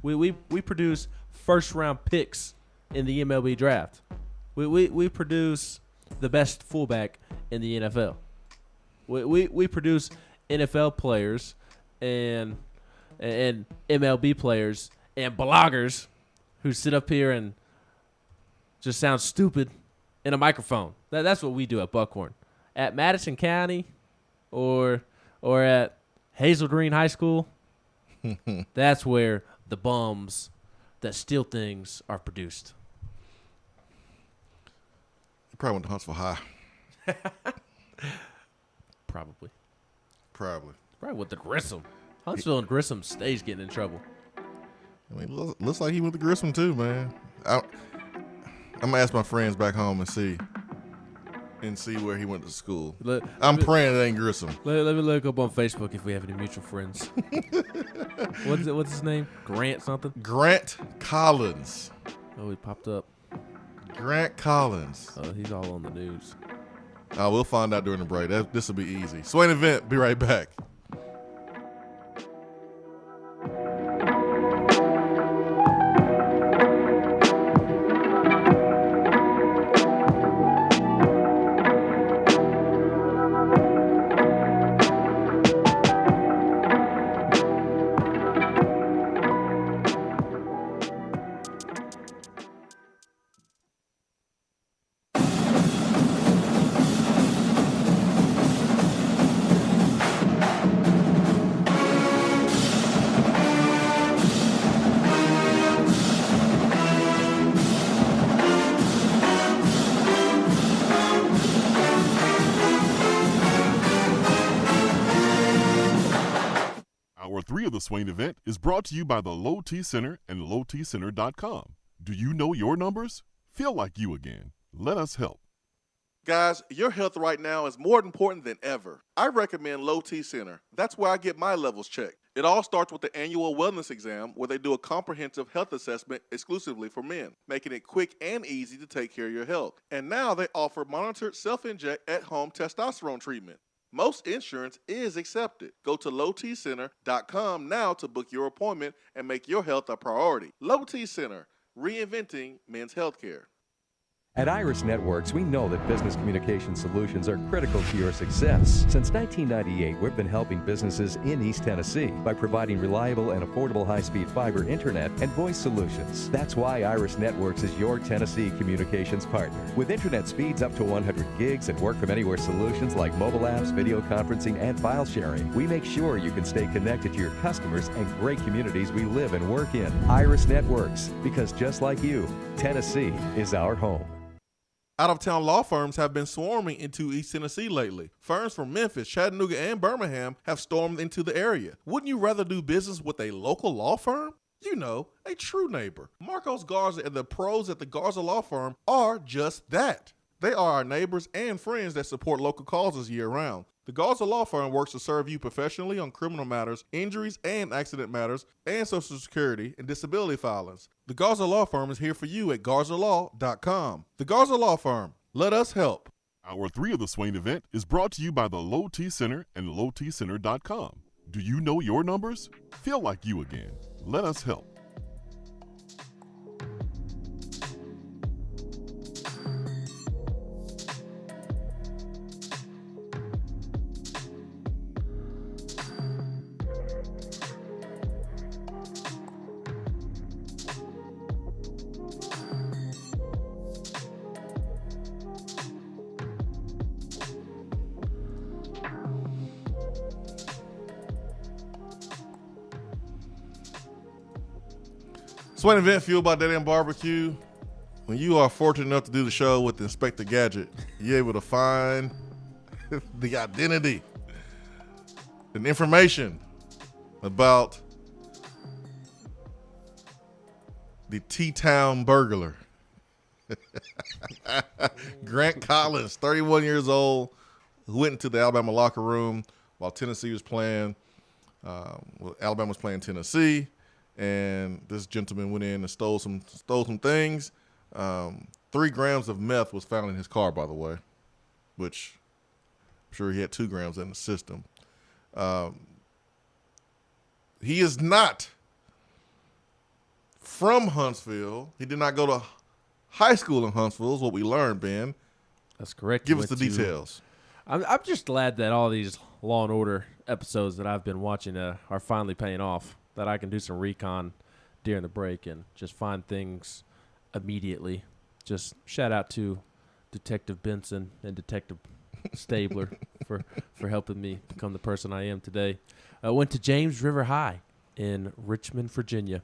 We produce first round picks in the MLB draft. We produce the best fullback in the NFL. We produce NFL players and MLB players and bloggers who sit up here and just sound stupid in a microphone. That's what we do at Buckhorn. At Madison County or at Hazel Green High School, that's where the bums that steal things are produced. You probably went to Huntsville High. Probably Probably with the Grissom. Huntsville and Grissom stays getting in trouble. I mean, looks like he went to Grissom too, man. I'm gonna ask my friends back home and see where he went to school. I'm praying it ain't Grissom. Let me look up on Facebook if we have any mutual friends. What's his name? Grant something? Grant Collins. Oh, he popped up. Grant Collins. Oh, he's all on the news. We'll find out during the break. This will be easy. Swain Event, be right back. Hour 3 of the Swain Event is brought to you by the Low T Center and lowtcenter.com. Do you know your numbers? Feel like you again. Let us help. Guys, your health right now is more important than ever. I recommend Low T Center. That's where I get my levels checked. It all starts with the annual wellness exam where they do a comprehensive health assessment exclusively for men, making it quick and easy to take care of your health. And now they offer monitored self-inject at-home testosterone treatment. Most insurance is accepted. Go to lowtcenter.com now to book your appointment and make your health a priority. Low T Center, reinventing men's healthcare. At Iris Networks, we know that business communication solutions are critical to your success. Since 1998, we've been helping businesses in East Tennessee by providing reliable and affordable high-speed fiber internet and voice solutions. That's why Iris Networks is your Tennessee communications partner. With internet speeds up to 100 gigs and work from anywhere solutions like mobile apps, video conferencing, and file sharing, we make sure you can stay connected to your customers and great communities we live and work in. Iris Networks, because just like you, Tennessee is our home. Out-of-town law firms have been swarming into East Tennessee lately. Firms from Memphis, Chattanooga, and Birmingham have stormed into the area. Wouldn't you rather do business with a local law firm? You know, a true neighbor. Marcos Garza and the pros at the Garza Law Firm are just that. They are our neighbors and friends that support local causes year-round. The Garza Law Firm works to serve you professionally on criminal matters, injuries and accident matters, and Social Security and disability filings. The Garza Law Firm is here for you at garzalaw.com. The Garza Law Firm. Let us help. Hour 3 of the Swain Event is brought to you by the Low T Center and lowtcenter.com. Do you know your numbers? Feel like you again. Let us help. Swain Event fueled by Dead End Barbecue. When you are fortunate enough to do the show with Inspector Gadget, you're able to find the identity and information about the T-Town burglar. Grant Collins, 31 years old, who went into the Alabama locker room while Tennessee was playing. Alabama was playing Tennessee. And this gentleman went in and stole some things. 3 grams of meth was found in his car, by the way, which I'm sure he had 2 grams in the system. He is not from Huntsville. He did not go to high school in Huntsville, is what we learned, Ben. That's correct. Give us the details. I'm just glad that all these Law and Order episodes that I've been watching are finally paying off. That I can do some recon during the break and just find things immediately. Just shout out to Detective Benson and Detective Stabler for helping me become the person I am today. I went to James River High in Richmond, Virginia,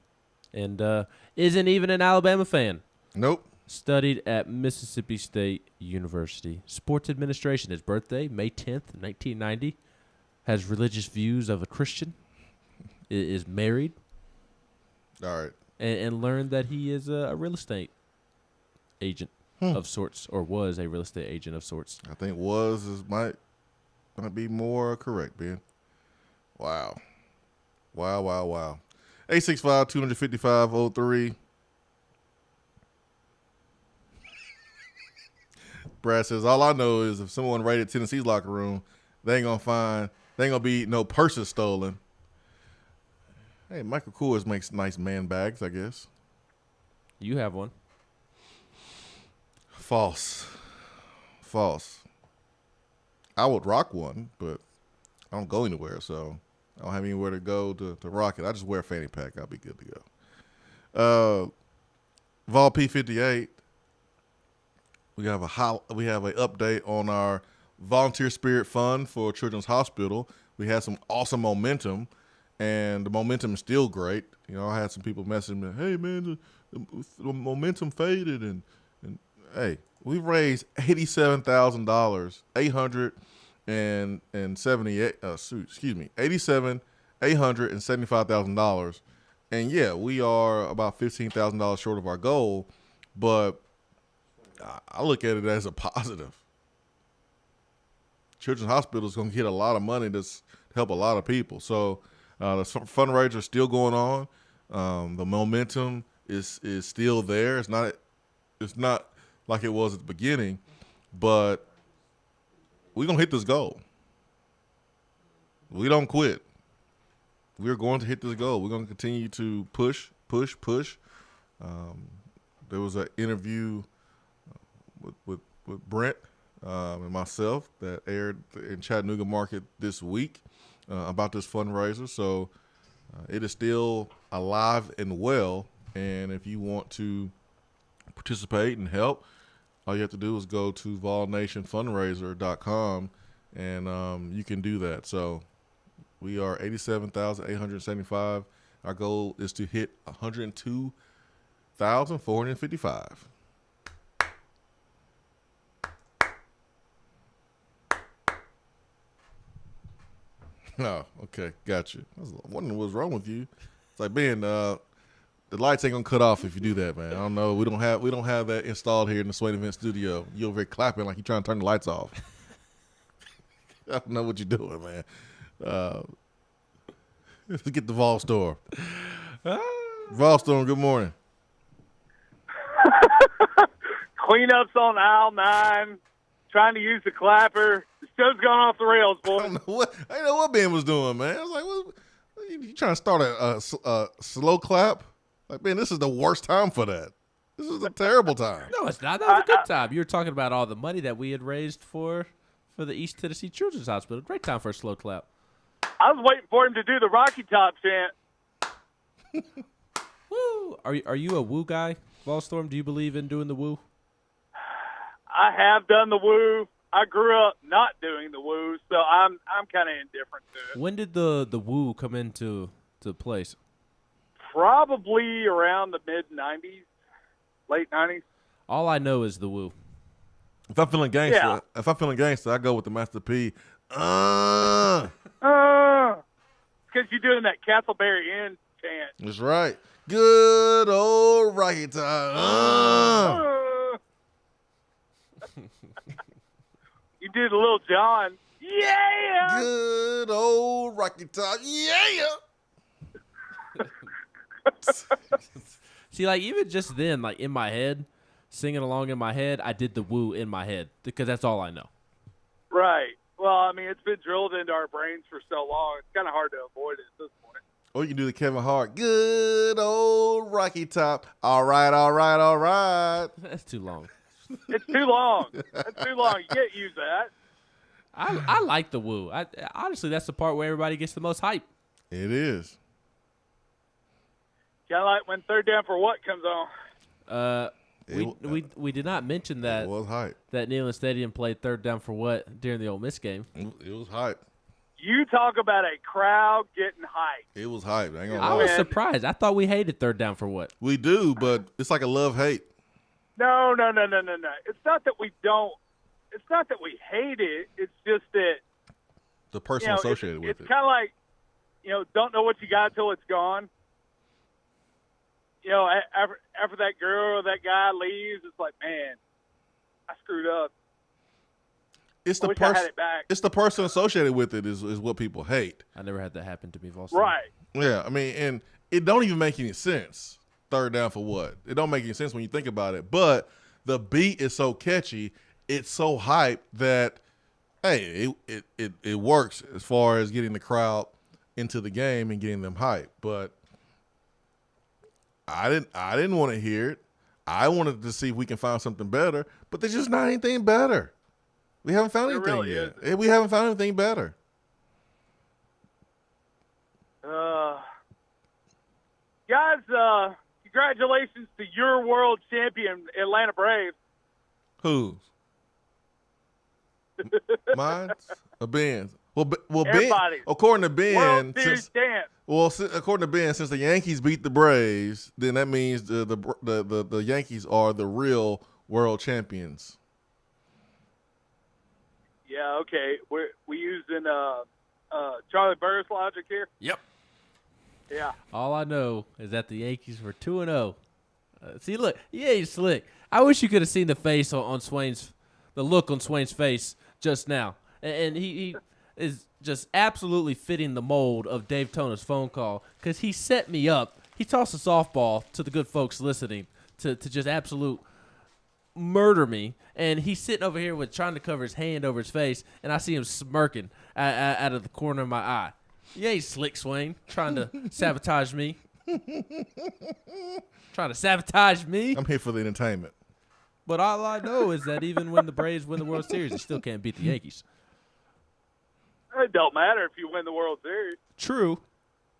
and isn't even an Alabama fan. Nope. Studied at Mississippi State University. Sports administration. His birthday, May 10th, 1990. Has religious views of a Christian. Is married. All right. and learned that he is a real estate agent of sorts, or was a real estate agent of sorts. I think might be more correct, Ben. Wow. 865-255-03. Brad says, all I know is if someone raided Tennessee's locker room, they ain't gonna be no purses stolen. Hey, Michael Kors makes nice man bags, I guess. You have one. False. I would rock one, but I don't go anywhere, so I don't have anywhere to go to rock it. I just wear a fanny pack. I'll be good to go. Vol P58. We have an update on our Volunteer Spirit Fund for Children's Hospital. We had some awesome momentum, and the momentum is still great. You know, I had some people messaging me, hey, man, the momentum faded. And hey, we raised $87,000, $87,875,000. And yeah, we are about $15,000 short of our goal, but I look at it as a positive. Children's Hospital is going to get a lot of money to help a lot of people. So the fundraiser is still going on. The momentum is still there. It's not like it was at the beginning, but we're going to hit this goal. We don't quit. We're going to hit this goal. We're going to continue to push. There was an interview with Brent and myself that aired in Chattanooga Market this week about this fundraiser. So it is still alive and well. And if you want to participate and help, all you have to do is go to volnationfundraiser.com and you can do that. So we are $87,875. Our goal is to hit $102,455. Oh, okay, gotcha. I was wondering what's wrong with you. It's like, Ben, the lights ain't gonna cut off if you do that, man. I don't know. We don't have that installed here in the Swain Event studio. You over here clapping like you're trying to turn the lights off. I don't know what you're doing, man. Let's get the Vol Storm. Vol Storm, good morning. Cleanups on aisle 9. Trying to use the clapper. The show's gone off the rails, boy. I know what Ben was doing, man. I was like, what you trying to start a slow clap? Like, Ben, this is the worst time for that. This is a terrible time. No, it's not. That was a good time. You were talking about all the money that we had raised for the East Tennessee Children's Hospital. Great time for a slow clap. I was waiting for him to do the Rocky Top chant. Woo! Are you a woo guy, Volstorm? Do you believe in doing the woo? I have done the woo. I grew up not doing the woo, so I'm kind of indifferent to it. When did the woo come into place? Probably around the mid-'90s, late '90s. All I know is the woo. If I'm feeling gangster, I go with the Master P. Because you're doing that Castleberry Inn chant. That's right. Good old Rocky Top. You did a Little John. Yeah. Good old Rocky Top. Yeah. See, like, even just then, like, in my head, singing along in my head, I did the woo in my head because that's all I know. Right. Well, I mean, it's been drilled into our brains for so long, it's kind of hard to avoid it at this point. Or you can do the Kevin Hart. Good old Rocky Top. All right. That's too long. It's too long. That's too long. You can't use that. I like the woo. Honestly, that's the part where everybody gets the most hype. It is. Kind of like when Third Down for What comes on. We did not mention that it was hype. That Neyland Stadium played Third Down for What during the Ole Miss game. It was hype. You talk about a crowd getting hype. It was hype. I was surprised. I thought we hated Third Down for What. We do, but it's like a love-hate. No. It's not that we don't. It's not that we hate it. It's just that the person associated with it. It's kind of like, don't know what you got till it's gone. you know, after that girl or that guy leaves, it's like, man, I screwed up. It's I the wish I had person. it back. It's the person associated with it is what people hate. I never had that happen to me, Volstein. Right. Yeah, I mean, and it don't even make any sense. Third down for what? It don't make any sense when you think about it. But the beat is so catchy, it's so hyped that, hey, it works as far as getting the crowd into the game and getting them hyped. But I didn't want to hear it. I wanted to see if we can find something better, but there's just not anything better. We haven't found anything really yet. isn't. We haven't found anything better. Guys, congratulations to your world champion, Atlanta Braves. Whose? Mine? Or Ben's? Well, Ben. Everybody's. According to Ben, World Series dance. according to Ben, since the Yankees beat the Braves, then that means the Yankees are the real world champions. Yeah, okay. We using Charlie Burris logic here. Yep. Yeah. All I know is that the Yankees were 2-0. See, look, he ain't slick. I wish you could have seen the face on Swain's, the look on Swain's face just now, and he is just absolutely fitting the mold of Dave Tona's phone call because he set me up. He tossed a softball to the good folks listening to just absolute murder me, and he's sitting over here with trying to cover his hand over his face, and I see him smirking out of the corner of my eye. You ain't slick, Swain, trying to sabotage me. Trying to sabotage me. I'm here for the entertainment. But all I know is that even when the Braves win the World Series, they still can't beat the Yankees. It don't matter if you win the World Series. True,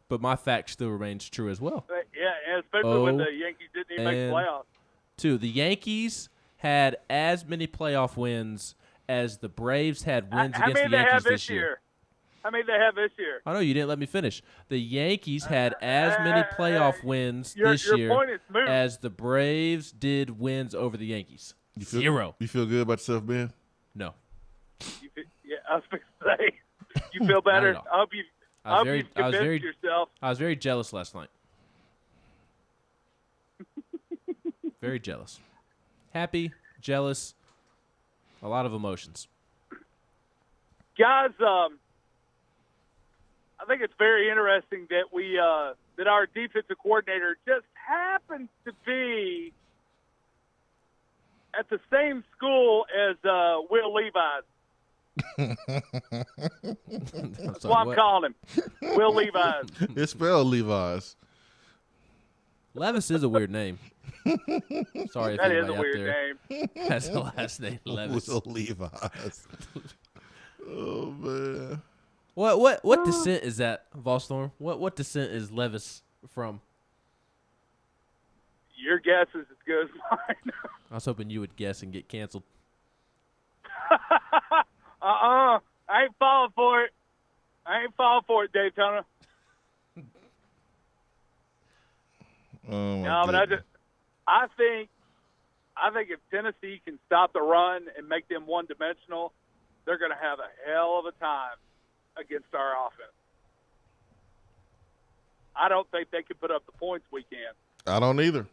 but my fact still remains true as well. Yeah, and especially when the Yankees didn't even make the playoffs. Two, the Yankees had as many playoff wins as the Braves had wins How against many the they Yankees have this year. How many they have this year? I know you didn't let me finish. The Yankees had as many playoff wins this your year point is moot. as the Braves did wins over the Yankees. Zero. You feel good about yourself, Ben? No. Yeah, I was going to say, you feel better? Not at all. I hope you've convinced yourself. I was very jealous last night. Very jealous. Happy, jealous, a lot of emotions. Guys, I think it's very interesting that that our defensive coordinator just happens to be at the same school as Will Levi's. That's why I'm calling him Will Levi's. It's spelled Levi's. Levis is a weird name. Sorry if That is anybody a out weird there name. has the last name Levis. Will Levi's. Oh man. What descent is that, Volstorm? What descent is Levis from? Your guess is as good as mine. I was hoping you would guess and get canceled. I ain't falling for it. Daytona. Oh No, but I think if Tennessee can stop the run and make them one-dimensional, they're going to have a hell of a time against our offense. I don't think they can put up the points we can. I don't either.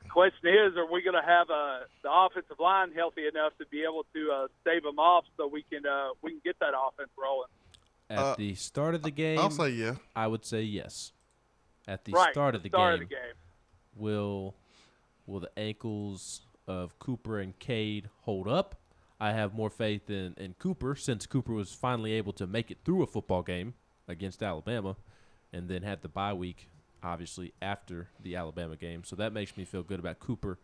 The question is, are we going to have the offensive line healthy enough to be able to stave them off so we can get that offense rolling? At the start of the game, I'll say yeah. I would say yes. At the Right, start of the start of game, the game. will the ankles of Cooper and Cade hold up? I have more faith in Cooper since Cooper was finally able to make it through a football game against Alabama and then had the bye week, obviously, after the Alabama game. So that makes me feel good about Cooper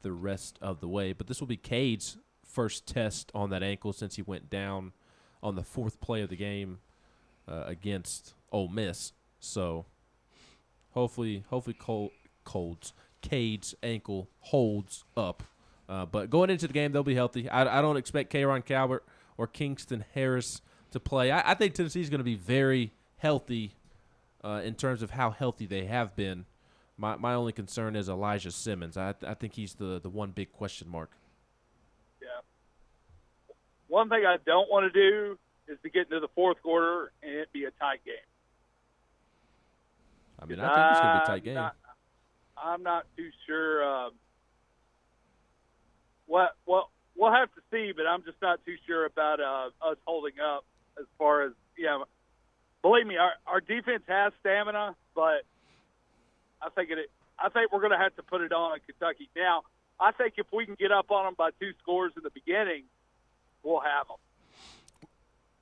the rest of the way. But this will be Cade's first test on that ankle since he went down on the fourth play of the game against Ole Miss. So hopefully Cade's ankle holds up. But going into the game, they'll be healthy. I don't expect K'Ron Calvert or Kingston Harris to play. I think Tennessee's going to be very healthy in terms of how healthy they have been. My only concern is Elijah Simmons. I think he's the one big question mark. Yeah. One thing I don't want to do is to get into the fourth quarter and it be a tight game. I mean, I think it's going to be a tight game. I'm not too sure. We'll have to see, but I'm just not too sure about us holding up as far as, believe me, our defense has stamina, but I think we're going to have to put it on Kentucky. Now, I think if we can get up on them by 2 scores in the beginning, we'll have them.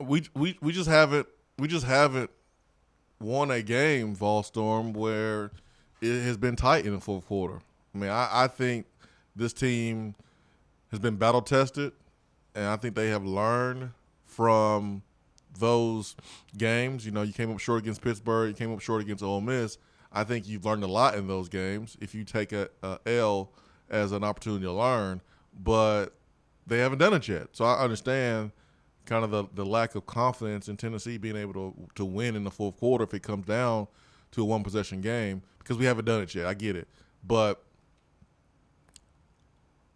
We just haven't won a game, Volstorm, where it has been tight in the fourth quarter. I mean, I think this team has been battle tested, and I think they have learned from those games. You came up short against Pittsburgh, you came up short against Ole Miss. I think you've learned a lot in those games if you take a L as an opportunity to learn, but they haven't done it yet. So I understand kind of the lack of confidence in Tennessee being able to win in the fourth quarter if it comes down to a one-possession game, because we haven't done it yet. I get it. But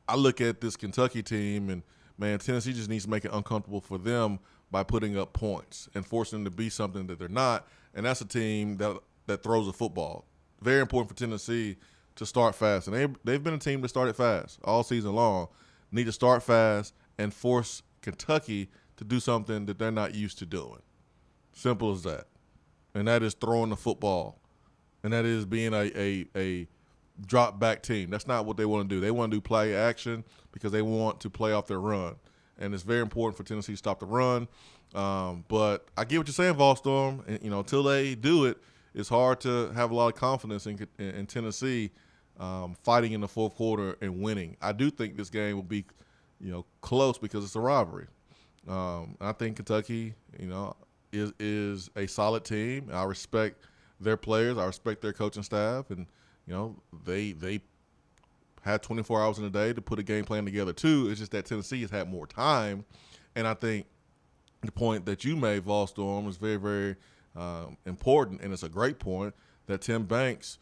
I look at this Kentucky team, and, man, Tennessee just needs to make it uncomfortable for them by putting up points and forcing them to be something that they're not, and that's a team that throws the football. Very important for Tennessee to start fast, and they've been a team that started fast all season long. Need to start fast and force Kentucky to do something that they're not used to doing. Simple as that. And that is throwing the football, and that is being a drop-back team. That's not what they want to do. They want to do play action because they want to play off their run. And it's very important for Tennessee to stop the run. But I get what you're saying, Volstorm. And, until they do it, it's hard to have a lot of confidence in Tennessee fighting in the fourth quarter and winning. I do think this game will be, close because it's a rivalry. I think Kentucky, is a solid team. I respect their players. I respect their coaching staff. And, they had 24 hours in a day to put a game plan together too. It's just that Tennessee has had more time. And I think the point that you made, Volstorm, is very, very important, and it's a great point, that Tim Banks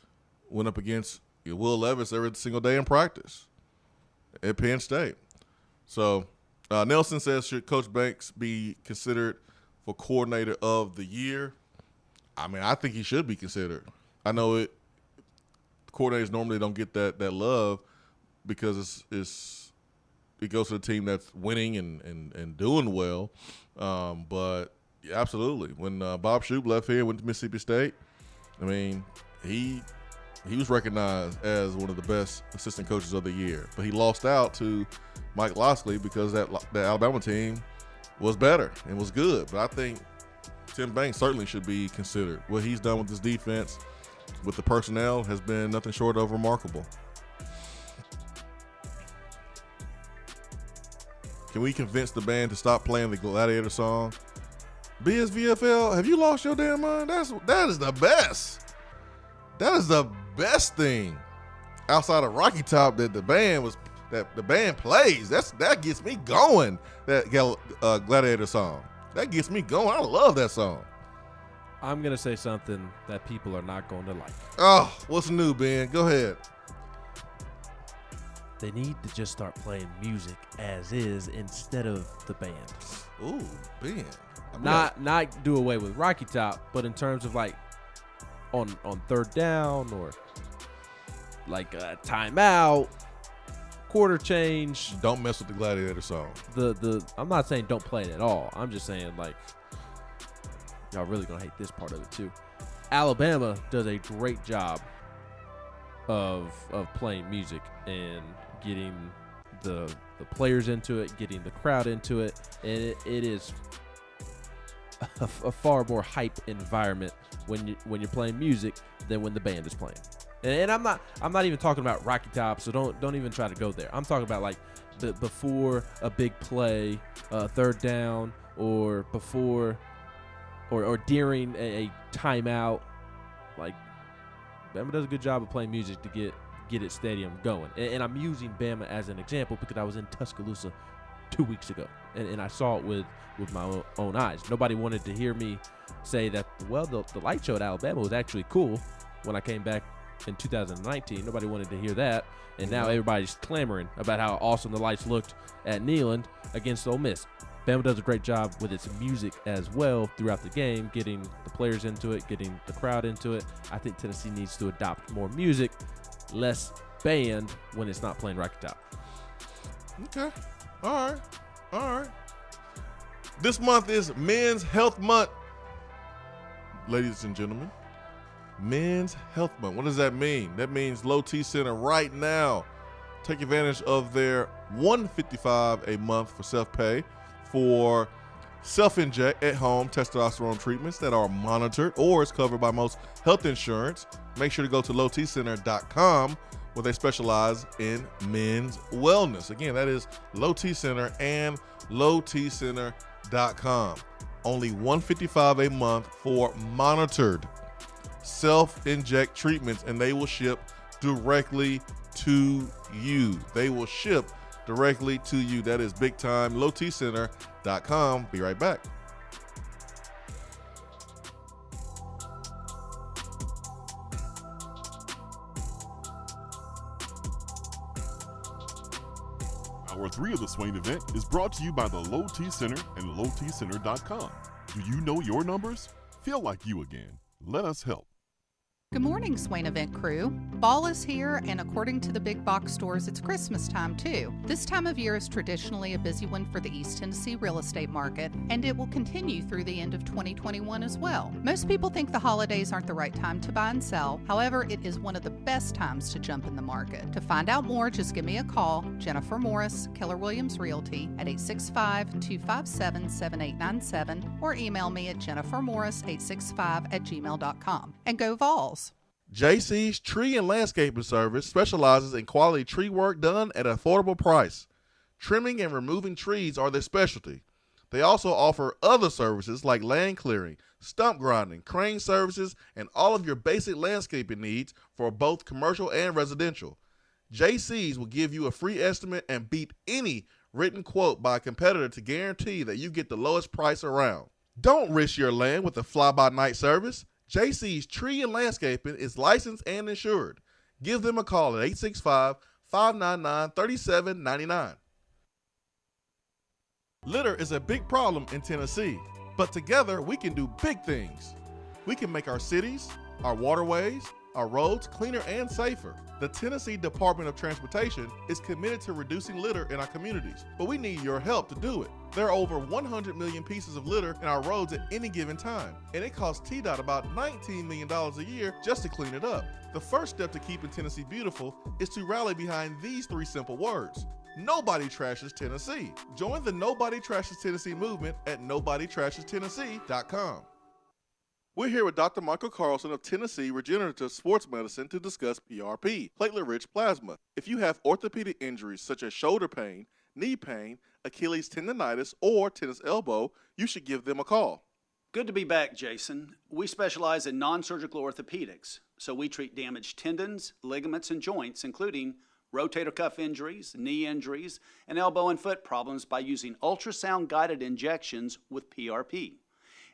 went up against Will Levis every single day in practice at Penn State. So Nelson says, should Coach Banks be considered for Coordinator of the Year? I mean, I think he should be considered. I know coordinators normally don't get that love because it goes to the team that's winning and doing well. But yeah, absolutely. When Bob Shoop left here and went to Mississippi State, I mean, he was recognized as one of the best assistant coaches of the year. But he lost out to Mike Locksley because that Alabama team was better and was good. But I think Tim Banks certainly should be considered. What he's done with this defense, with the personnel, has been nothing short of remarkable. Can we convince the band to stop playing the Gladiator song? BSVFL, have you lost your damn mind? That is the best. That is the best thing outside of Rocky Top that the band plays. That gets me going. That Gladiator song. That gets me going. I love that song. I'm going to say something that people are not going to like. Oh, what's new, Ben? Go ahead. They need to just start playing music as is instead of the band. Ooh, Ben. Not do away with Rocky Top, but in terms of like on third down or like a timeout, quarter change. Don't mess with the Gladiator song. I'm not saying don't play it at all. I'm just saying, like, y'all really gonna hate this part of it too. Alabama does a great job of playing music and getting the players into it, getting the crowd into it, and it is a far more hype environment when you're playing music than when the band is playing. And I'm not even talking about Rocky Top, so don't even try to go there. I'm talking about like before a big play, third down, or before or during a timeout. Like, Bama does a good job of playing music to get its stadium going. And I'm using Bama as an example because I was in Tuscaloosa 2 weeks ago, and I saw it with my own eyes. Nobody wanted to hear me say that, well, the light show at Alabama was actually cool when I came back in 2019. Nobody wanted to hear that, and now everybody's clamoring about how awesome the lights looked at Neyland against Ole Miss. Bama does a great job with its music as well throughout the game, getting the players into it, getting the crowd into it. I think Tennessee needs to adopt more music, less band when it's not playing Rocky Top. Okay. All right. This month is Men's Health Month. Ladies and gentlemen, Men's Health Month. What does that mean? That means Low T Center right now. Take advantage of their $155 a month for self-pay for self-inject at-home testosterone treatments that are monitored or is covered by most health insurance. Make sure to go to lowtcenter.com where they specialize in men's wellness. Again, that is Low T Center and lowtcenter.com. Only $155 a month for monitored self-inject treatments, and they will ship directly to you. They will ship directly to you. That is big time. lowtcenter.com. Be right back. Hour 3 of the Swain Event is brought to you by the Low T Center and lowtcenter.com. Do you know your numbers? Feel like you again. Let us help. Good morning, Swain Event crew. Fall is here, and according to the big box stores, it's Christmas time too. This time of year is traditionally a busy one for the East Tennessee real estate market, and it will continue through the end of 2021 as well. Most people think the holidays aren't the right time to buy and sell. However, it is one of the best times to jump in the market. To find out more, just give me a call, Jennifer Morris, Keller Williams Realty, at 865-257-7897, or email me at jennifermorris865@gmail.com. And go Vols! JC's Tree and Landscaping Service specializes in quality tree work done at an affordable price. Trimming and removing trees are their specialty. They also offer other services like land clearing, stump grinding, crane services, and all of your basic landscaping needs for both commercial and residential. JC's will give you a free estimate and beat any written quote by a competitor to guarantee that you get the lowest price around. Don't risk your land with a fly-by-night service. JC's Tree and Landscaping is licensed and insured. Give them a call at 865-599-3799. Litter is a big problem in Tennessee, but together we can do big things. We can make our cities, our waterways, our roads cleaner and safer. The Tennessee Department of Transportation is committed to reducing litter in our communities, but we need your help to do it. There are over 100 million pieces of litter in our roads at any given time, and it costs TDOT about $19 million a year just to clean it up. The first step to keeping Tennessee beautiful is to rally behind these 3 simple words. Nobody trashes Tennessee. Join the Nobody Trashes Tennessee movement at nobodytrashestennessee.com. We're here with Dr. Michael Carlson of Tennessee Regenerative Sports Medicine to discuss PRP, platelet-rich plasma. If you have orthopedic injuries such as shoulder pain, knee pain, Achilles tendonitis, or tennis elbow, you should give them a call. Good to be back, Jason. We specialize in non-surgical orthopedics, so we treat damaged tendons, ligaments, and joints, including rotator cuff injuries, knee injuries, and elbow and foot problems by using ultrasound-guided injections with PRP.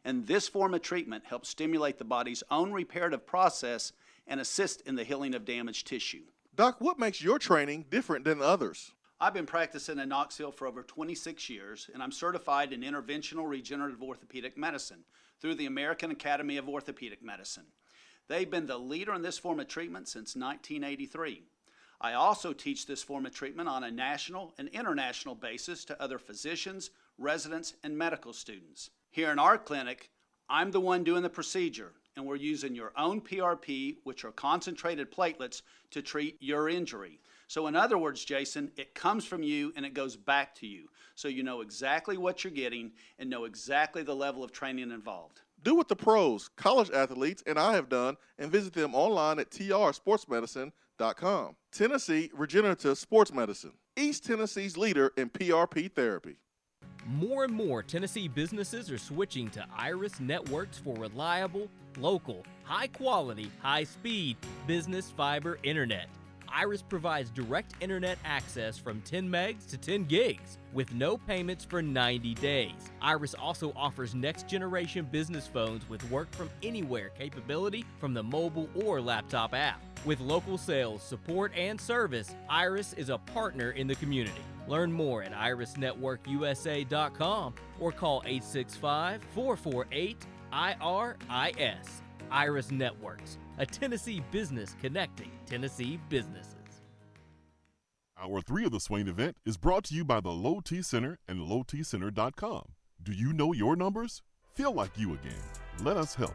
And this form of treatment helps stimulate the body's own reparative process and assist in the healing of damaged tissue. Doc, what makes your training different than others? I've been practicing in Knoxville for over 26 years, and I'm certified in interventional regenerative orthopedic medicine through the American Academy of Orthopedic Medicine. They've been the leader in this form of treatment since 1983. I also teach this form of treatment on a national and international basis to other physicians, residents, and medical students. Here in our clinic, I'm the one doing the procedure, and we're using your own PRP, which are concentrated platelets, to treat your injury. So in other words, Jason, it comes from you and it goes back to you. So you know exactly what you're getting and know exactly the level of training involved. Do what the pros, college athletes, and I have done, and visit them online at trsportsmedicine.com. Tennessee Regenerative Sports Medicine, East Tennessee's leader in PRP therapy. More and more Tennessee businesses are switching to Iris Networks for reliable, local, high-quality, high-speed business fiber internet. Iris provides direct internet access from 10 megs to 10 gigs with no payments for 90 days. Iris also offers next-generation business phones with work from anywhere capability from the mobile or laptop app. With local sales, support, and service, Iris is a partner in the community. Learn more at irisnetworkusa.com or call 865-448-IRIS. Iris Networks, a Tennessee business connecting Tennessee businesses. Hour 3 of the Swain Event is brought to you by the Low T Center and lowtcenter.com. Do you know your numbers? Feel like you again. Let us help.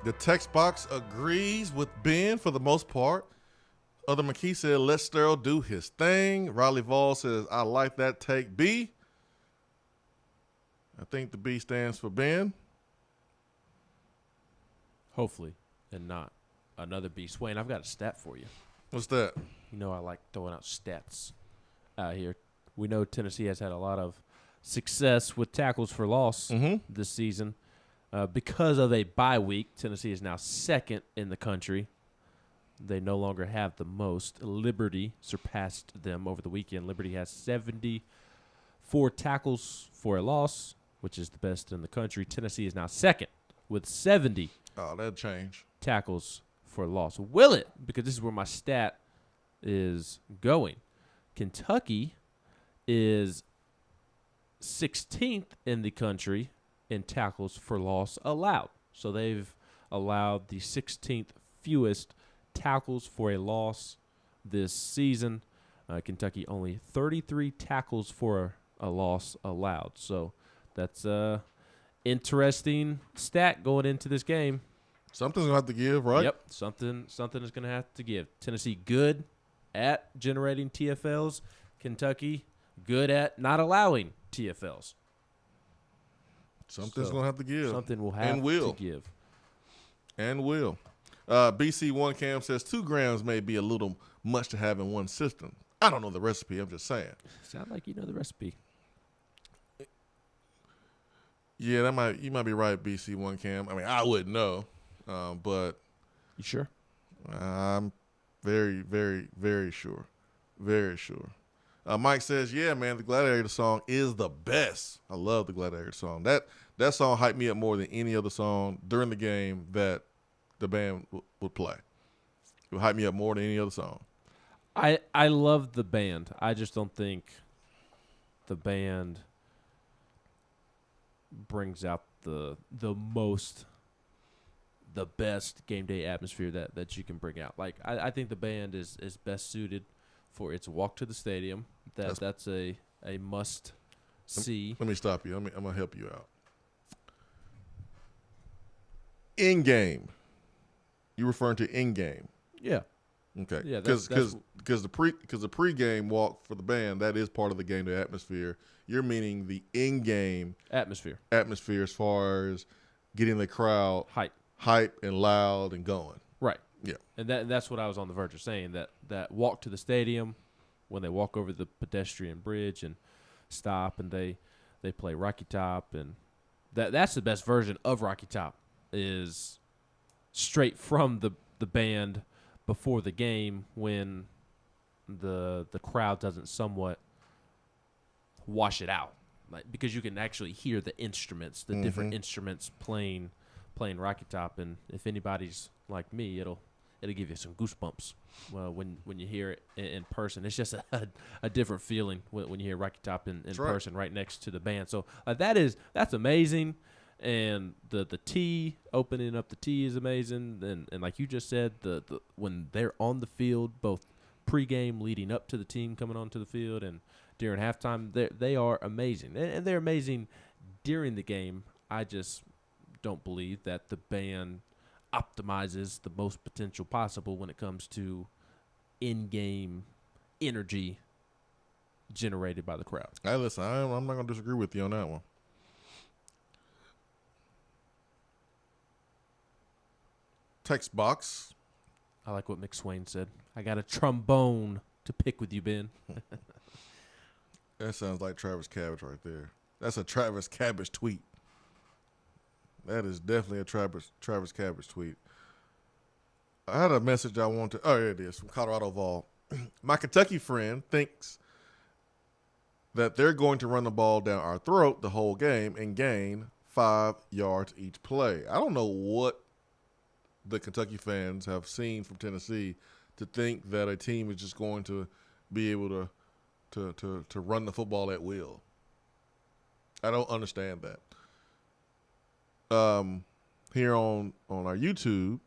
The text box agrees with Ben for the most part. Other McKee said, let Sterl do his thing. Riley Vall says, I like that take B. I think the B stands for Ben. Hopefully, and not another B. Swain, I've got a stat for you. What's that? You know I like throwing out stats out here. We know Tennessee has had a lot of success with tackles for loss this season. Because of a bye week, Tennessee is now second in the country. They no longer have the most. Liberty surpassed them over the weekend. Liberty has 74 tackles for a loss, which is the best in the country. Tennessee is now second with 70 that'll change. tackles for a loss. Will it? Because this is where my stat is going. Kentucky is 16th in the country in tackles for loss allowed. So they've allowed the 16th fewest tackles for a loss this season. Kentucky only 33 tackles for a loss allowed. So that's a interesting stat going into this game. Something's going to have to give, right? Yep, something is going to have to give. Tennessee good at generating TFLs. Kentucky good at not allowing TFLs. Something's going to have to give. Something will have to give. And will. BC1 Cam says 2 grams may be a little much to have in one system. I don't know the recipe. I'm just saying. Sound like you know the recipe. Yeah, you might be right, BC1 Cam. I mean, I wouldn't know, but you sure? I'm very, very, very sure. Very sure. Mike says, yeah, man, the Gladiator song is the best. I love the Gladiator song. That song hyped me up more than any other song during the game that the band would play. It would hype me up more than any other song. I love the band. I just don't think the band brings out the best game day atmosphere that you can bring out. Like I think the band is best suited for its walk to the stadium. That's a must see. Let me stop you. I'm gonna help you out. In game. You referring to in game? Yeah. Okay. Yeah. Because the pregame walk for the band, that is part of the game day atmosphere. You're meaning the in game atmosphere as far as getting the crowd hype and loud and going. Right. Yeah. And that's what I was on the verge of saying, that walk to the stadium, when they walk over the pedestrian bridge and stop and they play Rocky Top, and that's the best version of Rocky Top, is straight from the band before the game when the crowd doesn't somewhat wash it out, like, because you can actually hear the instruments, the different instruments playing Rocky Top, and if anybody's like me, it'll give you some goosebumps when you hear it in person. It's just a different feeling when you hear Rocky Top in person right next to the band. So that's amazing. And the tee, opening up the tee is amazing. And like you just said, the when they're on the field, both pregame leading up to the team coming onto the field and during halftime, they are amazing. And they're amazing during the game. I just don't believe that the band optimizes the most potential possible when it comes to in-game energy generated by the crowd. Hey, listen, I'm not going to disagree with you on that one. Text box. I like what Mick Swain said. I got a trombone to pick with you, Ben. That sounds like Travis Cabbage right there. That's a Travis Cabbage tweet. That is definitely a Travis Cabbage tweet. I had a message I want to. Oh, here it is from Colorado Vol. My Kentucky friend thinks that they're going to run the ball down our throat the whole game and gain 5 yards each play. I don't know what the Kentucky fans have seen from Tennessee to think that a team is just going to be able to run the football at will. I don't understand that. Here on our YouTube,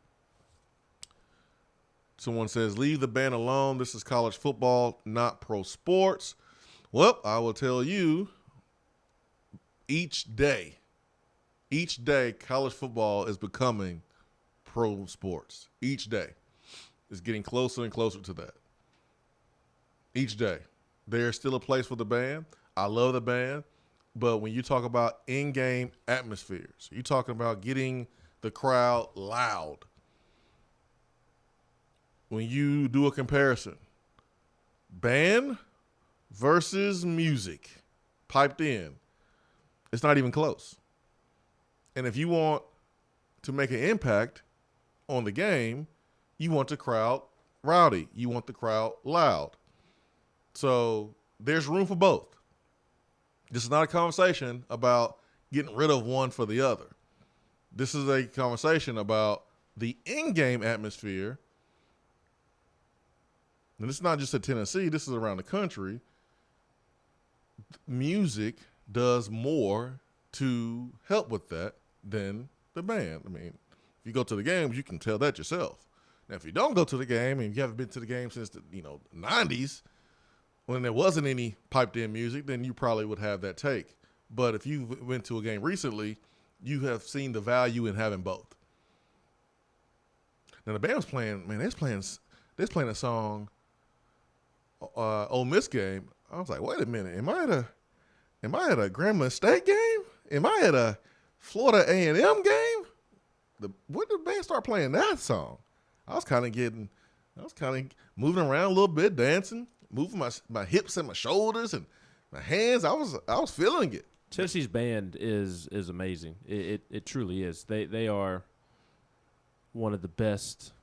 someone says, leave the band alone. This is college football, not pro sports. Well, I will tell you, each day, college football is becoming pro sports. Each day is getting closer and closer to that. Each day. There's still a place for the band. I love the band. But when you talk about in-game atmospheres, you're talking about getting the crowd loud. When you do a comparison, band versus music piped in, it's not even close. And if you want to make an impact on the game, you want the crowd rowdy. You want the crowd loud. So there's room for both. This is not a conversation about getting rid of one for the other. This is a conversation about the in-game atmosphere. And it's not just at Tennessee. This is around the country. Music does more to help with that than the band. I mean, if you go to the games, you can tell that yourself. Now, if you don't go to the game and you haven't been to the game since the 90s, when there wasn't any piped-in music, then you probably would have that take. But if you went to a game recently, you have seen the value in having both. Now, the band was playing, man, they was playing a song, Ole Miss game. I was like, wait a minute, am I at a Grambling State game? Am I at a Florida A&M game? When did the band start playing that song? I was kind of moving around a little bit, dancing, moving my hips and my shoulders and my hands. I was feeling it. Tennessee's band is amazing. It truly is. They are one of the best,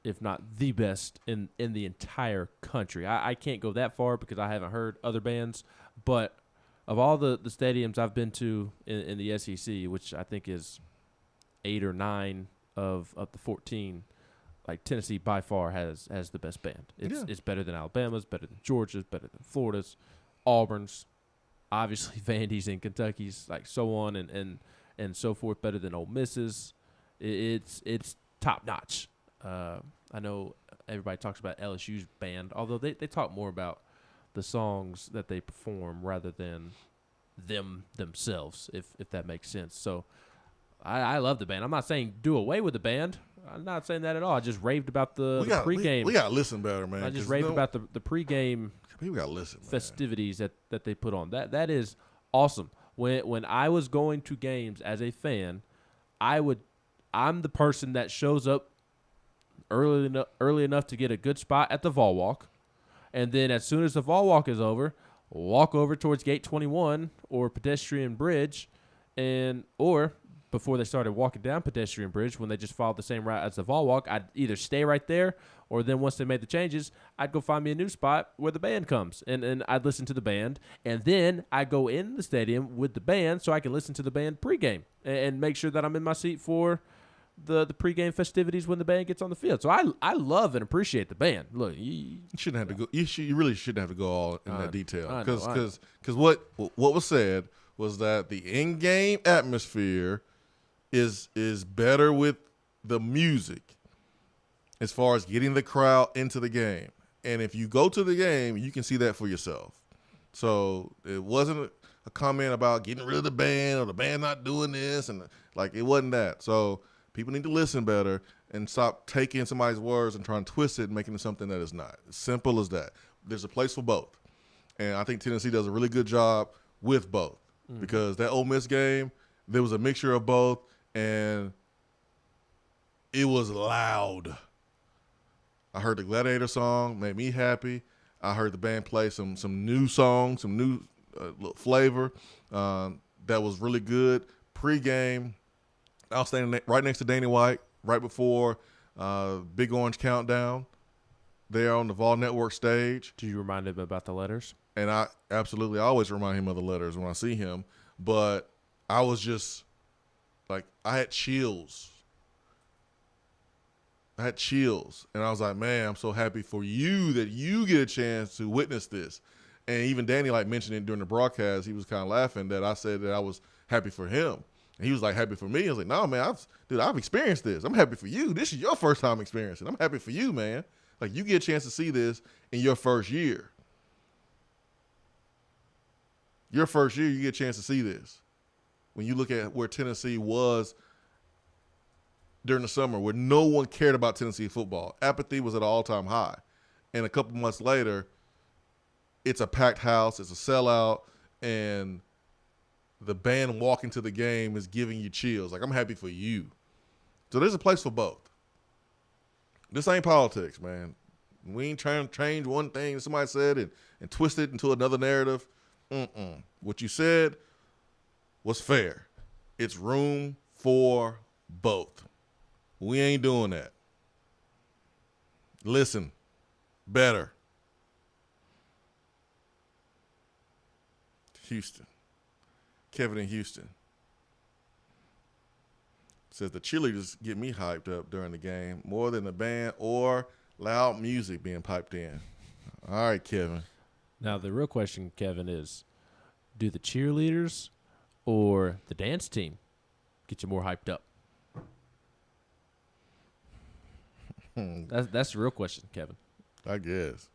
if not the best, in the entire country. I can't go that far because I haven't heard other bands, but of all the stadiums I've been to in the SEC, which I think is 8 or 9 of the 14, like Tennessee by far has the best band. It's better than Alabama's, better than Georgia's, better than Florida's, Auburn's, obviously Vandy's and Kentucky's, like so on and so forth, better than Ole Miss's. It's top notch. I know everybody talks about LSU's band, although they talk more about the songs that they perform rather than themselves, if that makes sense. So I love the band. I'm not saying do away with the band. I'm not saying that at all. I just raved about the pregame. We got to listen better, man. I just raved about the pregame people gotta listen, festivities that they put on. That is awesome. When I was going to games as a fan, I'm the person that shows up early enough to get a good spot at the Vol Walk, and then as soon as the Vol Walk is over, walk over towards Gate 21 or Pedestrian Bridge, or before they started walking down Pedestrian Bridge, when they just followed the same route as the Vol Walk, I'd either stay right there, or then once they made the changes, I'd go find me a new spot where the band comes, and I'd listen to the band, and then I go in the stadium with the band so I can listen to the band pregame and make sure that I'm in my seat for the pregame festivities when the band gets on the field. So I love and appreciate the band. Look, you shouldn't have to go. You really shouldn't have to go all in that detail because what was said was that the in-game atmosphere is better with the music as far as getting the crowd into the game. And if you go to the game, you can see that for yourself. So it wasn't a comment about getting rid of the band or the band not doing this, and like it wasn't that. So people need to listen better and stop taking somebody's words and trying to twist it and making it something that is not. As simple as that. There's a place for both. And I think Tennessee does a really good job with both because that Ole Miss game, there was a mixture of both, and it was loud. I heard the Gladiator song, made me happy. I heard the band play some new songs, some new little flavor that was really good. Pre-game, I was standing right next to Danny White, right before Big Orange Countdown there on the Vol Network stage. Did you remind him about the letters? And I always remind him of the letters when I see him. But I was just like, I had chills. And I was like, man, I'm so happy for you that you get a chance to witness this. And even Danny mentioned it during the broadcast. He was kind of laughing that I said that I was happy for him. And he was like, happy for me. I was like, no, man, I've experienced this. I'm happy for you. This is your first time experiencing it. I'm happy for you, man. Like, you get a chance to see this in your first year. Your first year, you get a chance to see this. When you look at where Tennessee was during the summer, where no one cared about Tennessee football. Apathy was at an all-time high. And a couple months later, it's a packed house, it's a sellout, and the band walking to the game is giving you chills. Like, I'm happy for you. So there's a place for both. This ain't politics, man. We ain't trying to change one thing that somebody said and twist it into another narrative. What you said was fair. It's room for both. We ain't doing that. Listen, better. Houston. Kevin in Houston says the cheerleaders get me hyped up during the game more than the band or loud music being piped in. All right, Kevin. Now, the real question, Kevin, is do the cheerleaders or the dance team get you more hyped up? That's the real question, Kevin. I guess.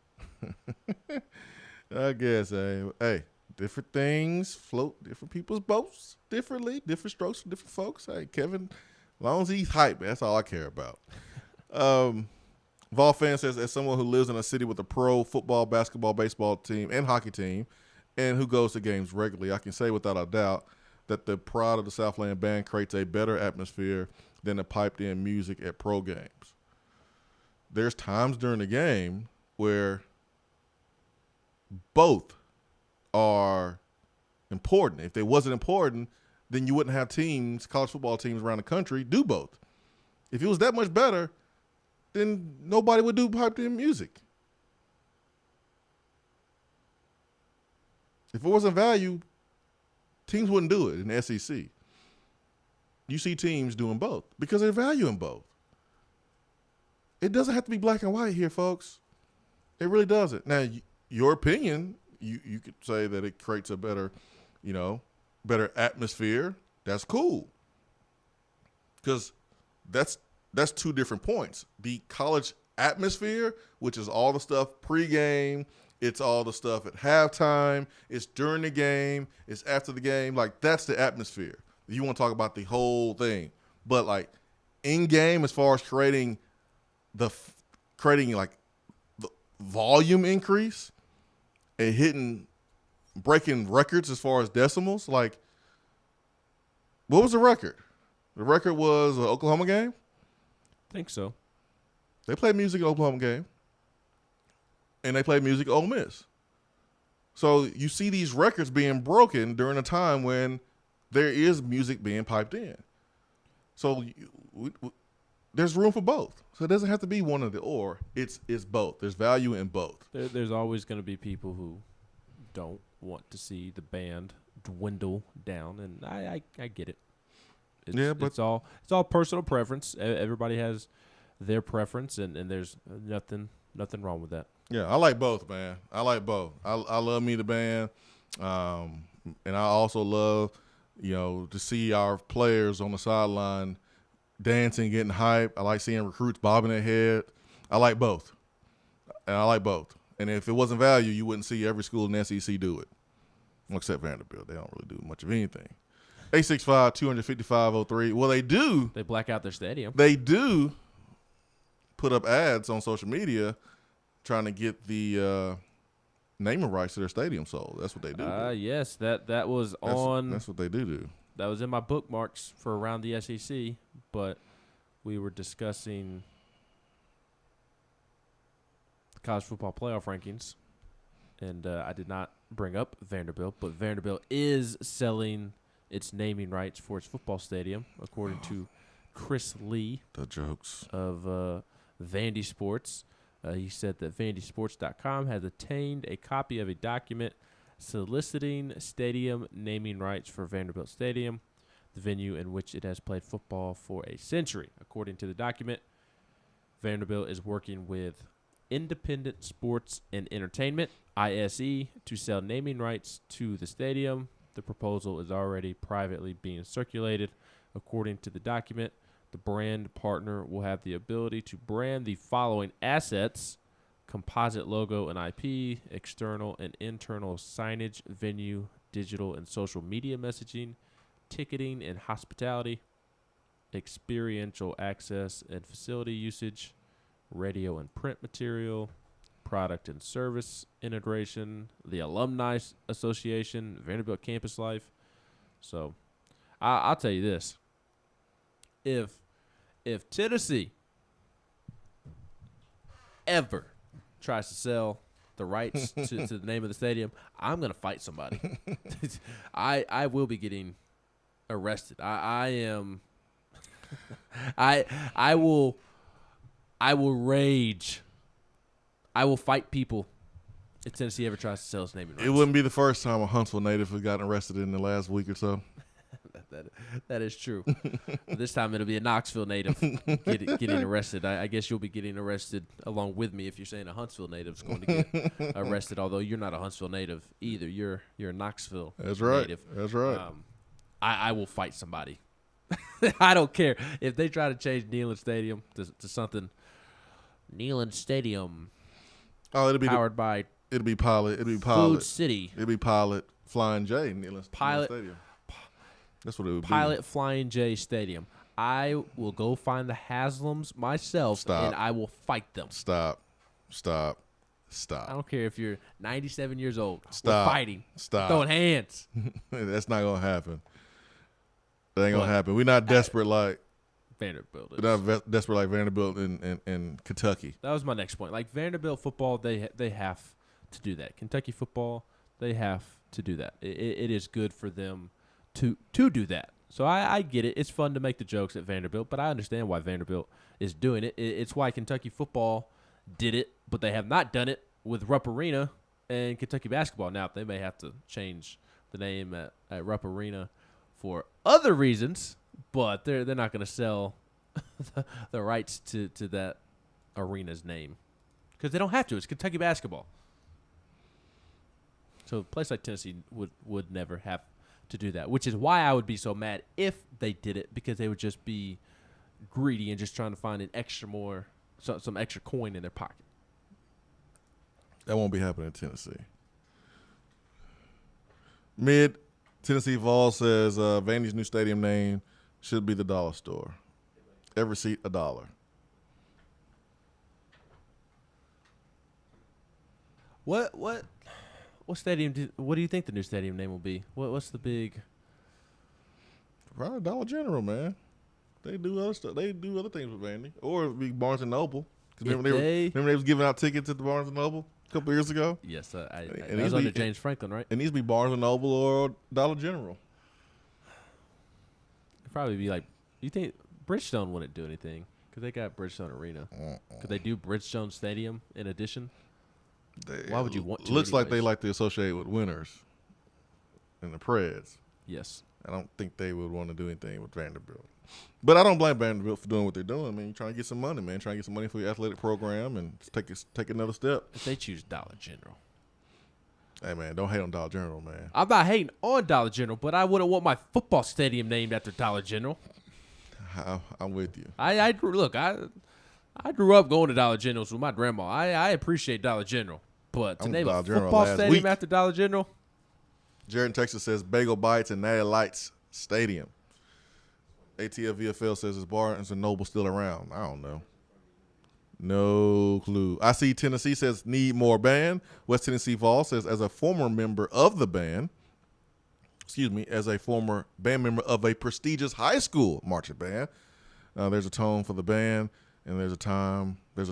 Hey, different things float different people's boats differently, different strokes for different folks. Hey, Kevin, as long as he's hype, that's all I care about. Vol fan says, as someone who lives in a city with a pro football, basketball, baseball team, and hockey team, and who goes to games regularly, I can say without a doubt that the Pride of the Southland Band creates a better atmosphere than the piped-in music at pro games. There's times during the game where both are important. If they wasn't important, then you wouldn't have teams, college football teams around the country, do both. If it was that much better, then nobody would do piped-in music. If it wasn't value, teams wouldn't do it in the SEC. You see teams doing both because there's value in both. It doesn't have to be black and white here, folks. It really doesn't. Now, your opinion, you could say that it creates a better, better atmosphere. That's cool. Because that's two different points. The college atmosphere, which is all the stuff pregame, it's all the stuff at halftime, it's during the game, it's after the game. Like, that's the atmosphere. You want to talk about the whole thing. But, like, in-game, as far as creating the volume increase and breaking records as far as decimals, like, what was the record? The record was an Oklahoma game? I think so. They played music at Oklahoma game, and they played music at Ole Miss. So you see these records being broken during a time when there is music being piped in. So there's room for both. So it doesn't have to be one of the or. It's both. There's value in both. There's always going to be people who don't want to see the band dwindle down, and I get it. It's all personal preference. Everybody has their preference, and there's nothing wrong with that. Yeah, I like both, man. I like both. I love me the band. And I also love, to see our players on the sideline dancing, getting hype. I like seeing recruits bobbing their head. I like both. And if it wasn't value, you wouldn't see every school in the SEC do it. Well, except Vanderbilt. They don't really do much of anything. 865-255-03. Well, they do. They black out their stadium. They do put up ads on social media trying to get the naming rights to their stadium sold. That's what they do. Yes, that was on. That's what they do. That was in my bookmarks for Around the SEC, but we were discussing the college football playoff rankings, and I did not bring up Vanderbilt, but Vanderbilt is selling its naming rights for its football stadium, according to Chris Lee. The jokes. Of Vandy Sports. He said that VandySports.com has obtained a copy of a document soliciting stadium naming rights for Vanderbilt Stadium, the venue in which it has played football for a century. According to the document, Vanderbilt is working with Independent Sports and Entertainment, ISE, to sell naming rights to the stadium. The proposal is already privately being circulated. According to the document, the brand partner will have the ability to brand the following assets: composite logo and IP, external and internal signage, venue, digital and social media messaging, ticketing and hospitality, experiential access and facility usage, radio and print material, product and service integration, the Alumni Association, Vanderbilt Campus Life. So I'll tell you this. If Tennessee ever tries to sell the rights to the name of the stadium, I'm going to fight somebody. I will be getting arrested. I am I will rage. I will fight people if Tennessee ever tries to sell its naming rights. It wouldn't be the first time a Huntsville native has gotten arrested in the last week or so. That is true. This time it'll be a Knoxville native getting arrested. I guess you'll be getting arrested along with me if you're saying a Huntsville native's going to get arrested. Although you're not a Huntsville native either. You're a Knoxville native. That's right. I will fight somebody. I don't care if they try to change Neyland Stadium to something. Neyland Stadium. Oh, it'll be powered by. It'll be Pilot. It'll be Pilot. Food City. It'll be Pilot Flying J Neyland Pilot Stadium. That's what it would be. Pilot Flying J Stadium. I will go find the Haslams myself, and I will fight them. Stop. I don't care if you're 97 years old. Stop. We're fighting. Stop. Throwing hands. That's not going to happen. That ain't going to happen. We're not desperate like Vanderbilt is. We're not desperate like Vanderbilt in Kentucky. That was my next point. Like Vanderbilt football, they have to do that. Kentucky football, they have to do that. It is good for them to do that. So I get it. It's fun to make the jokes at Vanderbilt, but I understand why Vanderbilt is doing it. It's why Kentucky football did it, but they have not done it with Rupp Arena and Kentucky basketball. Now, they may have to change the name at Rupp Arena for other reasons, but they're not going to sell the rights to that arena's name because they don't have to. It's Kentucky basketball. So a place like Tennessee would never have to do that, which is why I would be so mad if they did it, because they would just be greedy and just trying to find some extra coin in their pocket. That won't be happening in Tennessee. Mid Tennessee Vol says Vandy's new stadium name should be the Dollar Store. Every seat $1. What stadium? What do you think the new stadium name will be? What's the big? Probably Dollar General, man. They do other stuff. They do other things with Vandy, or it'd be Barnes and Noble. Remember they was giving out tickets at the Barnes and Noble a couple years ago. Yes, I was under James Franklin, right? It needs to be Barnes and Noble or Dollar General. It'd probably be like, you think Bridgestone wouldn't do anything because they got Bridgestone Arena. Could they do Bridgestone Stadium in addition? Why would you want to? Looks like they like to associate with winners and the Preds. Yes. I don't think they would want to do anything with Vanderbilt. But I don't blame Vanderbilt for doing what they're doing. I mean, you're trying to get some money, man. Trying to get some money for your athletic program and take another step. If they choose Dollar General. Hey, man, don't hate on Dollar General, man. I'm not hating on Dollar General, but I wouldn't want my football stadium named after Dollar General. I'm with you. I grew up going to Dollar Generals with my grandma. I appreciate Dollar General, but to name a football stadium after Dollar General. Jared in Texas says Bagel Bites and Natty Lights Stadium. ATL VFL says is Barnes and Noble still around? I don't know. No clue. I see Tennessee says need more band. West Tennessee Vol says as a former member of the band, as a former band member of a prestigious high school marching band, there's a tone for the band, and there's a time for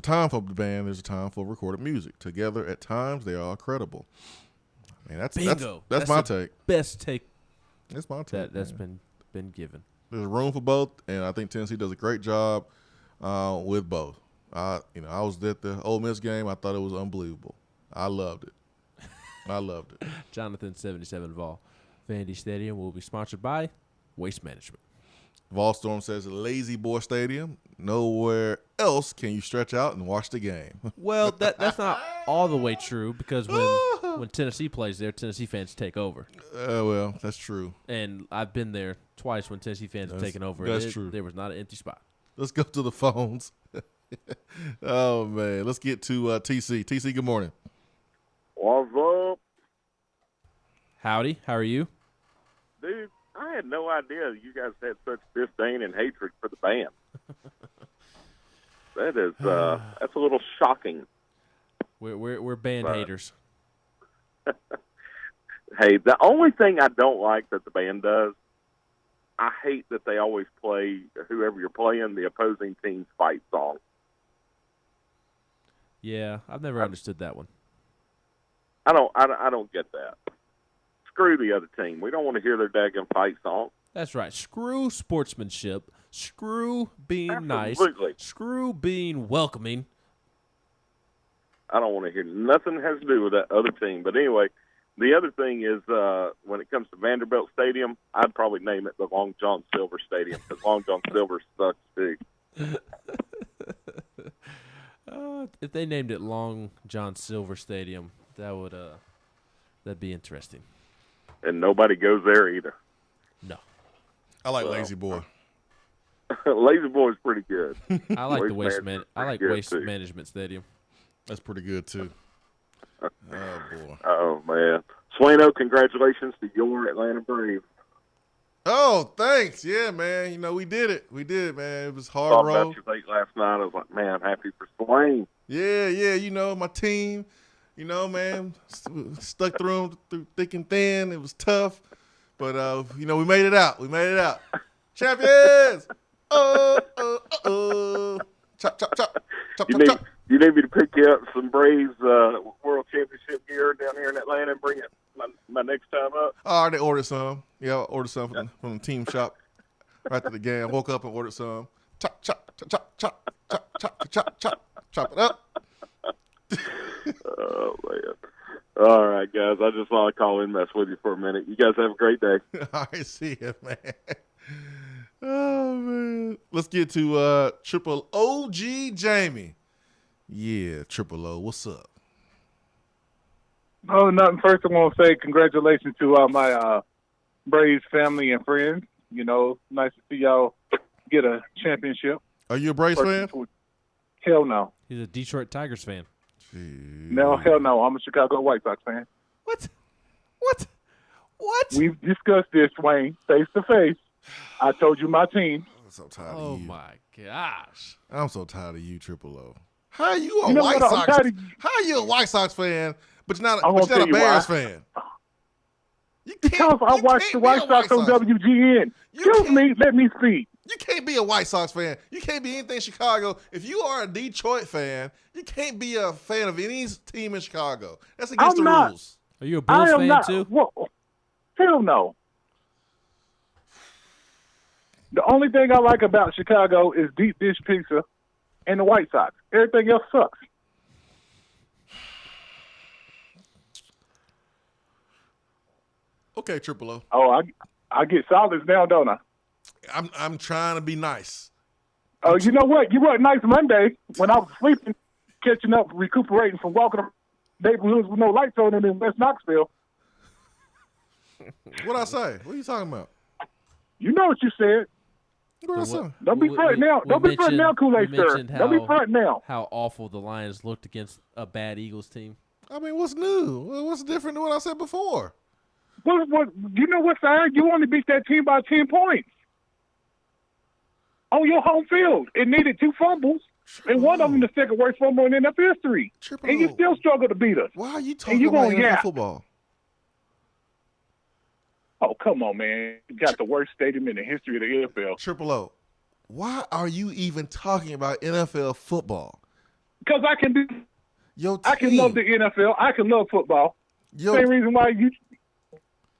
the band, there's a time for recorded music. Together at times they are credible. Man, that's bingo. That's my take. Best take. That's my take. That's been given. There's room for both, and I think Tennessee does a great job with both. I was at the Ole Miss game. I thought it was unbelievable. I loved it. Jonathan 77 Vol. Vandy Stadium will be sponsored by Waste Management. Vol Storm says Lazy Boy Stadium. Nowhere else can you stretch out and watch the game. Well, that's not all the way true because when Tennessee plays there, Tennessee fans take over. Well, that's true. And I've been there twice when Tennessee fans have taken over. That's true. There was not an empty spot. Let's go to the phones. Oh, man. Let's get to TC. TC, good morning. What's up? Howdy. How are you? Dude, I had no idea you guys had such disdain and hatred for the band. That is, that's a little shocking. We're band haters. Hey, the only thing I don't like that the band does, I hate that they always play, whoever you're playing, the opposing team's fight song. Yeah, I've never understood that one. I don't get that. Screw the other team. We don't want to hear their daggone fight song. That's right. Screw sportsmanship. Screw being Absolutely. nice. Screw being welcoming. I don't want to hear nothing has to do with that other team. But anyway, the other thing is when it comes to Vanderbilt Stadium, I'd probably name it the Long John Silver Stadium because Long John Silver sucks too. If they named it Long John Silver Stadium, that'd be interesting. And nobody goes there either. No. I like Lazy Boy. Lazy Boy's pretty good. I like Waste too. Management Stadium. That's pretty good too. Oh boy. Oh man. Swaino, congratulations to your Atlanta Braves. Oh, thanks. Yeah, man. We did it. We did it, man. It was hard Thought road. about you late last night. I was like, man, I'm happy for Swain. Yeah. My team. Man, stuck through thick and thin. It was tough, but we made it out. Champions! Chop, chop, chop, chop, You chop. need me to pick you up some Braves World Championship gear down here in Atlanta and bring it my next time up? I already ordered some. Yeah, I ordered some from the team shop right after the game. I woke up and ordered some. Chop, chop, chop, chop, chop, chop, chop, chop, chop, chop it up. Oh, man. All right, guys. I just want to call in and mess with you for a minute. You guys have a great day. All right, see you, man. Oh, man. Let's get to Triple OG Jamie. Yeah, Triple O. What's up? Oh, nothing. First, I want to say congratulations to my Braves family and friends. Nice to see y'all get a championship. Are you a Braves fan? Hell no. He's a Detroit Tigers fan. No, hell no. I'm a Chicago White Sox fan. What? We've discussed this, Swain, face to face. I told you my team. I'm so tired Oh of you. my gosh. I'm so tired of you, Triple O. How are you a You know White what? I'm Sox? tired of- How are you a White Sox fan, but you're not I'm gonna a tell you Bears why. fan? Because I watched the White Sox on WGN. Excuse me, let me speak. You can't be a White Sox fan. You can't be anything Chicago. If you are a Detroit fan, you can't be a fan of any team in Chicago. That's against I'm the not. rules. Are you a I Bulls am fan not. too? Whoa. Hell no. The only thing I like about Chicago is deep dish pizza and the White Sox. Everything else sucks. Okay, Triple O. Oh, I get solids now, don't I? I'm trying to be nice. Oh, you know what? You weren't nice Monday when I was sleeping, catching up, recuperating from walking around there was no lights on in West Knoxville. What I say? What are you talking about? You know what you said. What I say? Don't be front now. Don't be front now, Kool-Aid sir. Don't be front now. How awful the Lions looked against a bad Eagles team. I mean, what's new? What's different than what I said before? What? You know what, sir? You only beat that team by 10 points on your home field. It needed 2 fumbles, and one of them the second worst fumble in NFL history. And you still struggle to beat us. Why are you talking about NFL football? Oh, come on, man. You got the worst stadium in the history of the NFL. Triple O, why are you even talking about NFL football? Because I can do. I can love the NFL. I can love football. Same reason why you.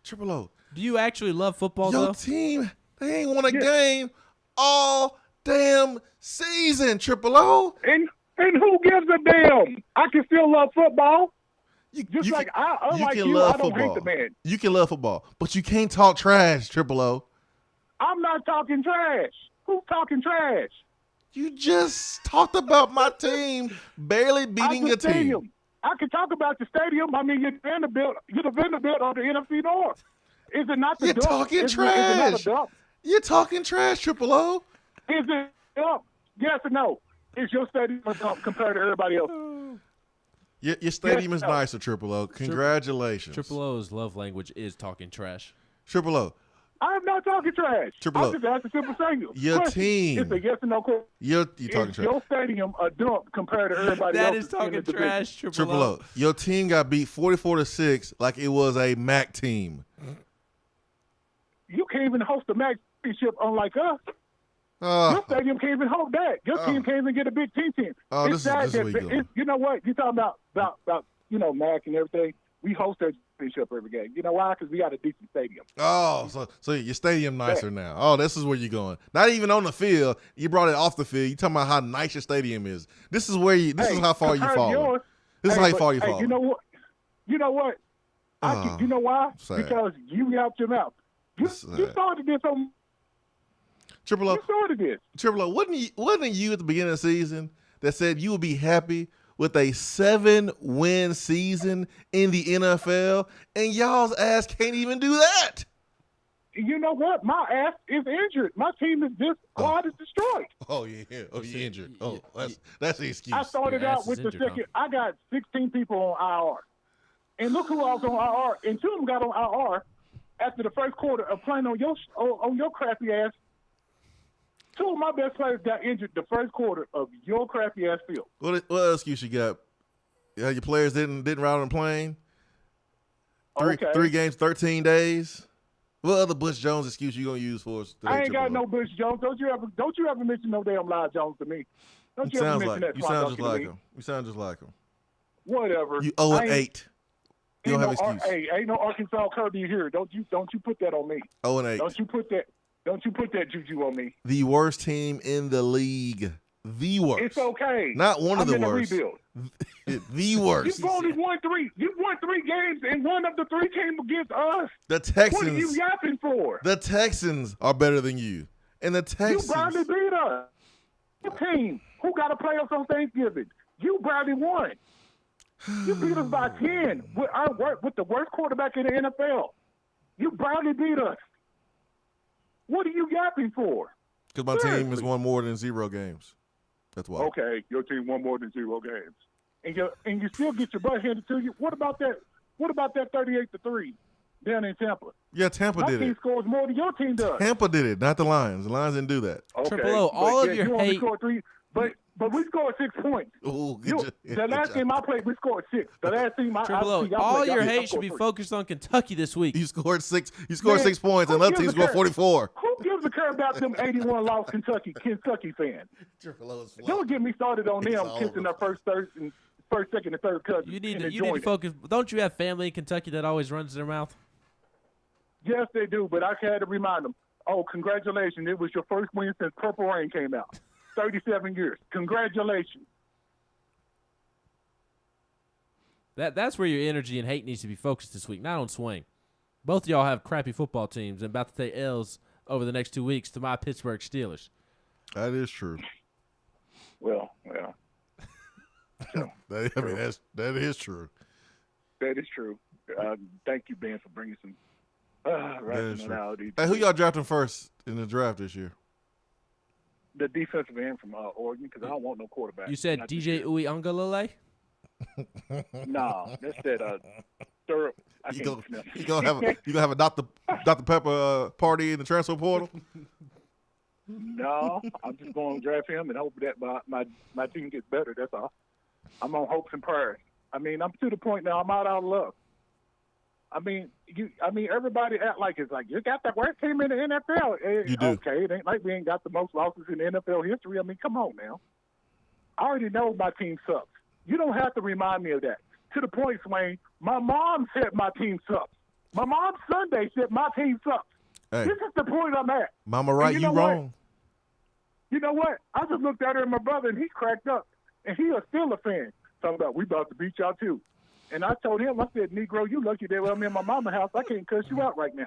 Triple O. Do you actually love football, Your though? team, they ain't won a game all damn season, Triple O. And who gives a damn? I can still love football. Unlike you, I don't hate the man. You can love football, but you can't talk trash, Triple O. I'm not talking trash. Who's talking trash? You just talked about my team barely beating your team. I can talk about the stadium. I mean, you're the Vanderbilt of the NFC North. Is it not the dump? Talking trash. Is it not a dump? You're talking trash, Triple O. Is it a dump? Yes or no? Is your stadium a dump compared to everybody else? Your stadium is nicer, Triple O. Congratulations. Triple O's love language is talking trash. Triple O. I'm not talking trash. Triple O. I'm just asking simple single. Your team. It's a yes or no question. You're talking trash. Your stadium a dump compared to everybody else? That is talking trash, Triple O. Your team got beat 44-6 like it was a MAC team. You can't even host a MAC championship unlike us. Your stadium can't even hold that. Your team can't even get a Big Ten team. Oh, this is illegal. You know what? You're talking about MAC and everything. We host that championship every game. You know why? Because we got a decent stadium. Oh, so your stadium nicer now. Oh, this is where you're going. Not even on the field. You brought it off the field. You talking about how nice your stadium is. This is where this is how far you fall. This is how far you fall. You know what? You know what? You know why? Sad. Because you helped him out. You started this on. Triple O. You started this. Triple O, wasn't you at the beginning of the season that said you would be happy with a 7-win season in the NFL, and y'all's ass can't even do that? You know what? My ass is injured. My team is squad is destroyed. Oh yeah. Oh, you're injured. Oh, that's the excuse. I started out with the second. I got 16 people on IR, and look who I was on IR, and 2 of them got on IR after the first quarter of playing on your crappy ass. 2 of my best players got injured the first quarter of your crappy ass field. What excuse you got? Yeah, your players didn't ride on the plane. 3 games, 13 days. What other Butch Jones excuse you gonna use for us today? I ain't got no Butch Jones. Don't you ever mention no damn Lie Jones to me? Don't you ever mention that? You sound just like him. You sound just like him. Whatever. You 0-8. You don't have excuse. Hey, ain't no Arkansas Kirby here. Don't you put that on me. 0-8. Don't you put that juju on me. The worst team in the league. The worst. It's okay. Not one of the worst. Rebuild. The worst. You've only won 3. You've won 3 games, and one of the 3 came against us. The Texans. What are you yapping for? The Texans are better than you. And the Texans. You probably beat us. Your team, who got to play us on Thanksgiving, you probably won. You beat us by 10 with the worst quarterback in the NFL. You probably beat us. What are you yapping for? Because my team has won more than 0 games. That's why. Okay, your team won more than 0 games, and you still get your butt handed to you. What about that? What about that 38-3 down in Tampa? Yeah, Tampa did it. My team scores more than your team does. Tampa did it, not the Lions. The Lions didn't do that. Okay, Triple O, all of your hate. Scored 3, but we scored 6 points. Ooh, the last game I played, we scored 6. The last team Triple O, all your hate should be focused on Kentucky this week. You scored 6. You scored 6 points, and the other team scored 44. Who gives a care about them 81 lost Kentucky fans? Don't get me started on them kissing their first, second, and third cousin. You need to focus. Don't you have family in Kentucky that always runs their mouth? Yes, they do, but I had to remind them. Oh, congratulations! It was your first win since Purple Rain came out. 37 years. Congratulations. That's where your energy and hate needs to be focused this week, not on Swain. Both of y'all have crappy football teams and about to take L's over the next 2 weeks to my Pittsburgh Steelers. That is true. Well, yeah. That is true. That is true. Thank you, Ben, for bringing some rationality. Hey, who y'all drafting first in the draft this year? The defensive end from Oregon, because I don't want no quarterback. You said DJ Uiagalelei? No, that's that third. You gonna have a Dr. Pepper party in the transfer portal? No, I'm just going to draft him and hope that my team gets better. That's all. I'm on hopes and prayers. I mean, I'm to the point now. I'm out of luck. I mean, everybody act like it's like you got the worst team in the NFL. You do. Okay, it ain't like we ain't got the most losses in NFL history. I mean, come on now. I already know my team sucks. You don't have to remind me of that. To the point, Swain, my mom said my team sucks. My mom Sunday said my team sucks. Hey. This is the point I'm at. Mama right, you wrong. You know what? I just looked at her and my brother, and he cracked up. And he is still a fan. Talking about, we about to beat y'all too. And I told him, I said, Negro, you lucky that I'm in my mama's house. I can't cuss you out right now.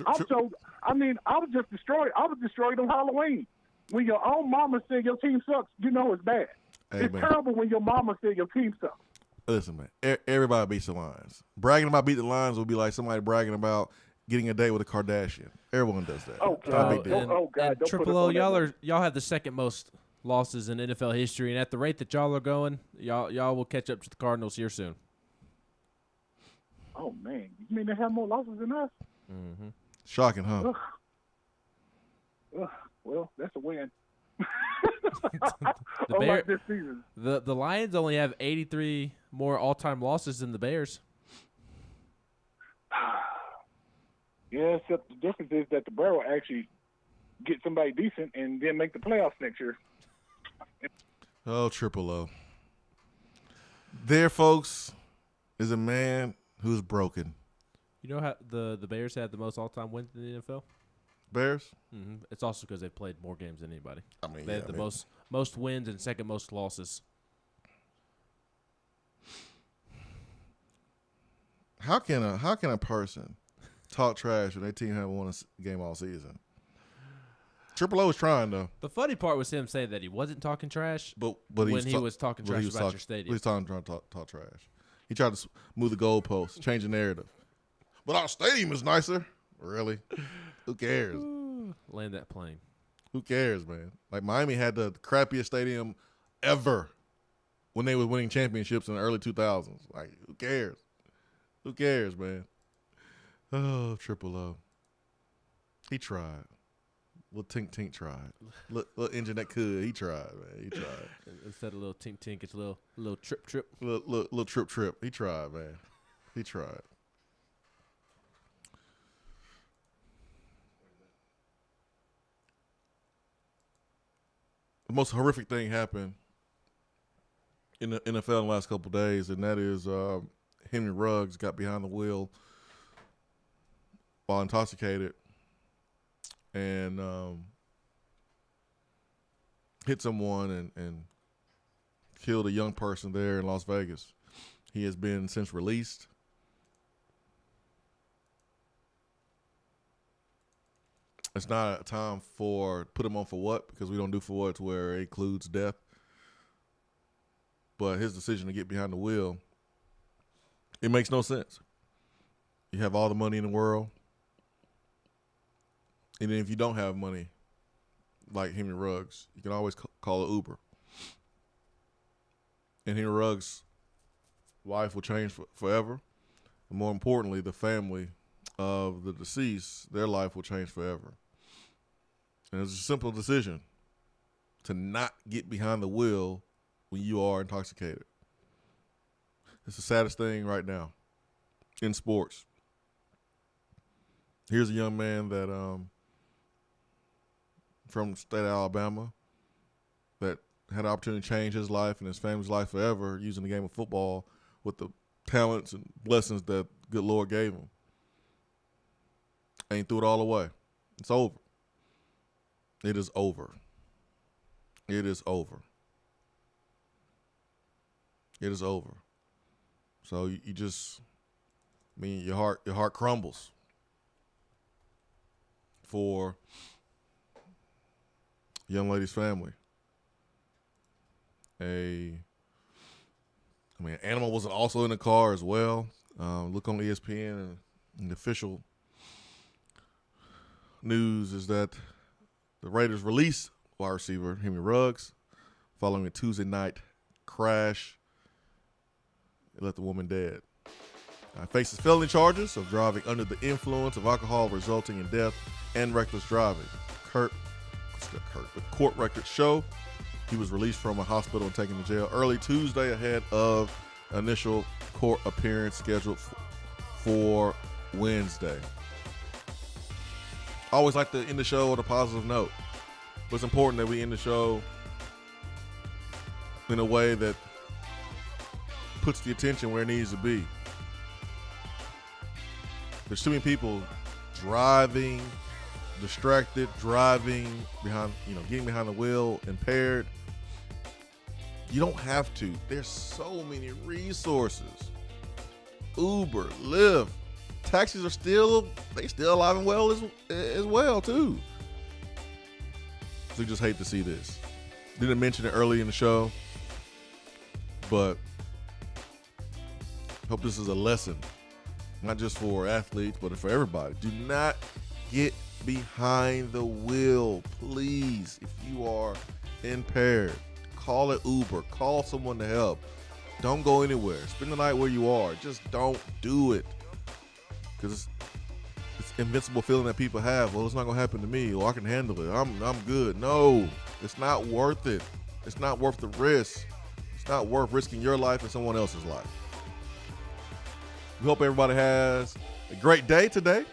I was just destroyed. I was destroyed on Halloween. When your own mama said your team sucks, you know it's bad. Hey, it's man. terrible when your mama said your team sucks. Listen, man, everybody beats the Lions. Bragging about beating the Lions would be like somebody bragging about getting a date with a Kardashian. Everyone does that. Oh, It's not a big deal. God. Oh, God. And Don't put Triple us O, on that y'all have the second most losses in NFL history, and at the rate that y'all are going, y'all will catch up to the Cardinals here soon. Oh, man. You mean they have more losses than us? Mm-hmm. Shocking, huh? Ugh. Well, that's a win. The this season. The Lions only have 83 more all-time losses than the Bears. Yeah, except the difference is that the Bears will actually get somebody decent and then make the playoffs next year. Oh, Triple O. There, folks, is a man who's broken. You know how the Bears had the most all-time wins in the NFL? Bears? Mm-hmm. It's also because they've played more games than anybody. I mean, they have the most wins and second most losses. How can a person talk trash when their team haven't won a game all season? Triple O was trying though. The funny part was him saying that he wasn't talking trash, but he was talking trash about your stadium. He was trying to talk trash. He tried to move the goalposts, change the narrative. But our stadium is nicer. Really? Who cares? Land that plane. Who cares, man? Like Miami had the crappiest stadium ever when they were winning championships in the early 2000s. Like, who cares? Who cares, man? Oh, Triple O. He tried. Little Tink tried. Little engine that could. He tried, man. He tried. Instead of little tink, it's a little trip. Little trip. He tried, man. He tried. The most horrific thing happened in the NFL in the last couple of days, and that is Henry Ruggs got behind the wheel while intoxicated and hit someone and killed a young person there in Las Vegas. He has been since released. It's not a time for put him on for what, because we don't do for what where it includes death. But his decision to get behind the wheel, it makes no sense. You have all the money in the world. And then if you don't have money, like Henry Ruggs, you can always call an Uber. And Henry Ruggs' life will change forever. And more importantly, the family of the deceased, their life will change forever. And it's a simple decision to not get behind the wheel when you are intoxicated. It's the saddest thing right now in sports. Here's a young man that from the state of Alabama that had the opportunity to change his life and his family's life forever using the game of football with the talents and blessings that good Lord gave him. And he threw it all away. It's over. It is over. It is over. It is over. So you just, your heart crumbles for a young lady's family. A I mean, Animal was also in the car as well. Look on ESPN, and the official news is that the Raiders released wide receiver Henry Ruggs following a Tuesday night crash. It left the woman dead. Faces felony charges of driving under the influence of alcohol resulting in death and reckless driving. The court records show he was released from a hospital and taken to jail early Tuesday ahead of initial court appearance scheduled for Wednesday. I always like to end the show on a positive note. But it's important that we end the show in a way that puts the attention where it needs to be. There's too many people driving, distracted, driving behind, getting behind the wheel, impaired. You don't have to. There's so many resources. Uber, Lyft, taxis are still alive and well as well too. So you just hate to see this. Didn't mention it early in the show, but hope this is a lesson, not just for athletes, but for everybody. Do not get behind the wheel, please. If you are impaired, call it Uber, call someone to help. Don't go anywhere. Spend the night where you are. Just don't do it. Because it's invincible feeling that people have. Well, it's not going to happen to me, or I can handle it. I'm good. No, it's not worth it. It's not worth the risk. It's not worth risking your life and someone else's life. We hope everybody has a great day today.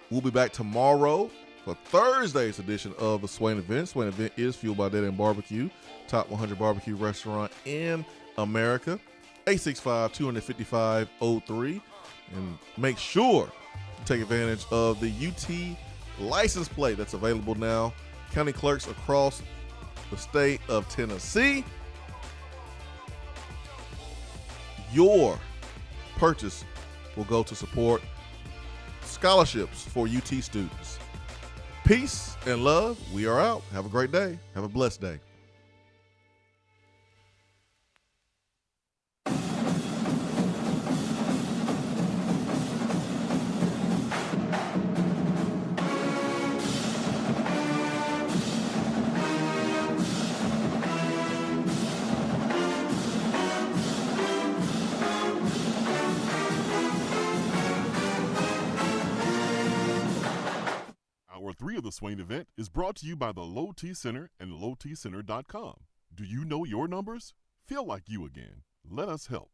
We'll be back tomorrow for Thursday's edition of the Swain Event. Swain Event is fueled by Dead End Barbecue, top 100 barbecue restaurant in America. 865-255-03. And make sure to take advantage of the UT license plate that's available now. County clerks across the state of Tennessee. Your purchase will go to support scholarships for UT students. Peace and love. We are out. Have a great day. Have a blessed day. Hour 3 of the Swain Event is brought to you by the Low T Center and lowtcenter.com. Do you know your numbers? Feel like you again. Let us help.